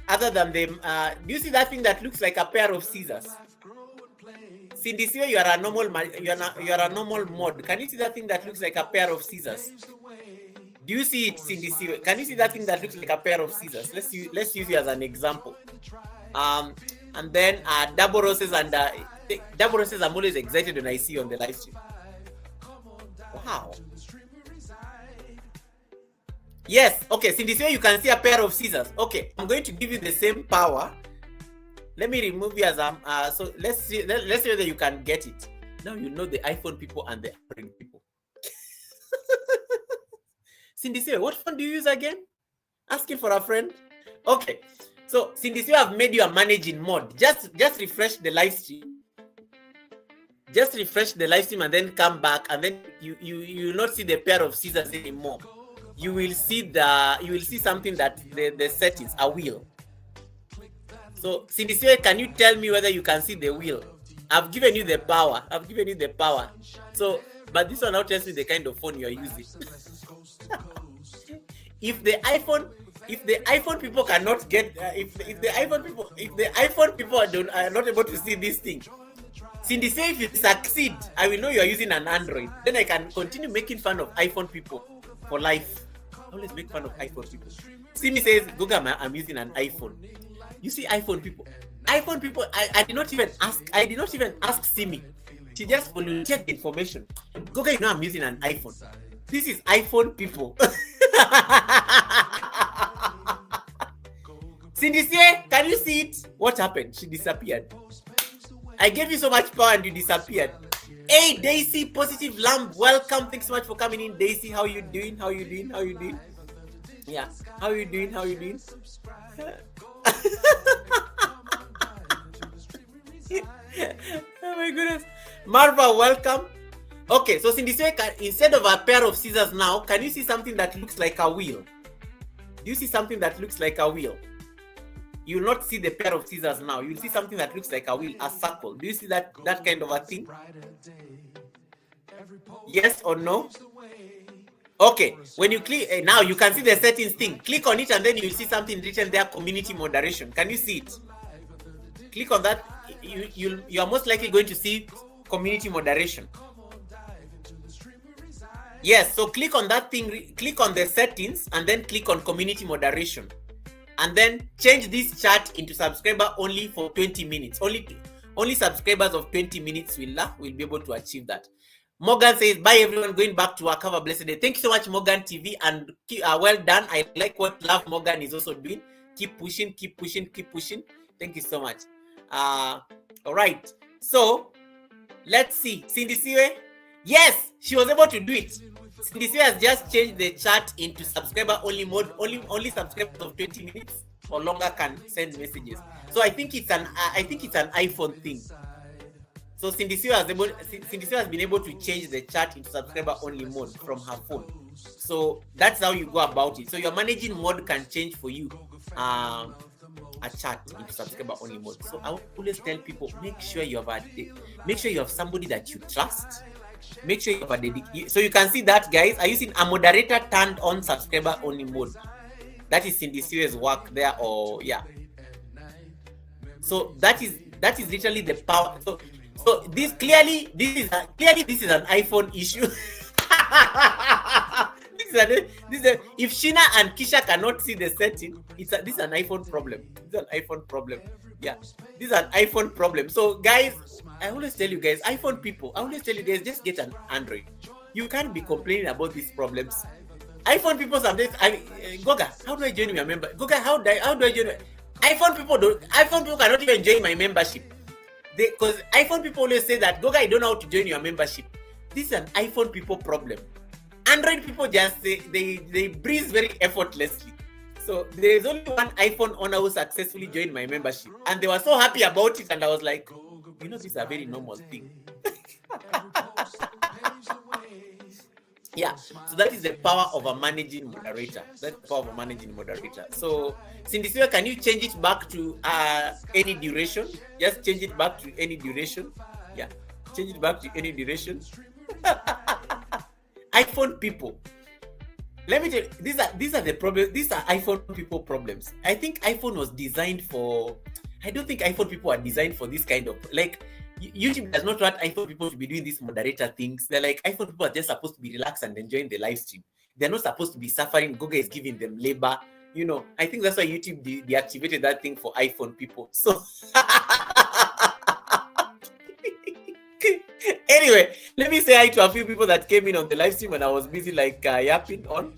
A: other than them? Do you see that thing that looks like a pair of scissors? Cindy Siwe, you are a normal mod. Can you see that thing that looks like a pair of scissors? Do you see it, Cindy Siwe? Can you see that thing that looks like a pair of scissors? Let's use you as an example. And then double roses, and double roses, I'm always excited when I see on the live stream. Wow. Yes, okay, Cindy Siwe, you can see a pair of scissors. Okay, I'm going to give you the same power. Let me remove you as so let's see whether you can get it. Now you know the iPhone people and the Android people. Cindy Siwe, what phone do you use again? Asking for a friend. Okay, so Cindy Siwe, I've made you a managing mod. Just refresh the live stream. Just refresh the live stream and then come back, and then you will not see the pair of scissors anymore. You will see something that the settings, a wheel. So Cindy Siwe, can you tell me whether you can see the wheel? I've given you the power. So, but this one now tells me the kind of phone you are using. If the iPhone people cannot get, if the iPhone people are not able to see this thing, Cindy Siwe, if you succeed, I will know you are using an Android. Then I can continue making fun of iPhone people for life. I always make fun of iPhone people. Cindy says, Goga, I'm using an iPhone. You see, iPhone people, I did not even ask Simi. She just volunteered the information. Goga, you know I'm using an iPhone. This is iPhone people. Cindy Siwe, can you see it? What happened? She disappeared. I gave you so much power and you disappeared. Hey, Daisy, Positive Lamb, welcome. Thanks so much for coming in, Daisy. How you doing? Yeah, how you doing? Oh my goodness. Marva, welcome. Okay, so Cindy Siwe, instead of a pair of scissors now, can you see something that looks like a wheel? Do you see something that looks like a wheel? You will not see the pair of scissors now. You will see something that looks like a wheel, a circle. Do you see that kind of a thing? Yes or no? Okay, when you click, now you can see the settings thing. Click on it and then you will see something written there, community moderation. Can you see it? Click on that. You are most likely going to see community moderation. Yes, so click on that thing, click on the settings and then click on community moderation. And then change this chat into subscriber only for 20 minutes. Only subscribers of 20 minutes will be able to achieve that. Morgan says, bye everyone, going back to our cover blessed day. Thank you so much, Morgan TV, and well done. I like what Love Morgan is also doing. Keep pushing. Thank you so much. All right. So let's see. Cindy Siwe. Yes, she was able to do it. Cindy Siwe has just changed the chat into subscriber only mode. Only subscribers of 20 minutes or longer can send messages. So I think it's an iPhone thing. So Cindy Siwe has been able to change the chat into subscriber only mode from her phone. So that's how you go about it. So your managing mode can change for you a chat into subscriber only mode. So I always tell people, make sure you have somebody that you trust. Make sure you have a dedicated. So you can see that, guys, are using a moderator turned on subscriber only mode. That is Cindy Siwe's work there, or yeah. So that is literally the power. So this clearly this is an iPhone issue. If Shina and Kisha cannot see the setting, this is an iPhone problem. Yeah, this is an iPhone problem. So guys, I always tell you guys, iPhone people, just get an Android. You can't be complaining about these problems. iPhone people sometimes, Goga, how do I join your member? Goga, how do I join? iPhone people cannot even join my membership. Because iPhone people always say that, Goga, I don't know how to join your membership. This is an iPhone people problem. Android people just they breeze very effortlessly. So there's only one iPhone owner who successfully joined my membership, and they were so happy about it. And I was like, this is a very normal thing. Yeah, so that is the power of a managing moderator. That's the power of a managing moderator. So, Sindisiwe, can you change it back to any duration? Just change it back to any duration. Yeah, change it back to any duration. iPhone people. Let me tell you, these are the problems. These are iPhone people problems. I think iPhone was designed for. I don't think iPhone people are designed for this kind of YouTube does not want iPhone people to be doing these moderator things. They're like, iPhone people are just supposed to be relaxed and enjoying the live stream. They're not supposed to be suffering. Google is giving them labor. I think that's why YouTube deactivated that thing for iPhone people. So anyway, let me say hi to a few people that came in on the live stream when I was busy yapping on.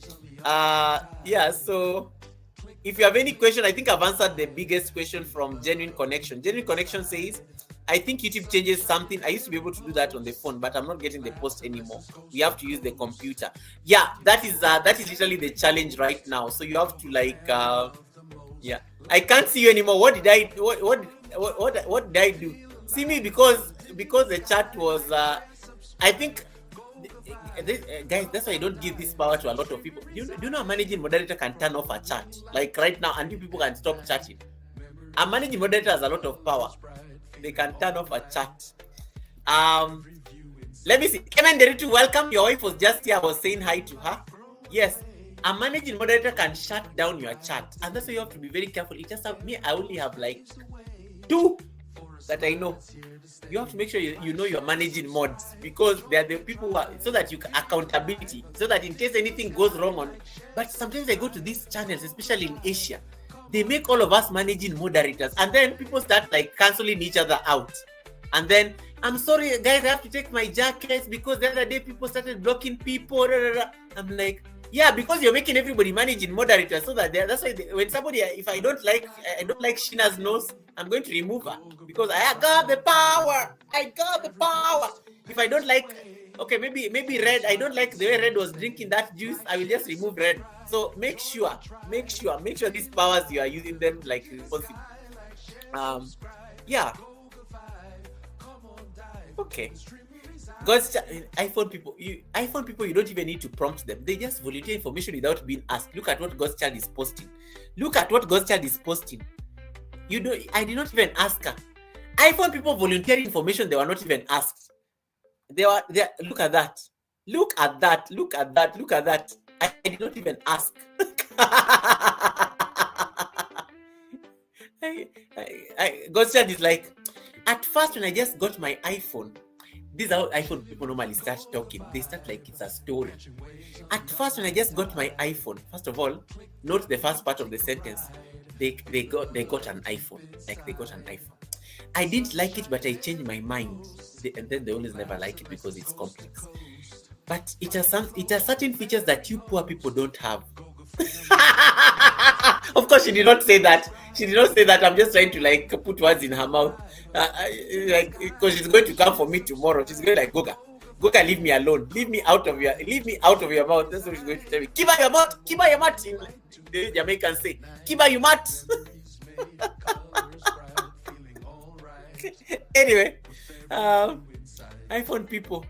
A: Yeah, so if you have any question, I think I've answered the biggest question from Genuine Connection. Genuine Connection says, I think YouTube changes something. I used to be able to do that on the phone, but I'm not getting the post anymore. We have to use the computer. Yeah, that is literally the challenge right now. So you have to yeah. I can't see you anymore. What did I what did I do? See me because the chat was I think guys, that's why I don't give this power to a lot of people. Do you know a managing moderator can turn off a chat like right now, and you people can stop chatting? A managing moderator has a lot of power. They can turn off a chat. Let me see. Kemen Deritu, welcome. Your wife was just here. I was saying hi to her. Yes, a managing moderator can shut down your chat, and that's why you have to be very careful. It just have me. I only have like 2 that I know. You have to make sure you know your managing mods, because they are the people who are, so that you can accountability, so that in case anything goes wrong on. But sometimes I go to these channels, especially in Asia, they make all of us managing moderators, and then people start canceling each other out. And then, I'm sorry guys, I have to take my jackets because the other day people started blocking people. I'm like, yeah, because you're making everybody managing moderators, so that that's why when somebody, if I don't like Shina's nose, I'm going to remove her, because I got the power. I got the power. If I don't like, okay, maybe Red, I don't like the way Red was drinking that juice, I will just remove Red. So make sure these powers, you are using them responsibly. Yeah. Okay. God's iPhone people, you don't even need to prompt them. They just volunteer information without being asked. Look at what God's child is posting. I did not even ask her. iPhone people volunteering information, they were not even asked. They look at that. I did not even ask. God's child is like, at first when I just got my iPhone, this is how iPhone people normally start talking. They start like it's a story. At first when I just got my iPhone, first of all, note the first part of the sentence. They got an iPhone. They got an iPhone. I didn't like it, but I changed my mind. And then they always never like it because it's complex. But it has certain features that you poor people don't have. Of course, she did not say that. I'm just trying to put words in her mouth. Because she's going to come for me tomorrow. She's going Goga, leave me alone. Leave me out of your mouth. That's what she's going to tell me. Kiba your mouth. In the Jamaicans say, Kiba your mouth. Anyway, iPhone people.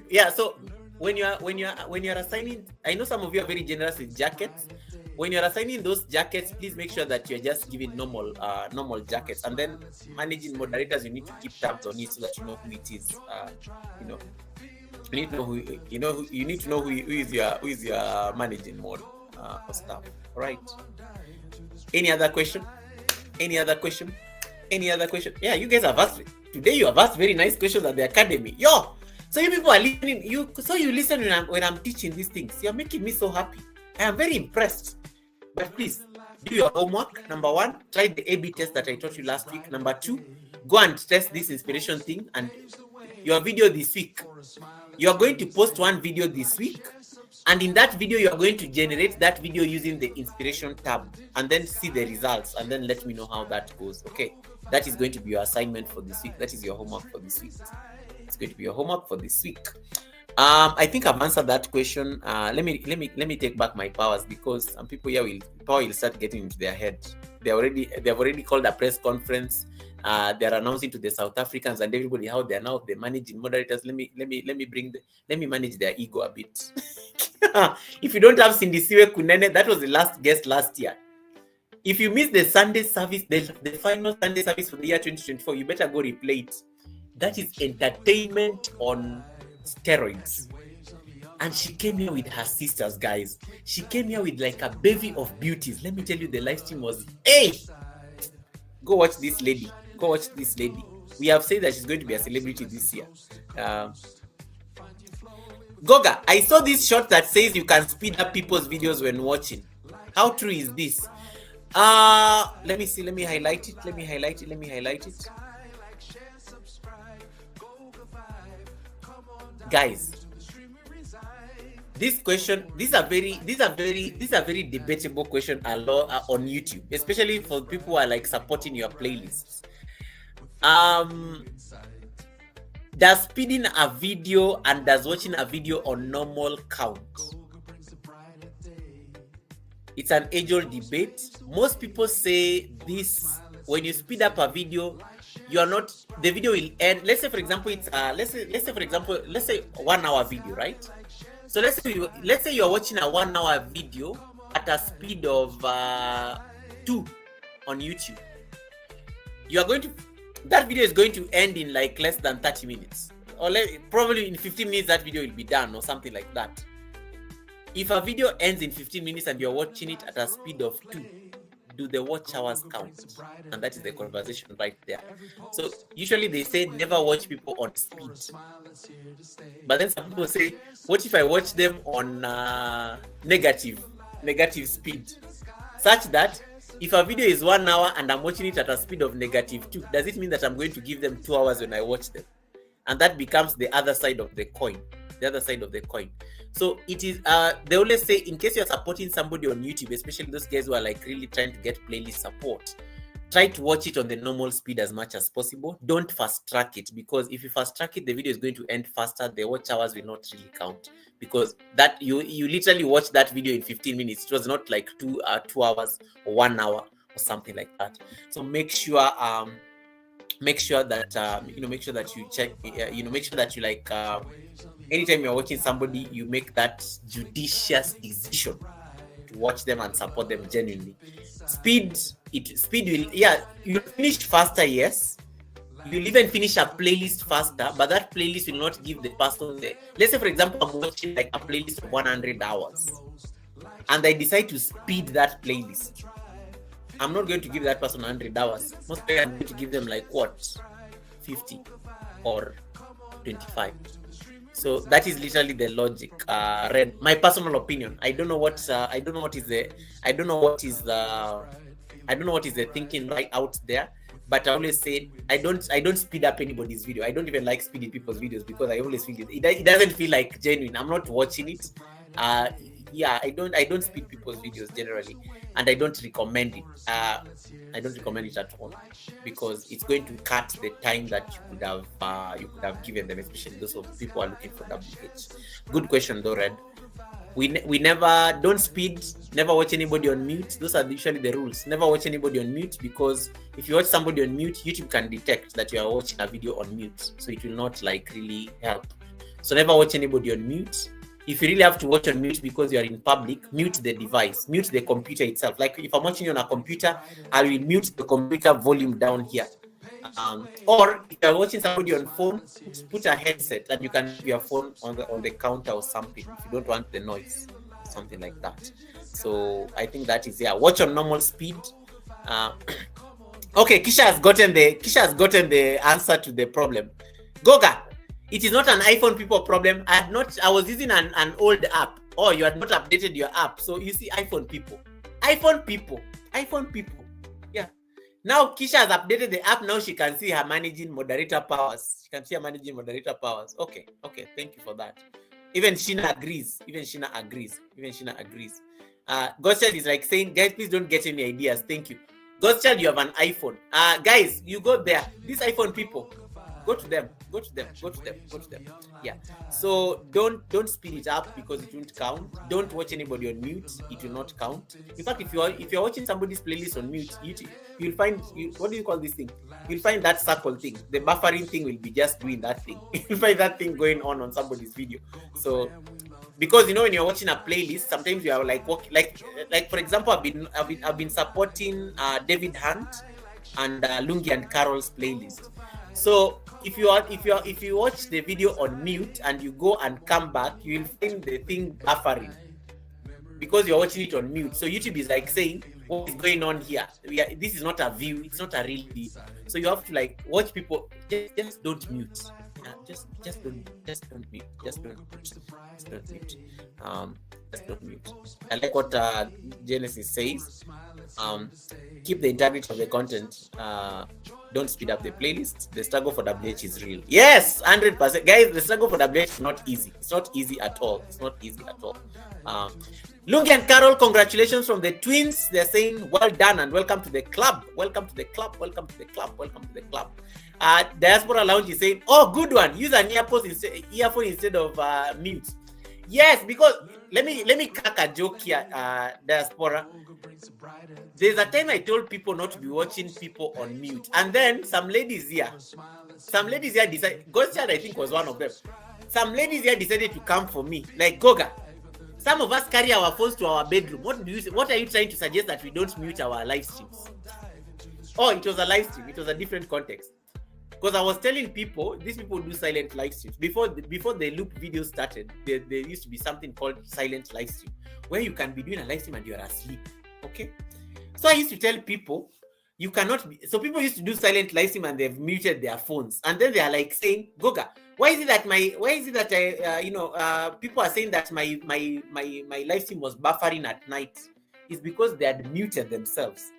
A: Yeah. So when you're assigning, I know some of you are very generous with jackets. When you're assigning those jackets, please make sure that you're just giving normal jackets, and then managing moderators, you need to keep tabs on it so that you know who it is. You need to know who is your managing mod staff. All right. Any other question? Yeah, you guys have asked today. You have asked very nice questions at the academy. Yo, so you people are listening. You listen when I'm teaching these things. You're making me so happy. I am very impressed. But please do your homework. Number 1, try the A/B test that I taught you last week. Number 2, go and test this inspiration thing and your video this week. You are going to post one video this week, and in that video you are going to generate that video using the inspiration tab, and then see the results, and then let me know how that goes. Okay, that is going to be your assignment for this week. That is your homework for this week. It's going to be your homework for this week. I think I've answered that question. Let me take back my powers, because some people here will start getting into their head. They have already called a press conference. They're announcing to the South Africans and everybody how they're now the managing moderators. Let me manage their ego a bit. If you don't have Sindisiwe Kunene, that was the last guest last year. If you miss the Sunday service, the final Sunday service for the year 2024, you better go replay it. That is entertainment on steroids. And she came here with her sisters, guys. She came here with like a bevy of beauties. Let me tell you, the live stream was, hey, go watch this lady. Go watch this lady. We have said that she's going to be a celebrity this year. Goga, I saw this shot that says you can speed up people's videos when watching. How true is this? Let me see. Let me highlight it. Let me highlight it. Guys, this question, these are very debatable question a lot on YouTube, especially for people who are like supporting your playlists. Does speeding a video and does watching a video on normal count? It's an age-old debate. Most people say this: when you speed up a video, you are not, the video will end. Let's say for example it's let's say 1 hour video, right? So let's say you're watching a 1 hour video at a speed of 2 on YouTube. You are going to, that video is going to end in like less than 30 minutes, or probably in 15 minutes that video will be done, or something like that. If a video ends in 15 minutes and you're watching it at a speed of 2, do the watch hours count? And that is the conversation right there. So usually they say never watch people on speed. But then some people say, what if I watch them on negative speed? Such that if a video is 1 hour and I'm watching it at a speed of -2, does it mean that I'm going to give them 2 hours when I watch them? And that becomes the other side of the coin. So it is, they always say, in case you're supporting somebody on YouTube, especially those guys who are like really trying to get playlist support, try to watch it on the normal speed as much as possible. Don't fast track it, because if you fast track it, the video is going to end faster. The watch hours will not really count, because that you literally watched that video in 15 minutes. It was not like 2 hours or 1 hour or something like that. So make sure that make sure that you check, make sure that you like, anytime you're watching somebody, you make that judicious decision to watch them and support them genuinely. Speed will, you'll finish faster, yes. You'll even finish a playlist faster, but that playlist will not give the person the, let's say for example, I'm watching like a playlist of 100 hours and I decide to speed that playlist. I'm not going to give that person 100 hours. Most likely I'm going to give them like what? 50 or 25. So that is literally the logic. Red, my personal opinion. I don't know what is the thinking right out there. But I always say I don't speed up anybody's video. I don't even like speeding people's videos, because I always feel it doesn't feel like genuine. I'm not watching it. I don't speed people's videos generally, and I don't recommend it. I don't recommend it at all, because it's going to cut the time that you could have given them, especially those people who are looking for WH. Good question though, Red. We never, don't speed, never watch anybody on mute. Those are usually the rules. Never watch anybody on mute, because if you watch somebody on mute, YouTube can detect that you are watching a video on mute, so it will not like really help. So never watch anybody on mute. If you really have to watch on mute because you are in public, mute the device, mute the computer itself. Like if I'm watching you on a computer, I will mute the computer volume down here. Or if you're watching somebody on phone, put a headset and you can have your phone on the counter or something if you don't want the noise, something like that. So I think that is, watch on normal speed. Okay, Kisha has gotten the answer to the problem. Goga, it is not an iPhone people problem. I was using an old app. Oh, you had not updated your app. So you see, iPhone people. Yeah. Now Kisha has updated the app. Now she can see her managing moderator powers. Okay. Thank you for that. Even Sheena agrees. Godchild is like saying, guys, please don't get any ideas. Thank you. Godchild, you have an iPhone. Guys, you go there. These iPhone people, Go to them. Yeah. So don't speed it up because it won't count. Don't watch anybody on mute. It will not count. In fact, if you're watching somebody's playlist on mute, you'll find what do you call this thing? You'll find that circle thing. The buffering thing will be just doing that thing. You'll find that thing going on somebody's video. So because when you're watching a playlist, sometimes you are like for example, I've been supporting David Hunt and Lungi and Carol's playlist. So if you watch the video on mute and you go and come back, you will find the thing buffering because you're watching it on mute. So YouTube is like saying, what is going on here? This is not a view, it's not a real view. So you have to like watch people. Just don't mute. Just don't mute. Just don't mute. Just don't mute. I like what Genesis says. Keep the integrity of the content. Don't speed up the playlist. The struggle for WH is real. Yes, 100%. Guys, the struggle for WH is not easy. It's not easy at all. Lungi and Carol, congratulations from the twins. They're saying, well done and welcome to the club. Diaspora Lounge is saying, oh, good one. Use an earphone instead of mute. Yes, because let me crack a joke here, Diaspora. There's a time I told people not to be watching people on mute, and then some ladies here decided. Godchild, I think, was one of them. Some ladies here decided to come for me, like Goga. Some of us carry our phones to our bedroom. What are you trying to suggest that we don't mute our live streams? Oh, it was a live stream. It was a different context. Because I was telling people, these people do silent live streams. Before the loop video started, there used to be something called silent live stream, where you can be doing a live stream and you're asleep. Okay? So I used to tell people, you cannot be. So people used to do silent live stream and they've muted their phones. And then they are like saying, Goga, why is it that people are saying that my live stream was buffering at night? It's because they had muted themselves.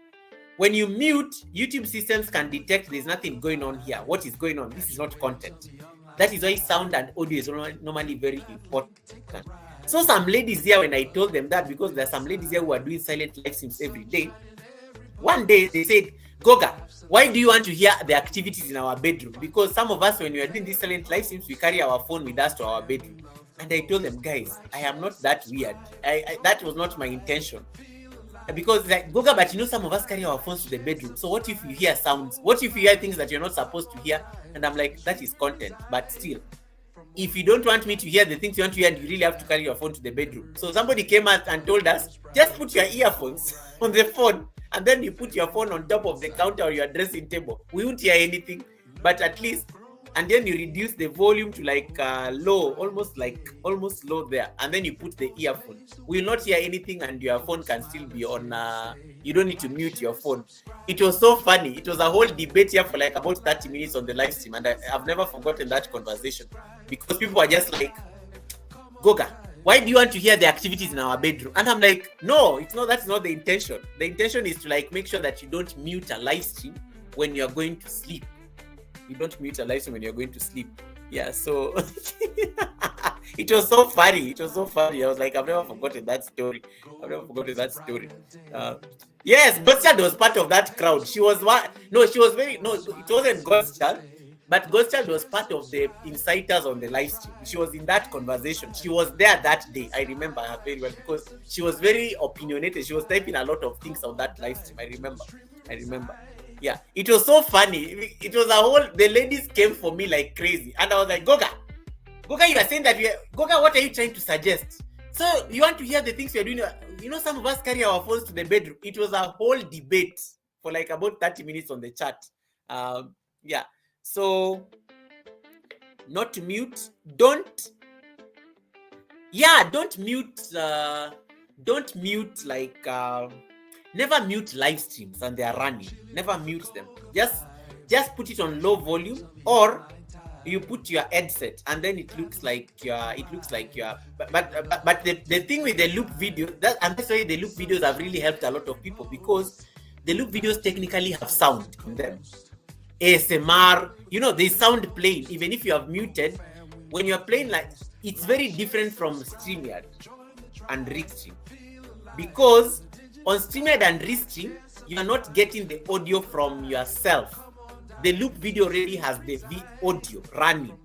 A: When you mute, YouTube systems can detect there's nothing going on here. What is going on? This is not content. That is why sound and audio is normally very important. So some ladies here, when I told them that, because there are some ladies here who are doing silent live streams every day, one day they said, Goga, why do you want to hear the activities in our bedroom? Because some of us, when we are doing these silent live streams, we carry our phone with us to our bedroom. And I told them, guys, I am not that weird. That was not my intention. Because like Goga, but some of us carry our phones to the bedroom. So what if you hear sounds? What if you hear things that you're not supposed to hear? And I'm like, that is content. But still, if you don't want me to hear the things you want to hear, you really have to carry your phone to the bedroom. So somebody came out and told us, just put your earphones on the phone, and then you put your phone on top of the counter or your dressing table. We won't hear anything, but at least, and then you reduce the volume to like low, almost low there, and then you put the earphone. We will not hear anything, and your phone can still be on. You don't need to mute your phone. It was so funny. It was a whole debate here for like about 30 minutes on the live stream, and I've never forgotten that conversation because people are just like, Goga, why do you want to hear the activities in our bedroom? And I'm like, no, it's not. That's not the intention. The intention is to like make sure that you don't mute a live stream when you're going to sleep. You don't mute a live stream when you're going to sleep. Yeah, so it was so funny. I was like, I've never forgotten that story. Yes, Godchild was part of that crowd. She was one. No, she was very. No, it wasn't Godchild, but Godchild was part of the inciters on the live stream. She was in that conversation. She was there that day. I remember her very well because she was very opinionated. She was typing a lot of things on that live stream. I remember. Yeah, it was so funny. It was the ladies came for me like crazy. And I was like, Goga, you are saying that Goga, what are you trying to suggest? So you want to hear the things we are doing? Some of us carry our phones to the bedroom. It was a whole debate for like about 30 minutes on the chat. Yeah, so not to mute. Don't mute like... Never mute live streams and they are running. Never mute them. Just put it on low volume, or you put your headset and then it looks like you're. But the thing with the loop video, that's why the loop videos have really helped a lot of people, because the loop videos technically have sound in them. ASMR, they sound plain. Even if you have muted, when you're playing, like, it's very different from StreamYard and Restream, because on StreamYard and Restream, you are not getting the audio from yourself, the loop video already has the audio running,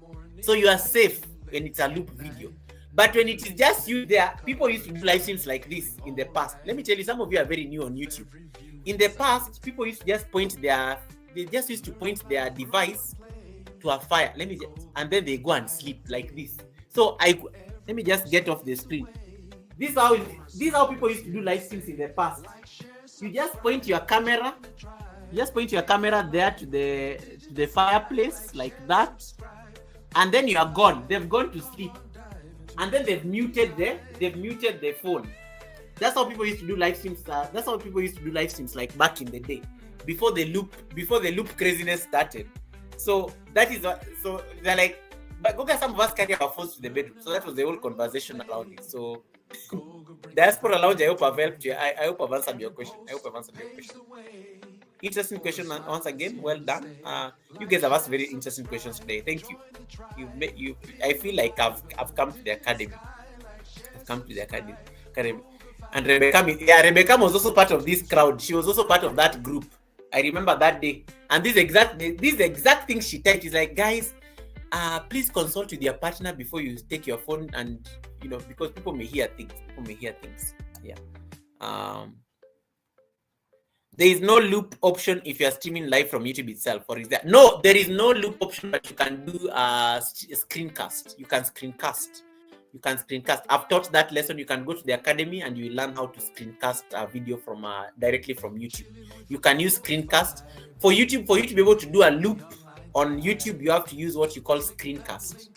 A: so you are safe when it's a loop video. But when it is just you there, people used to do live streams like this in the past. Let me tell you, some of you are very new on YouTube. In the past, people used to just point their device to a fire. And then they go and sleep like this. So let me just get off the screen. This is how people used to do live streams in the past. You just point your camera. There to the fireplace like that, and then you are gone. They've gone to sleep, and then they've muted the phone. That's how people used to do live streams. That's how people used to do live streams like back in the day, before the loop craziness started. So that is so they're like, but Goga, some of us carry our phones to the bedroom. So that was the whole conversation around it. So Diaspora Lounge, I hope I've helped you. I hope I've answered your question. Interesting question once again. Well done. You guys have asked very interesting questions today. Thank you. I feel like I've come to the academy. And Rebecca was also part of this crowd. She was also part of that group. I remember that day. And this exact thing she typed is like, guys, please consult with your partner before you take your phone, and because people may hear things. Yeah. There is no loop option if you are streaming live from YouTube itself, or is there? No, there is no loop option, but you can do a screencast. You can screencast. I've taught that lesson. You can go to the academy and you will learn how to screencast a video from directly from YouTube. You can use screencast. For you to be able to do a loop on YouTube, you have to use what you call screencast.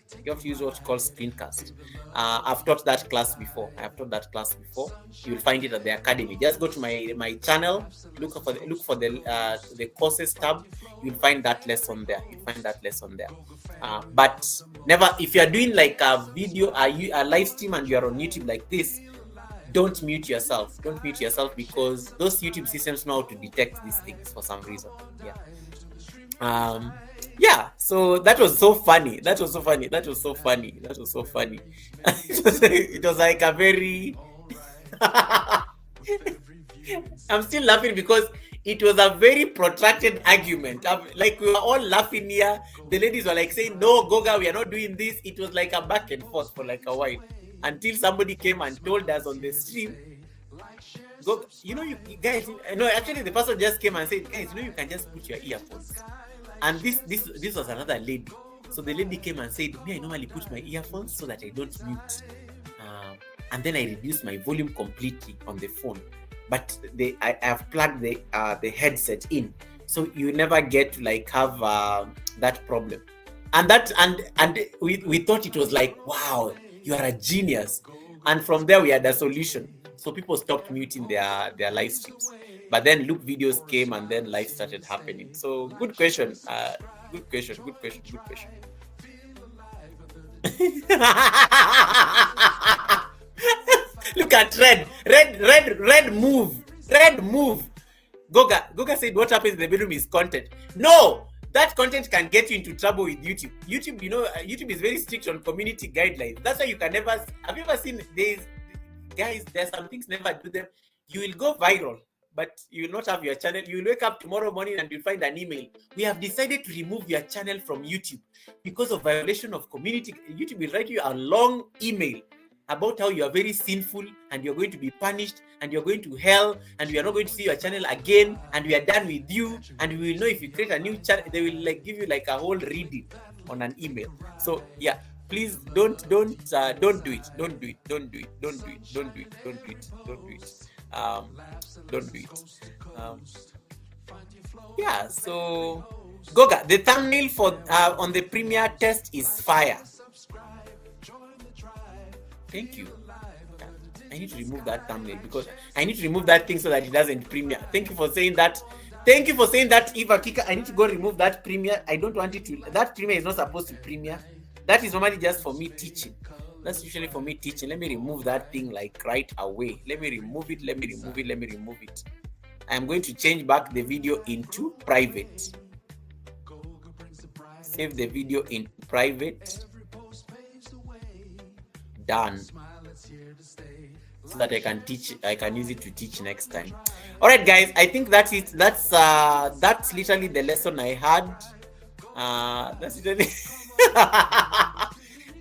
A: I've taught that class before. You'll find it at the academy. Just go to my channel, look for the courses tab. You'll find that lesson there. But never, if you are doing like a video, a live stream, and you are on YouTube like this, don't mute yourself. Because those YouTube systems know how to detect these things for some reason. Yeah. So that was so funny. It was like a very I'm still laughing because it was a very protracted argument. Like, we were all laughing here. The ladies were like saying, no, Goga, we are not doing this. It was like a back and forth for like a while, until somebody came and told us on the stream, you guys, actually the person just came and said, guys, you can just put your earphones. And this was another lady. So the lady came and said, I normally put my earphones so that I don't mute. And then I reduce my volume completely on the phone. But I have plugged the headset in, so you never get to like have that problem. And we thought it was like, wow, you are a genius. And from there we had a solution. So people stopped muting their live streams. But then loop videos came, and then live started happening. So good question. Good question. Look at red move. Goga said what happens in the bedroom is content. No, that content can get you into trouble with YouTube. YouTube is very strict on community guidelines. That's why you can never. Have you ever seen there's some things, never do them. You will go viral, but you will not have your channel. You will wake up tomorrow morning and you'll find an email. We have decided to remove your channel from YouTube because of violation of community. YouTube will write you a long email about how you are very sinful and you're going to be punished and you're going to hell and we are not going to see your channel again and we are done with you and we will know if you create a new channel. They will like give you like a whole reading on an email. So yeah, please don't do it. Don't do it. Yeah, so Goga, the thumbnail for on the Premiere test is fire. Thank you. I need to remove that thumbnail because I need to remove that thing so that it doesn't premiere. Thank you for saying that. Eva Kika. I need to go remove that premiere. I don't want it to. That premiere is not supposed to premiere. That is normally just for me teaching. That's usually for me teaching. Let me remove that thing like right away. Let me remove it. I am going to change back the video into private. Save the video in private. Done. So that I can use it to teach next time. All right, guys. I think that's it. That's literally the lesson I had. That's literally.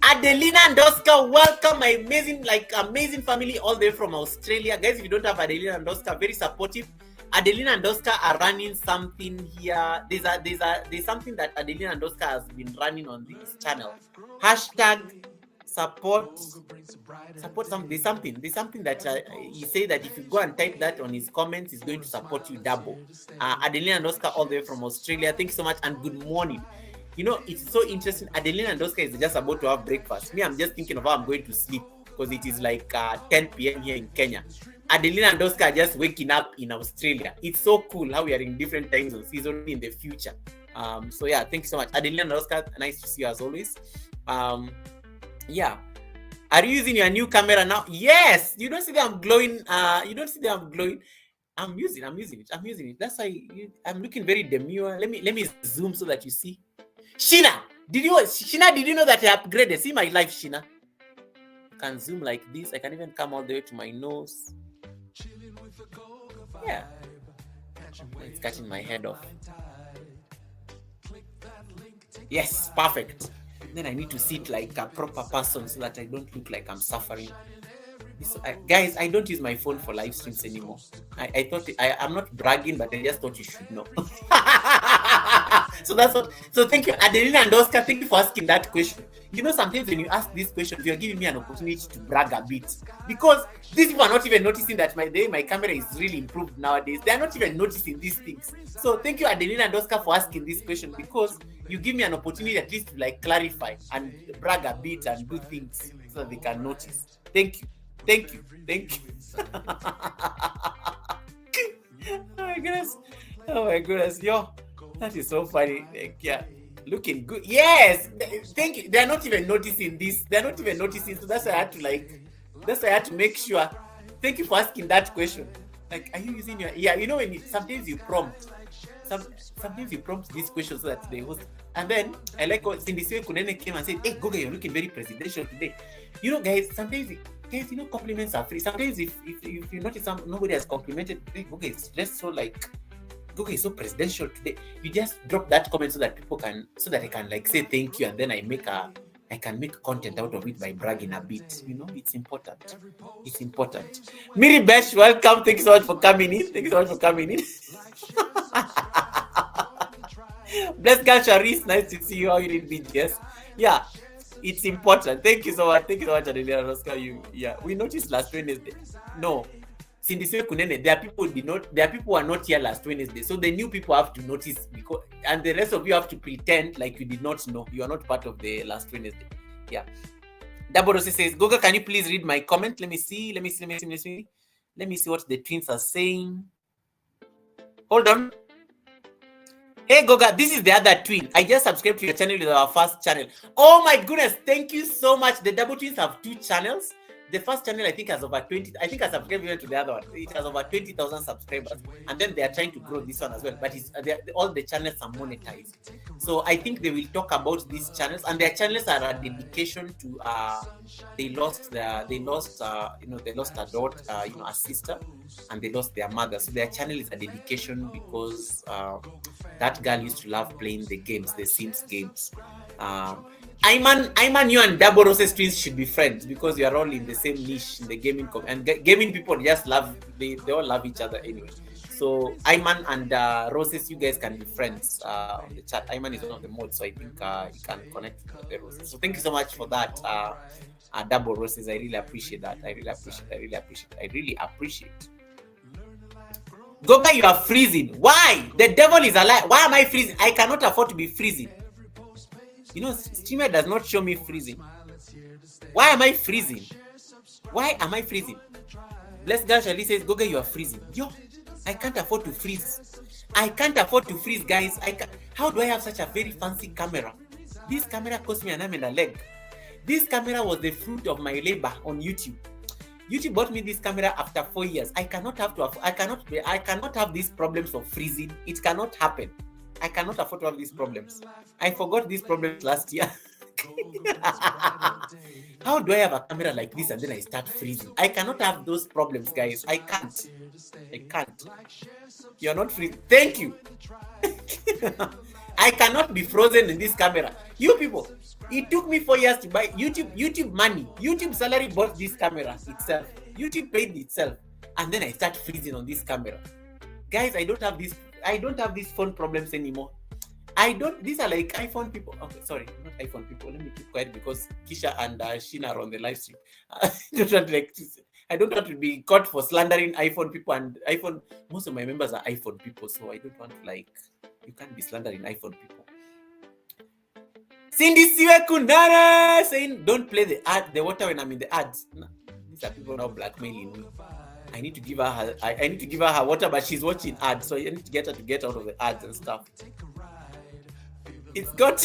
A: Adelina and Oscar, welcome, my amazing family all the way from Australia. Guys, if you don't have Adelina and Oscar, very supportive. Adelina and Oscar are running something here. There's something that Adelina and Oscar has been running on this channel. Hashtag support something. There's something that he say that if you go and type that on his comments, he's going to support you double. Adelina and Oscar all the way from Australia. Thank you so much and good morning. You know, it's so interesting. Adelina and Oscar is just about to have breakfast. Me, I'm just thinking of how I'm going to sleep because it is like 10 p.m. here in Kenya. Adelina and Oscar are just waking up in Australia. It's so cool how we are in different time zones. He's only in the future. So yeah, thank you so much. Adelina and Oscar, nice to see you as always. Yeah. Are you using your new camera now? Yes. You don't see that I'm glowing. You don't see that I'm glowing. I'm using it. That's why I'm looking very demure. Let me zoom so that you see. Sheena, did you know that I upgraded? See my life, Sheena. I can zoom like this. I can even come all the way to my nose. Yeah. It's cutting my head off. Yes, perfect. Then I need to sit like a proper person so that I don't look like I'm suffering. Guys, I don't use my phone for live streams anymore. I thought I'm not bragging, but I just thought you should know. So that's what. So thank you, Adelina and Oscar. Thank you for asking that question. You know, sometimes when you ask these questions, you're giving me an opportunity to brag a bit because these people are not even noticing that my camera is really improved nowadays. They are not even noticing these things. So thank you, Adelina and Oscar, for asking this question because you give me an opportunity at least to like clarify and brag a bit and do things so that they can notice. Thank you. Oh my goodness, yo, that is so funny. Like, yeah, looking good. Yes, thank you. They're not even noticing this. So that's why I had to make sure. Thank you for asking that question. Like, are you using your? Yeah, you know when sometimes you prompt. Sometimes you prompt these questions so that they host. And then I like what Sindisiwe Kunene came and said, "Hey, Goga, you're looking very presidential today." You know, guys, sometimes. Guys, you know, compliments are free. Sometimes if you notice nobody has complimented, hey, Goga is just so like, Goga is so presidential today. You just drop that comment so that I can like say thank you, and then I can make content out of it by bragging a bit. You know, it's important. Miri Besh, welcome. Thank you so much for coming in. Bless God, Charis, nice to see you. How you did BGS? Yeah. It's important. Thank you so much, Adelia Rosca. We noticed last Wednesday. No, Sindisiwe Kunene. There are people who are not here last Wednesday. So the new people have to notice and the rest of you have to pretend like you did not know. You are not part of the last Wednesday. Yeah. Double Rose says, Goga, can you please read my comment? Let me see what the twins are saying. Hold on. Hey Goga, this is the other twin. I just subscribed to your channel with our first channel. Oh my goodness, thank you so much. The double twins have 2 channels. The first channel I think has over 20. I think I subscribed even to the other one. It has over 20,000 subscribers, and then they are trying to grow this one as well. But all the channels are monetized, so I think they will talk about these channels, and their channels are a dedication to they lost a daughter, a sister, and they lost their mother. So their channel is a dedication because that girl used to love playing the Sims games. Ayman, you and Double Roses twins should be friends because you are all in the same niche in the gaming and gaming people just love they all love each other anyway. So Ayman and Roses, you guys can be friends on the chat. Ayman is one of the mods, so I think you can connect with the Roses. So thank you so much for that, Double Roses. I really appreciate that. I really appreciate. Goga, you are freezing. Why? The devil is alive. Why am I freezing? I cannot afford to be freezing. You know, streamer does not show me freezing. Why am I freezing? Bless God, Charlie says, Goga, you are freezing. Yo, I can't afford to freeze. Guys. How do I have such a very fancy camera? This camera cost me an arm and a leg. This camera was the fruit of my labor on YouTube. YouTube bought me this camera after 4 years. I cannot have these problems of freezing. It cannot happen. I cannot afford to have these problems. I forgot these problems last year. How do I have a camera like this and then I start freezing? I cannot have those problems, guys. I can't. You're not freezing. Thank you. I cannot be frozen in this camera. You people, it took me 4 years to buy YouTube money. YouTube salary bought this camera itself. YouTube paid itself. And then I start freezing on this camera. Guys, I don't have these phone problems anymore. These are like iPhone people. Okay, sorry, not iPhone people. Let me keep quiet because Kisha and Sheena are on the live stream. I don't want to be caught for slandering iPhone people and iPhone. Most of my members are iPhone people, so I don't want to you can't be slandering iPhone people. Cindy Siwe Kundara saying, don't play the water when I'm in the ads. No, these are people now blackmailing me. I need to give her her water, but she's watching ads, so I need to get her to get out of the ads and stuff. It's got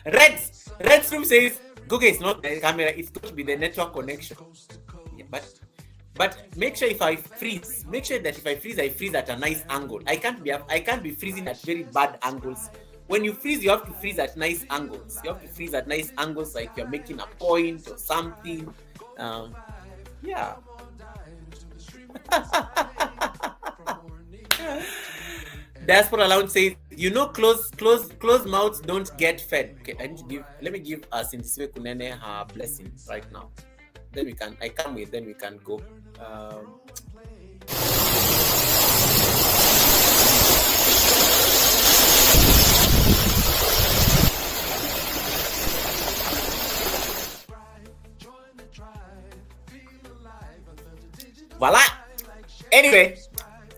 A: Red Room says, Google is not the camera, it's going to be the network connection. Yeah, but make sure I freeze I freeze at a nice angle. I can't be freezing at very bad angles. When you freeze, you have to freeze at nice angles. You have to freeze at nice angles like you're making a point or something. Yeah. Diaspora Lounge says, closed mouths don't get fed. Okay, let me give Cindy Siwe Kunene her blessing right now. Then we can go. Voila. Anyway,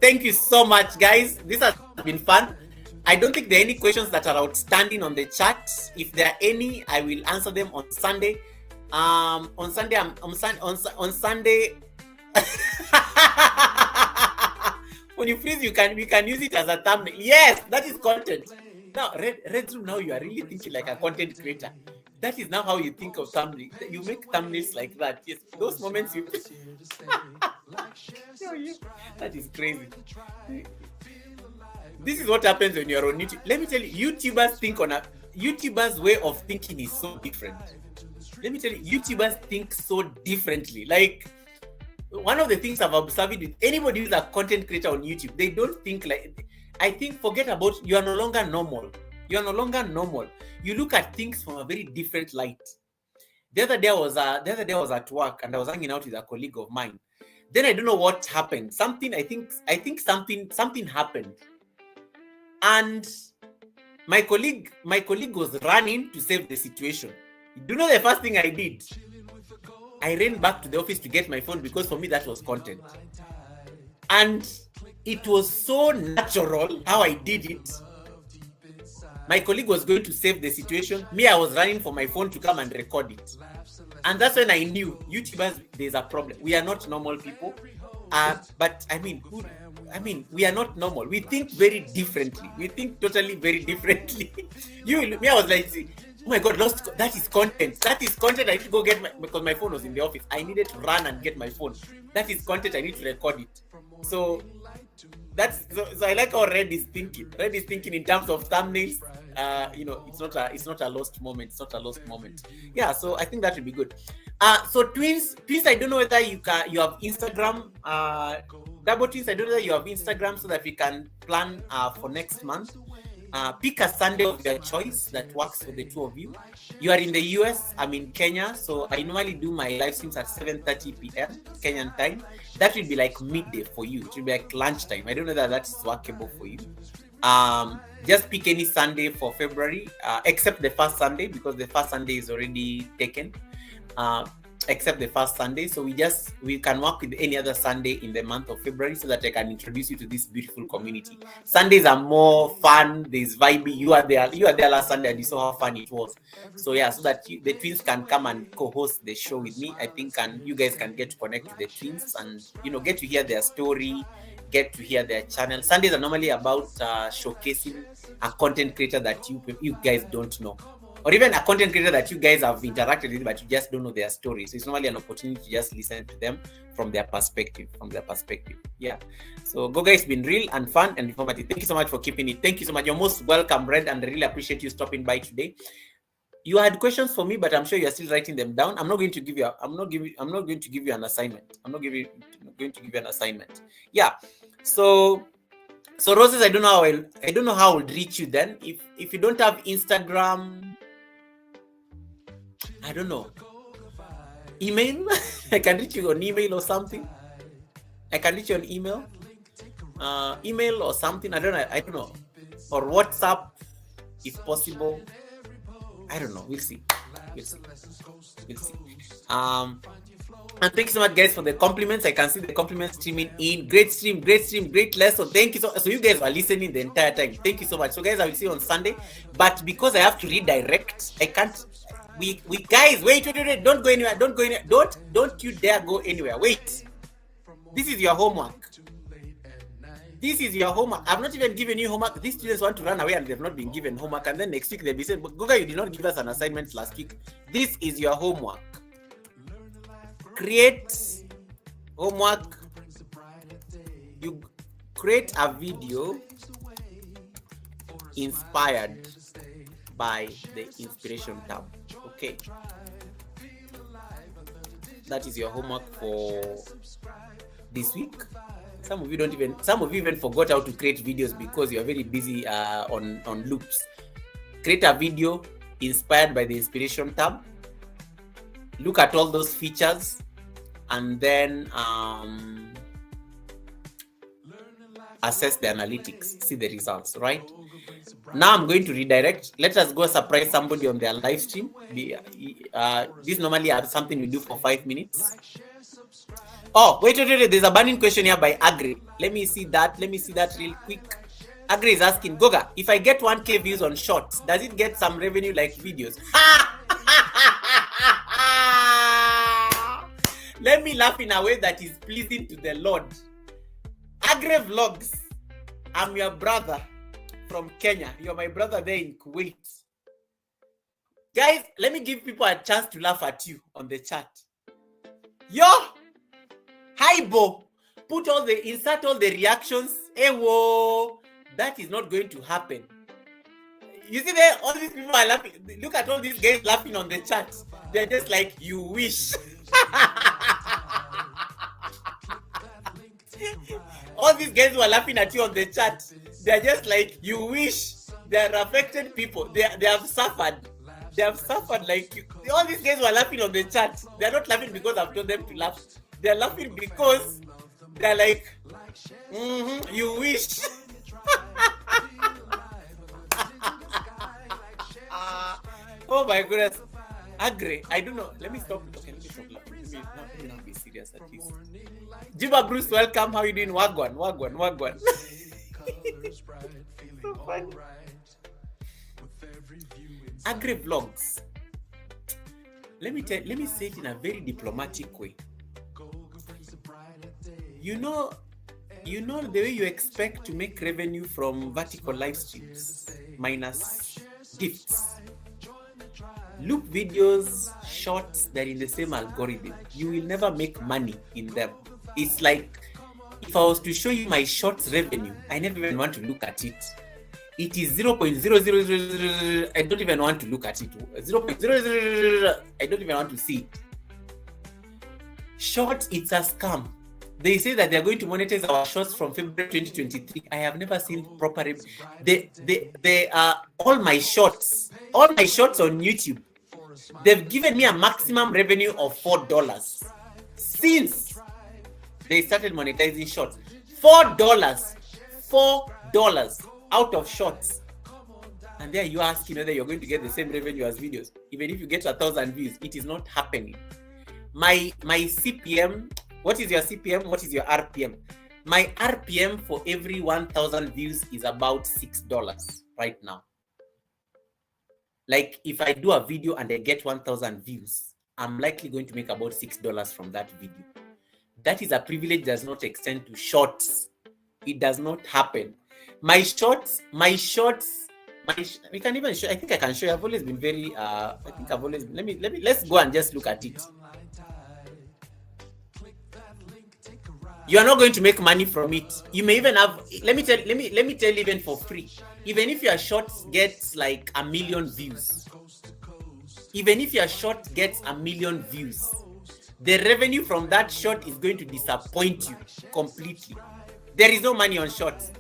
A: thank you so much, guys. This has been fun. I don't think there are any questions that are outstanding on the chat. If there are any, I will answer them on Sunday. On Sunday. When you freeze, we can use it as a thumbnail. Yes, that is content. Now, Red Room, now you are really thinking like a content creator. That is now how you think of thumbnails. You make thumbnails like that. Yes, those moments you. That is crazy. This is what happens when you're on YouTube. Let me tell you, YouTubers' way of thinking is so different. Let me tell you, YouTubers think so differently. Like, one of the things I've observed with anybody who's a content creator on YouTube, they don't think like. I think forget about you are no longer normal. You are no longer normal. You look at things from a very different light. The other day I was at work and I was hanging out with a colleague of mine. Then I don't know what happened. I think something happened. And my colleague was running to save the situation. Do you know the first thing I did? I ran back to the office to get my phone because for me that was content. And it was so natural how I did it. My colleague was going to save the situation. Me, I was running for my phone to come and record it. And that's when I knew, YouTubers, there's a problem. We are not normal people. But we are not normal. We think very differently. We think totally very differently. Me, I was like, oh my God, that is content. That is content. I need to go get because my phone was in the office. I needed to run and get my phone. That is content. I need to record it. So I like how Red is thinking. Red is thinking in terms of thumbnails. It's not a lost moment. It's not a lost moment. Yeah, so I think that would be good. So twins, I don't know whether you have Instagram. Double twins, I don't know whether you have Instagram so that we can plan for next month. Pick a Sunday of your choice that works for the two of you. You are in the US, I'm in Kenya, so I normally do my live streams at 7:30 p.m. Kenyan time. That will be like midday for you. It will be like lunchtime. I don't know that that's workable for you. Just pick any Sunday for February, except the first Sunday because the first Sunday is already taken. Except the first Sunday, so we can work with any other Sunday in the month of February so that I can introduce you to this beautiful community. Sundays are more fun. There's vibey. You are there last Sunday and you saw how fun it was. So yeah, so that the twins can come and co-host the show with me, I think, and you guys can get to connect with the twins and get to hear their story, get to hear their channel. Sundays are normally about showcasing a content creator that you guys don't know. Or even a content creator that you guys have interacted with, but you just don't know their story. So it's normally an opportunity to just listen to them from their perspective. Yeah. So Goga, it's been real and fun and informative. Thank you so much for keeping it. Thank you so much. You're most welcome, Red, and I really appreciate you stopping by today. You had questions for me, but I'm sure you're still writing them down. I'm not going to give you an assignment. I'm not going to give you an assignment. Yeah. So Roses, I don't know how I would reach you then. If you don't have Instagram, I don't know. Email? I can reach you on email or something. I can reach you on email. Email or something. I don't know. Or WhatsApp, if possible. I don't know. We'll see. And thank you so much, guys, for the compliments. I can see the compliments streaming in. Great stream, great lesson. Thank you so you guys are listening the entire time. Thank you so much. So guys, I will see you on Sunday. But because I have to redirect, I can't. We guys, wait, don't go anywhere. Don't you dare go anywhere. Wait. This is your homework. I've not even given you homework. These students want to run away and they've not been given homework. And then next week they'll be saying, Goga, you did not give us an assignment last week. This is your homework. Create homework. You create a video inspired by the inspiration tab. Okay. That is your homework for this week. Some of you even forgot how to create videos because you are very busy on loops. Create a video inspired by the inspiration tab. Look at all those features and then assess the analytics, see the results, right? Now I'm going to redirect. Let us go surprise somebody on their live stream. This normally are something we do for 5 minutes. Oh, wait, there's a burning question here by Agri. Let me see that real quick. Agri is asking, Goga, if I get 1K views on shorts, does it get some revenue like videos? Let me laugh in a way that is pleasing to the Lord. Agri Vlogs, I'm your brother from Kenya. You're my brother there in Kuwait. Guys, let me give people a chance to laugh at you on the chat. Yo! Hi, Bo. Insert all the reactions. Hey, whoa. That is not going to happen. You see there, all these people are laughing. Look at all these guys laughing on the chat. They're just like, you wish. All these guys who are laughing at you on the chat, they're just like, you wish. They're affected people. They have suffered. They have suffered like you. All these guys who are laughing on the chat, they're not laughing because I've told them to laugh. They're laughing because they're like, you wish. Oh my goodness. Agri, I don't know. Let me stop. Okay, let me stop laughing. Let me not be serious at least. Juba Bruce, welcome. How are you doing? Wagwan. So funny. Agri Vlogs. Let me say it in a very diplomatic way. You know the way you expect to make revenue from vertical live streams minus gifts. Loop videos, shorts, they're in the same algorithm. You will never make money in them. It's like if I was to show you my shorts revenue, I never even want to look at it. It is 0.0000. I don't even want to look at it. 0.00. I don't even want to see it. Shorts, it's a scam. They say that they're going to monetize our shorts from February 2023. I have never seen proper. They are all my shorts on YouTube. They've given me a maximum revenue of $4 since they started monetizing shorts. $4 out of shorts. And there you ask whether you're going to get the same revenue as videos. Even if you get 1,000 views, it is not happening. My CPM. What is your CPM? What is your RPM? My RPM for every 1,000 views is about $6 right now. Like if I do a video and I get 1,000 views, I'm likely going to make about $6 from that video. That is a privilege that does not extend to shorts. It does not happen. My shorts, we can even show, I think I can show you. I've always been very, let's go and just look at it. You are not going to make money from it. You may even have, let me tell you even for free. Even if your shorts get like 1 million views, even if your short gets 1 million views, the revenue from that short is going to disappoint you completely. There is no money on shorts.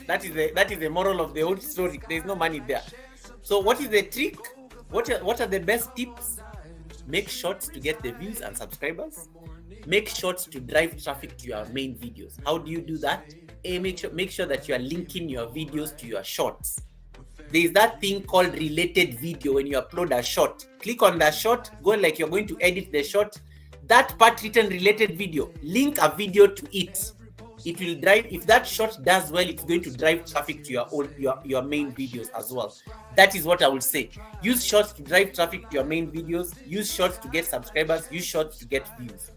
A: That is the moral of the whole story. There is no money there. So what is the trick? What are the best tips? Make shorts to get the views and subscribers. Make shorts to drive traffic to your main videos. How do you do that? Make sure that you are linking your videos to your shorts. There is that thing called related video. When you upload a short, click on that short, go like you're going to edit the short. That part written related video, link a video to it. It will drive, if that short does well, it's going to drive traffic to your main videos as well. That is what I would say. Use shorts to drive traffic to your main videos. Use shorts to get subscribers. Use shorts to get views.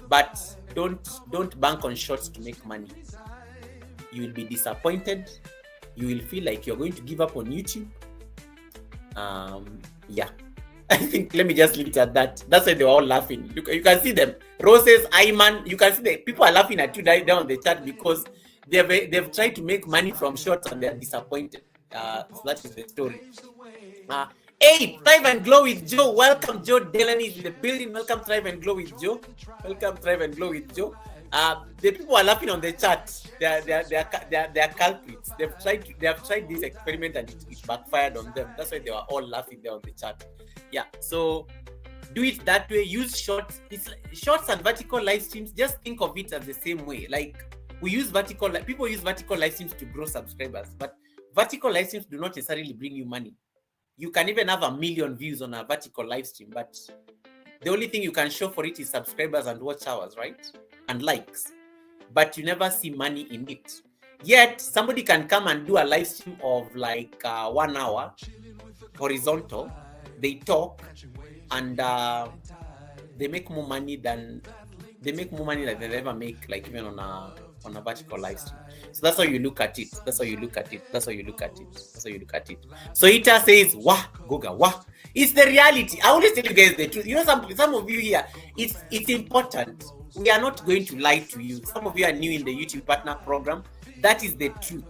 A: But don't bank on shorts to make money. You will be disappointed. You will feel like you're going to give up on YouTube. Yeah. I think, let me just leave it at that. That's why they were all laughing. You can see them. Roses, Ayman, you can see the people are laughing at you down on the chat because they've tried to make money from shorts and they're disappointed. So that is the story. Hey, Thrive and Glow with Joe. Welcome, Joe Delaney is in the building. Welcome, Thrive and Glow with Joe. Welcome, Thrive and Glow with Joe. The people are laughing on the chat. They are culprits. They have tried this experiment and it backfired on them. That's why they were all laughing there on the chat. Yeah, so do it that way. Use shorts. Shorts and vertical live streams. Just think of it as the same way. Like people use vertical live streams to grow subscribers, but vertical live streams do not necessarily bring you money. You can even have 1 million views on a vertical live stream, but the only thing you can show for it is subscribers and watch hours, right? And likes. But you never see money in it. Yet somebody can come and do a live stream of like 1 hour, horizontal. They talk and they make more money than they'll ever make, like even on a vertical live stream. So that's how you look at it. So Ita says, wah, Goga, wah. It's the reality. I always tell you guys the truth. You know, some of you here, it's important. We are not going to lie to you. Some of you are new in the YouTube Partner Program. That is the truth.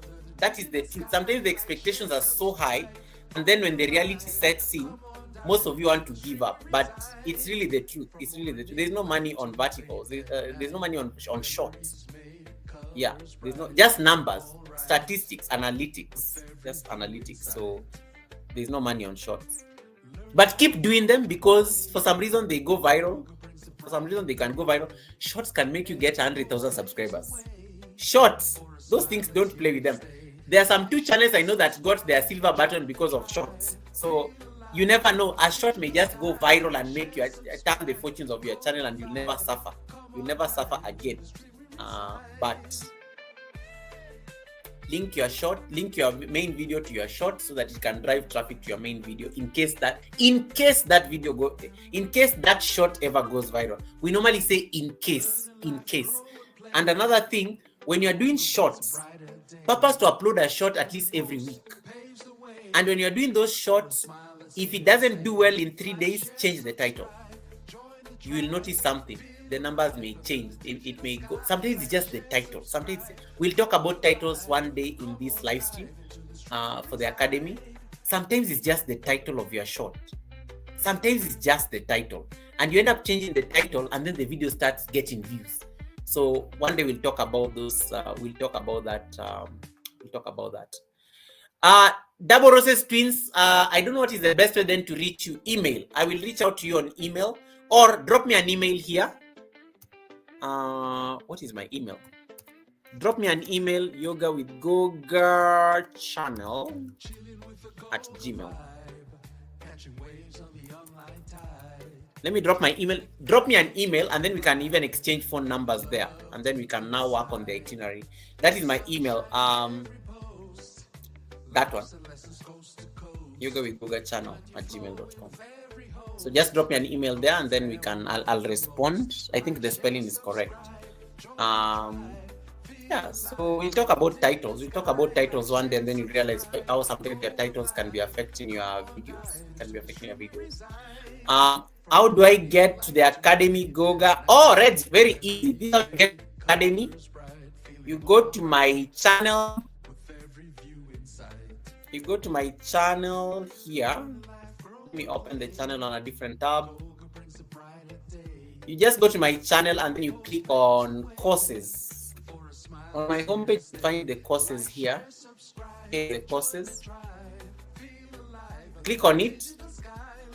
A: Sometimes the expectations are so high, and then when the reality sets in, most of you want to give up. But it's really the truth. There's no money on verticals. There's no money on shorts. Yeah, there's no, just numbers, statistics, analytics. Just analytics. So there's no money on shorts. But keep doing them because for some reason they go viral. For some reason they can go viral. Shorts can make you get 100,000 subscribers. Shorts, those things, don't play with them. There are some 2 channels I know that got their silver button because of shorts. So you never know. A short may just go viral and make you turn the fortunes of your channel, and you'll never suffer. You'll never suffer again. But link your main video to your short so that it can drive traffic to your main video in case that short ever goes viral. We normally say in case. And another thing, when you're doing shorts, purpose to upload a short at least every week. And when you're doing those shorts, if it doesn't do well in 3 days, change the title. You will notice something. The numbers may change. It may go. Sometimes it's just the title. Sometimes we'll talk about titles one day in this live stream for the academy. Sometimes it's just the title of your short. Sometimes it's just the title, and you end up changing the title, and then the video starts getting views. So one day we'll talk about those. We'll talk about that. Double Roses Twins. I don't know what is the best way then to reach you. Email. I will reach out to you on email, or drop me an email here. What is my email? Drop me an email, yogawithgogachannel@gmail. Let me drop my email. Drop me an email, and then we can even exchange phone numbers there, and then we can now work on the itinerary. That is my email. That one. yogawithgogachannel@gmail.com. So just drop me an email there, and then I'll respond. I think the spelling is correct. Yeah, so we'll talk about titles. We'll talk about titles one day, and then you realize how sometimes your titles can be affecting your videos. How do I get to the Academy, Goga? Oh, Reds, very easy. This is how you get Academy. You go to my channel. You go to my channel here. Let me open the channel on a different tab. You just go to my channel and then you click on courses. On my homepage, you find the courses here. Okay, the courses. Click on it,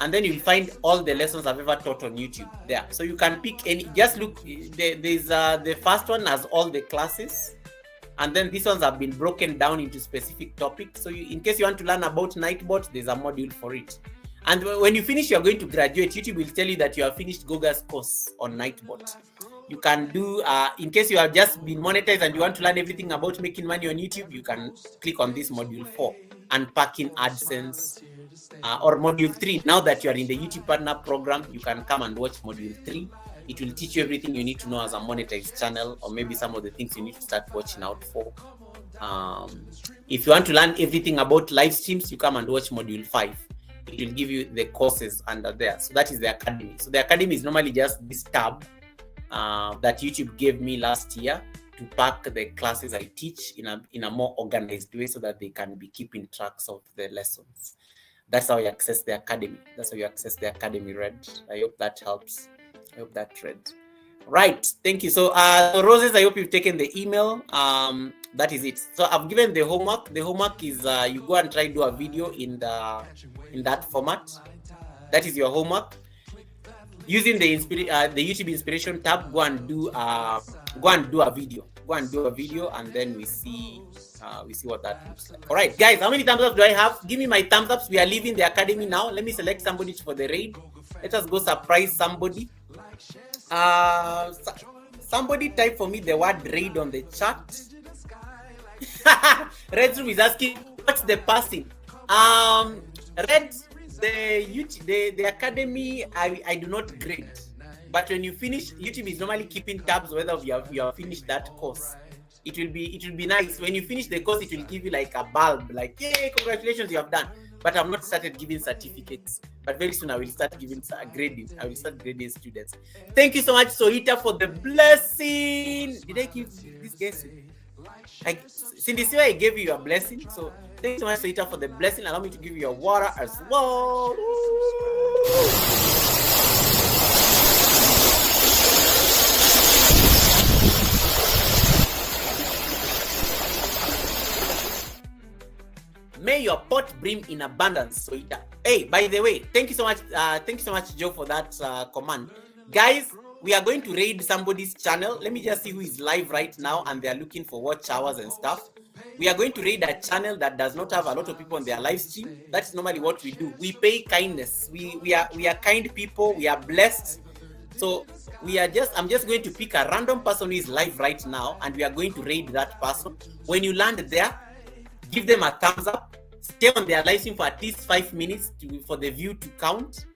A: and then you'll find all the lessons I've ever taught on YouTube there. So you can pick any. Just look. There's the first one has all the classes, and then these ones have been broken down into specific topics. So in case you want to learn about Nightbot, there's a module for it. And when you finish, you're going to graduate. YouTube will tell you that you have finished Goga's course on Nightbot. You can do, in case you have just been monetized and you want to learn everything about making money on YouTube, you can click on this module 4, unpacking AdSense, or module 3. Now that you are in the YouTube Partner Program, you can come and watch module 3. It will teach you everything you need to know as a monetized channel, or maybe some of the things you need to start watching out for. If you want to learn everything about live streams, you come and watch module 5. It will give you the courses under there. So that is the academy. So the academy is normally just this tab that YouTube gave me last year to pack the classes I teach in a more organized way so that they can be keeping tracks of the lessons. That's how you access the academy. That's how you access the academy, Red. I hope that helps. I hope that Red. Right. Thank you. So Roses, I hope you've taken the email. That is it. So I've given the homework. The homework is you go and try to do a video in that format. That is your homework. Using the YouTube inspiration tab, go and do a video. Go and do a video, and then we see what that looks like. All right, guys, how many thumbs up do I have? Give me my thumbs ups. We are leaving the academy now. Let me select somebody for the raid. Let us go surprise somebody. Somebody type for me the word raid on the chat. Red Room is asking, what's the passing? Red, the academy, I do not grade. But when you finish, YouTube is normally keeping tabs whether you have finished that course. It will be nice. When you finish the course, it will give you like a bulb, like, yay, congratulations, you have done. But I've not started giving certificates. But very soon I will start giving grading. I will start grading students. Thank you so much, Sohita, for the blessing. Did I give this guess? Cindy, I gave you a blessing. So thank you so much, Sohita, for the blessing. Allow me to give you a water as well. May your pot brim in abundance, Sohita. Hey, by the way, thank you so much, Joe, for that command. Guys, we are going to raid somebody's channel. Let me just see who is live right now and they are looking for watch hours and stuff. We are going to raid a channel that does not have a lot of people on their live stream. That's normally what we do. We pay kindness. We are kind people. We are blessed. So I'm just going to pick a random person who is live right now, and we are going to raid that person. When you land there, give them a thumbs up. Stay on their live stream for at least 5 minutes for the view to count,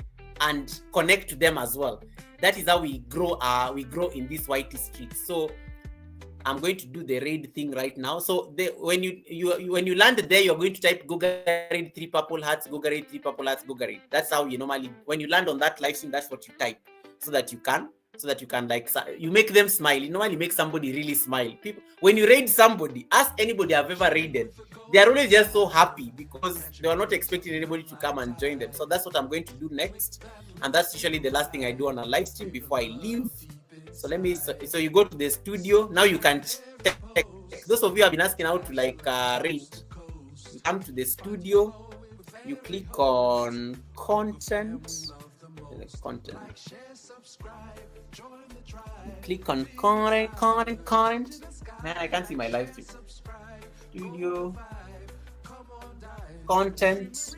A: and connect to them as well. That is how we grow. We grow in this white street. So I'm going to do the raid thing right now. So when you land there, you're going to type Goga raid 3 purple hearts, Goga raid 3 purple hearts, Goga raid. That's how you normally, when you land on that live stream, that's what you type, so that you can like, you make them smile. You normally make somebody really smile. People, when you raid somebody, ask anybody I've ever raided, they are always just so happy because they are not expecting anybody to come and join them. So that's what I'm going to do next, and that's usually the last thing I do on a live stream before I leave. So so you go to the studio. Now you can check. Those of you have been asking how to like raid. You come to the studio, you click on content. Click on content. Man, I can't see my live stream. Studio, content.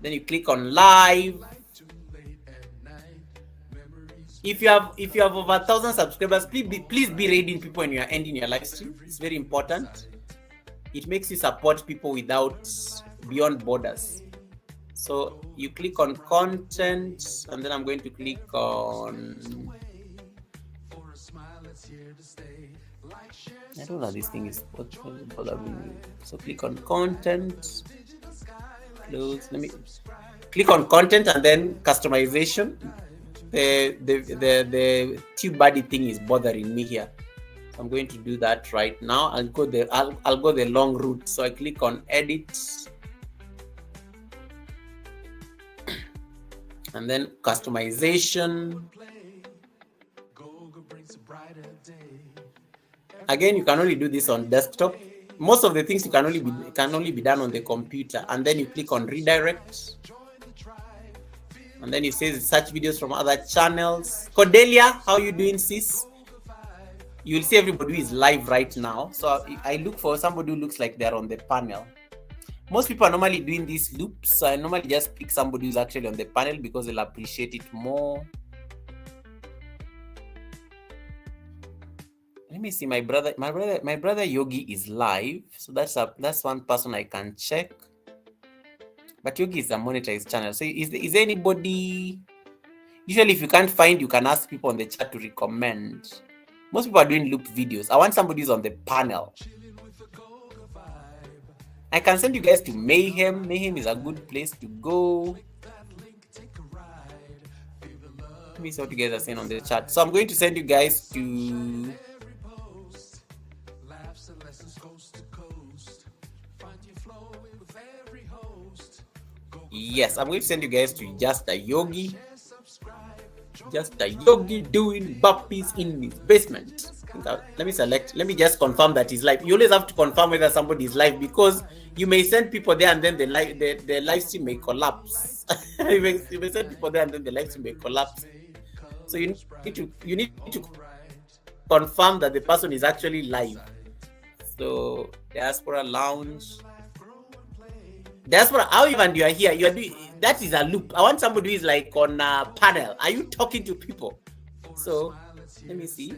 A: Then you click on live. If you have over 1,000 subscribers, please be raiding people when you are ending your live stream. It's very important. It makes you support people beyond borders. So you click on content, and then I'm going to click on, I don't know, this thing is bothering me. So click on content, close. Let me click on content and then customization. The TubeBuddy thing is bothering me here. So I'm going to do that right now. I'll go the long route. So I click on edit. And then customization. Again, you can only do this on desktop. Most of the things can only be done on the computer. And then you click on redirect. And then it says search videos from other channels. Cordelia, how you doing, sis? You'll see everybody who is live right now. So I look for somebody who looks like they're on the panel. Most people are normally doing these loops, so I normally just pick somebody who's actually on the panel because they'll appreciate it more. Let me see, my brother Yogi is live, so that's one person I can check. But Yogi is a monetized channel, so is there anybody? Usually, if you can't find, you can ask people on the chat to recommend. Most people are doing loop videos. I want somebody who's on the panel. I can send you guys to Mayhem. Mayhem is a good place to go. Let me see what you guys are saying on the chat. So I'm going to send you guys to... Yes, I'm going to send you guys to Just a Yogi. Just a Yogi doing burpees in his basement. Let me just confirm that he's live. You always have to confirm whether somebody is live because you may send people there and then the live stream may collapse. you may send people there and then the live stream may collapse. So you need to confirm that the person is actually live. So Diaspora Lounge. Diaspora, how even you are here? You are doing that is a loop. I want somebody who is like on a panel. Are you talking to people? So let me see.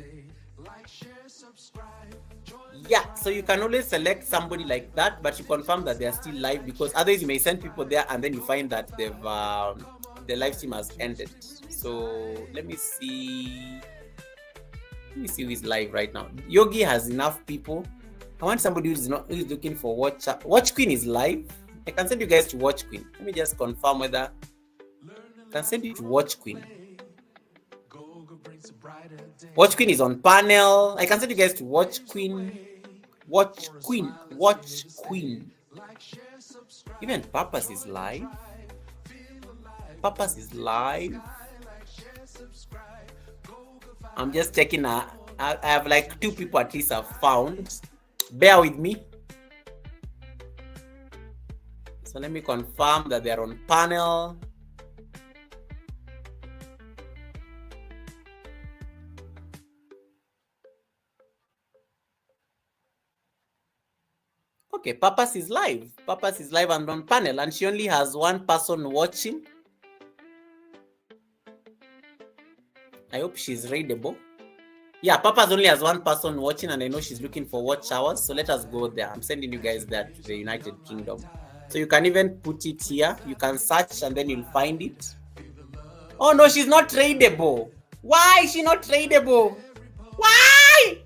A: Yeah, so you can always select somebody like that, but you confirm that they are still live because otherwise you may send people there and then you find that they've the live stream has ended. So let me see who is live right now. Yogi has enough people. I want somebody who's looking for Watch Queen is live. I can send you guys to Watch Queen. Let me just confirm whether I can send you to Watch Queen. Watch Queen is on panel. I can send you guys to Watch Queen. Watch Queen. Even Papas is live. I'm just checking. I have like 2 people at least I've found. Bear with me. So let me confirm that they are on panel. Okay, Papas is live. Papas is live and on panel, and she only has one person watching. I hope she's readable. Yeah, Papas only has one person watching, and I know she's looking for watch hours. So let us go there. I'm sending you guys there to the United Kingdom. So you can even put it here. You can search and then you'll find it. Oh no, she's not tradable. Why is she not tradable? Why?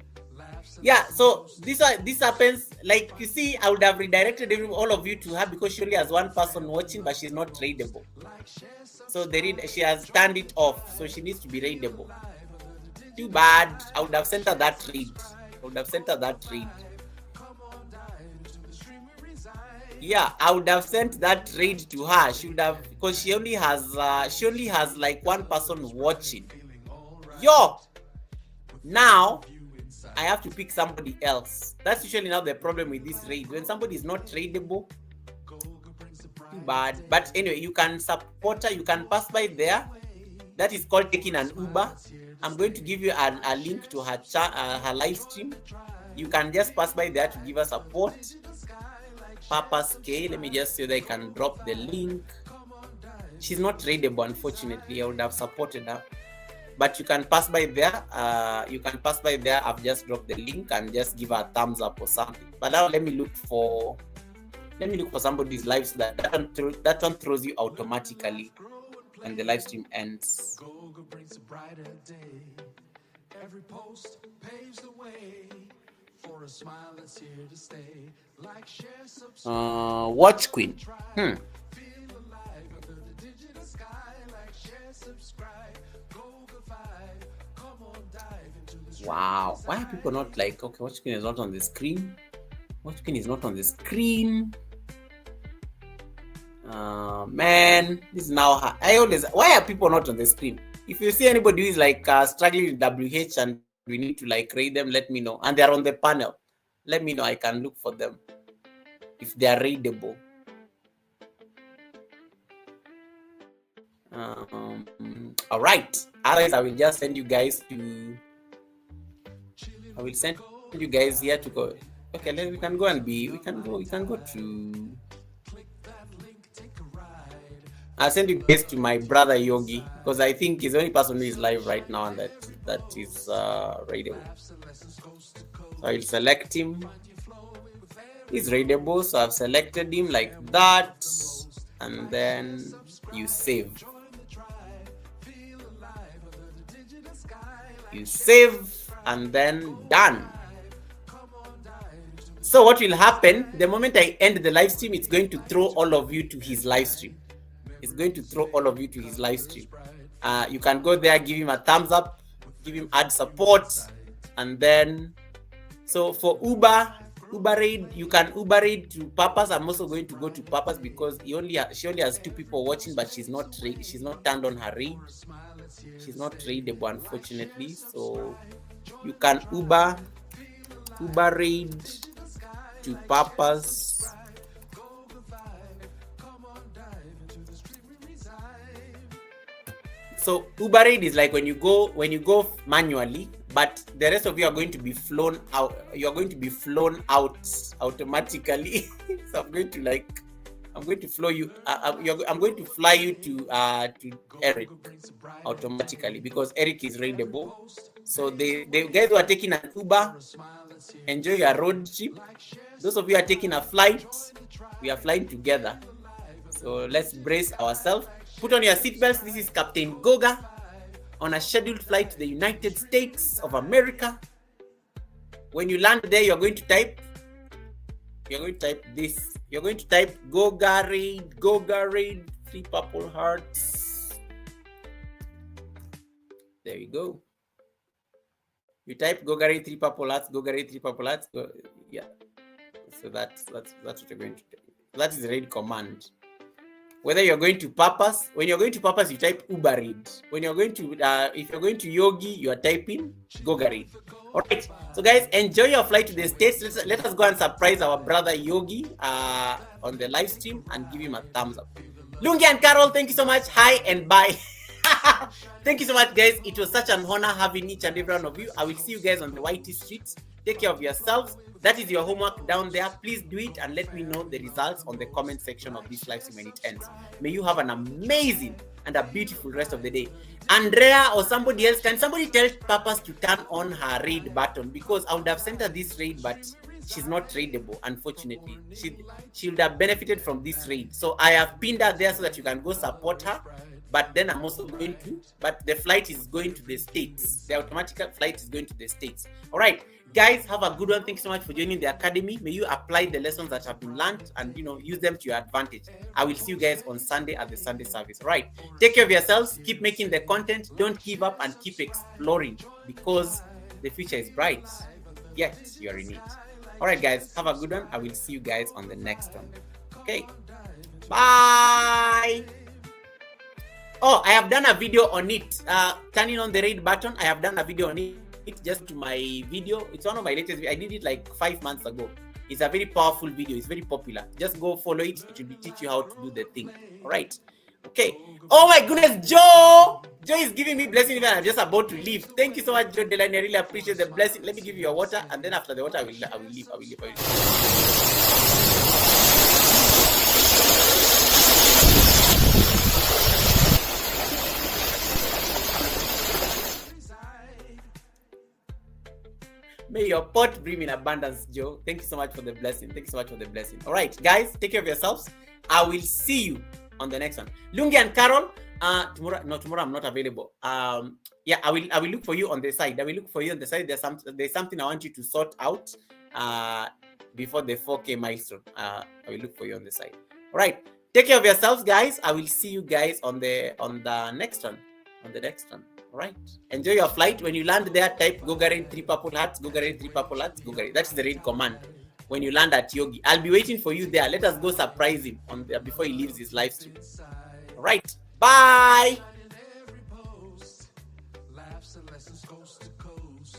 A: Yeah, so this happens. Like you see, I would have redirected all of you to her because she only has one person watching, but she's not tradable. So she has turned it off. So she needs to be raidable. Too bad. I would have sent her that read. Yeah, I would have sent that raid to her. She would have, because she only has like one person watching. Yo, now I have to pick somebody else. That's usually now the problem with this raid. When somebody is not tradable, too bad. But anyway, you can support her. You can pass by there. That is called taking an Uber. I'm going to give you a link to her live stream. You can just pass by there to give her support. Papa's K. Let me just see that I can drop the link. She's not tradable, unfortunately. I would have supported her. But you can pass by there. I've just dropped the link and just give her a thumbs up or something. But now let me look for somebody's live so that one throws you automatically when the live stream ends. Every post paves the way for a smile that's here to stay. Like, share, subscribe. Watch Queen. Wow. Why are people not like, okay, Watch Queen is not on the screen? Watch Queen is not on the screen. Man, this is now hard. Why are people not on the screen? If you see anybody who is like struggling with WH and we need to like rate them, let me know. And they're on the panel. Let me know. I can look for them if they are raidable. All right. Otherwise, I will just send you guys to. I will send you guys here to go. Okay, we can go and be. We can go to. I'll send you guys to my brother Yogi because I think he's the only person who is live right now and that is raidable. So I'll select him. He's raidable, so I've selected him like that, and then you save. You save and then done. So what will happen the moment I end the live stream? It's going to throw all of you to his live stream. It's going to throw all of you to his live stream. You can go there, give him a thumbs up, give him ad support, and then so for Uber raid, you can Uber raid to Papas. I'm also going to go to Papas because she only has 2 people watching, but she's not turned on her raid. She's not raidable, unfortunately. So you can Uber raid to Papas. So Uber raid is like when you go manually, but the rest of you are going to be flown out. You're going to be flown out automatically. So I'm going to flow you. I'm going to fly you to Eric automatically because Eric is raidable. So the guys who are taking an Uber, enjoy your road trip. Those of you are taking a flight, we are flying together. So let's brace ourselves. Put on your seatbelts. This is Captain Goga on a scheduled flight to the United States of America. When you land there, you're going to type this. You're going to type Goga raid, 3 purple hearts. There you go. You type Goga raid, 3 purple hearts, Goga raid, 3 purple hearts. Yeah. So that's what you're going to do. That is the raid command. Whether you're going to Papas, when you're going to Papas, you type Uber raid. When you're going to, if you're going to Yogi, you are typing Goga raid. All right. So guys, enjoy your flight to the States. Let us go and surprise our brother Yogi on the live stream and give him a thumbs up. Lungi and Carol, thank you so much. Hi and bye. Thank you so much, guys. It was such an honor having each and every one of you. I will see you guys on the YT streets. Take care of yourselves. That is your homework down there. Please do it and let me know the results on the comment section of this live stream when it ends. May you have an amazing and a beautiful rest of the day. Andrea or somebody else, can somebody tell Papas to turn on her raid button? Because I would have sent her this raid, but she's not raidable, unfortunately. She would have benefited from this raid. So I have pinned her there so that you can go support her. But then I'm also going to, but the flight is going to the States. The automatic flight is going to the States. All right, guys, have a good one. Thank you so much for joining the academy. May you apply the lessons that have been learned and, use them to your advantage. I will see you guys on Sunday at the Sunday service. All right, take care of yourselves. Keep making the content. Don't give up and keep exploring because the future is bright. Yet you're in it. All right, guys, have a good one. I will see you guys on the next one. Okay, bye. Oh, I have done a video on it. Turning on the raid button. I have done a video on it. Just to my video. It's one of my latest videos. I did it like 5 months ago. It's a very powerful video. It's very popular. Just go follow it. It will teach you how to do the thing. All right. Okay. Oh my goodness, Joe! Joe is giving me blessing even I'm just about to leave. Thank you so much, Joe Delaney. I really appreciate the blessing. Let me give you your water, and then after the water, I will leave. May your pot bring in abundance, Joe. Thank you so much for the blessing. All right, guys, take care of yourselves. I will see you on the next one. Lungi and Carol, tomorrow I'm not available. Yeah, I will look for you on the side. There's something I want you to sort out before the 4K milestone. I will look for you on the side. All right, take care of yourselves, guys. I will see you guys on the next one. All right. Enjoy your flight. When you land there, type Goga raid 3 purple hearts, Goga raid 3 purple hearts, Goga raid. That's the raid command. when you land at Yogi. I'll be waiting for you there. Let us go surprise him on there before he leaves his live stream. All right. Bye.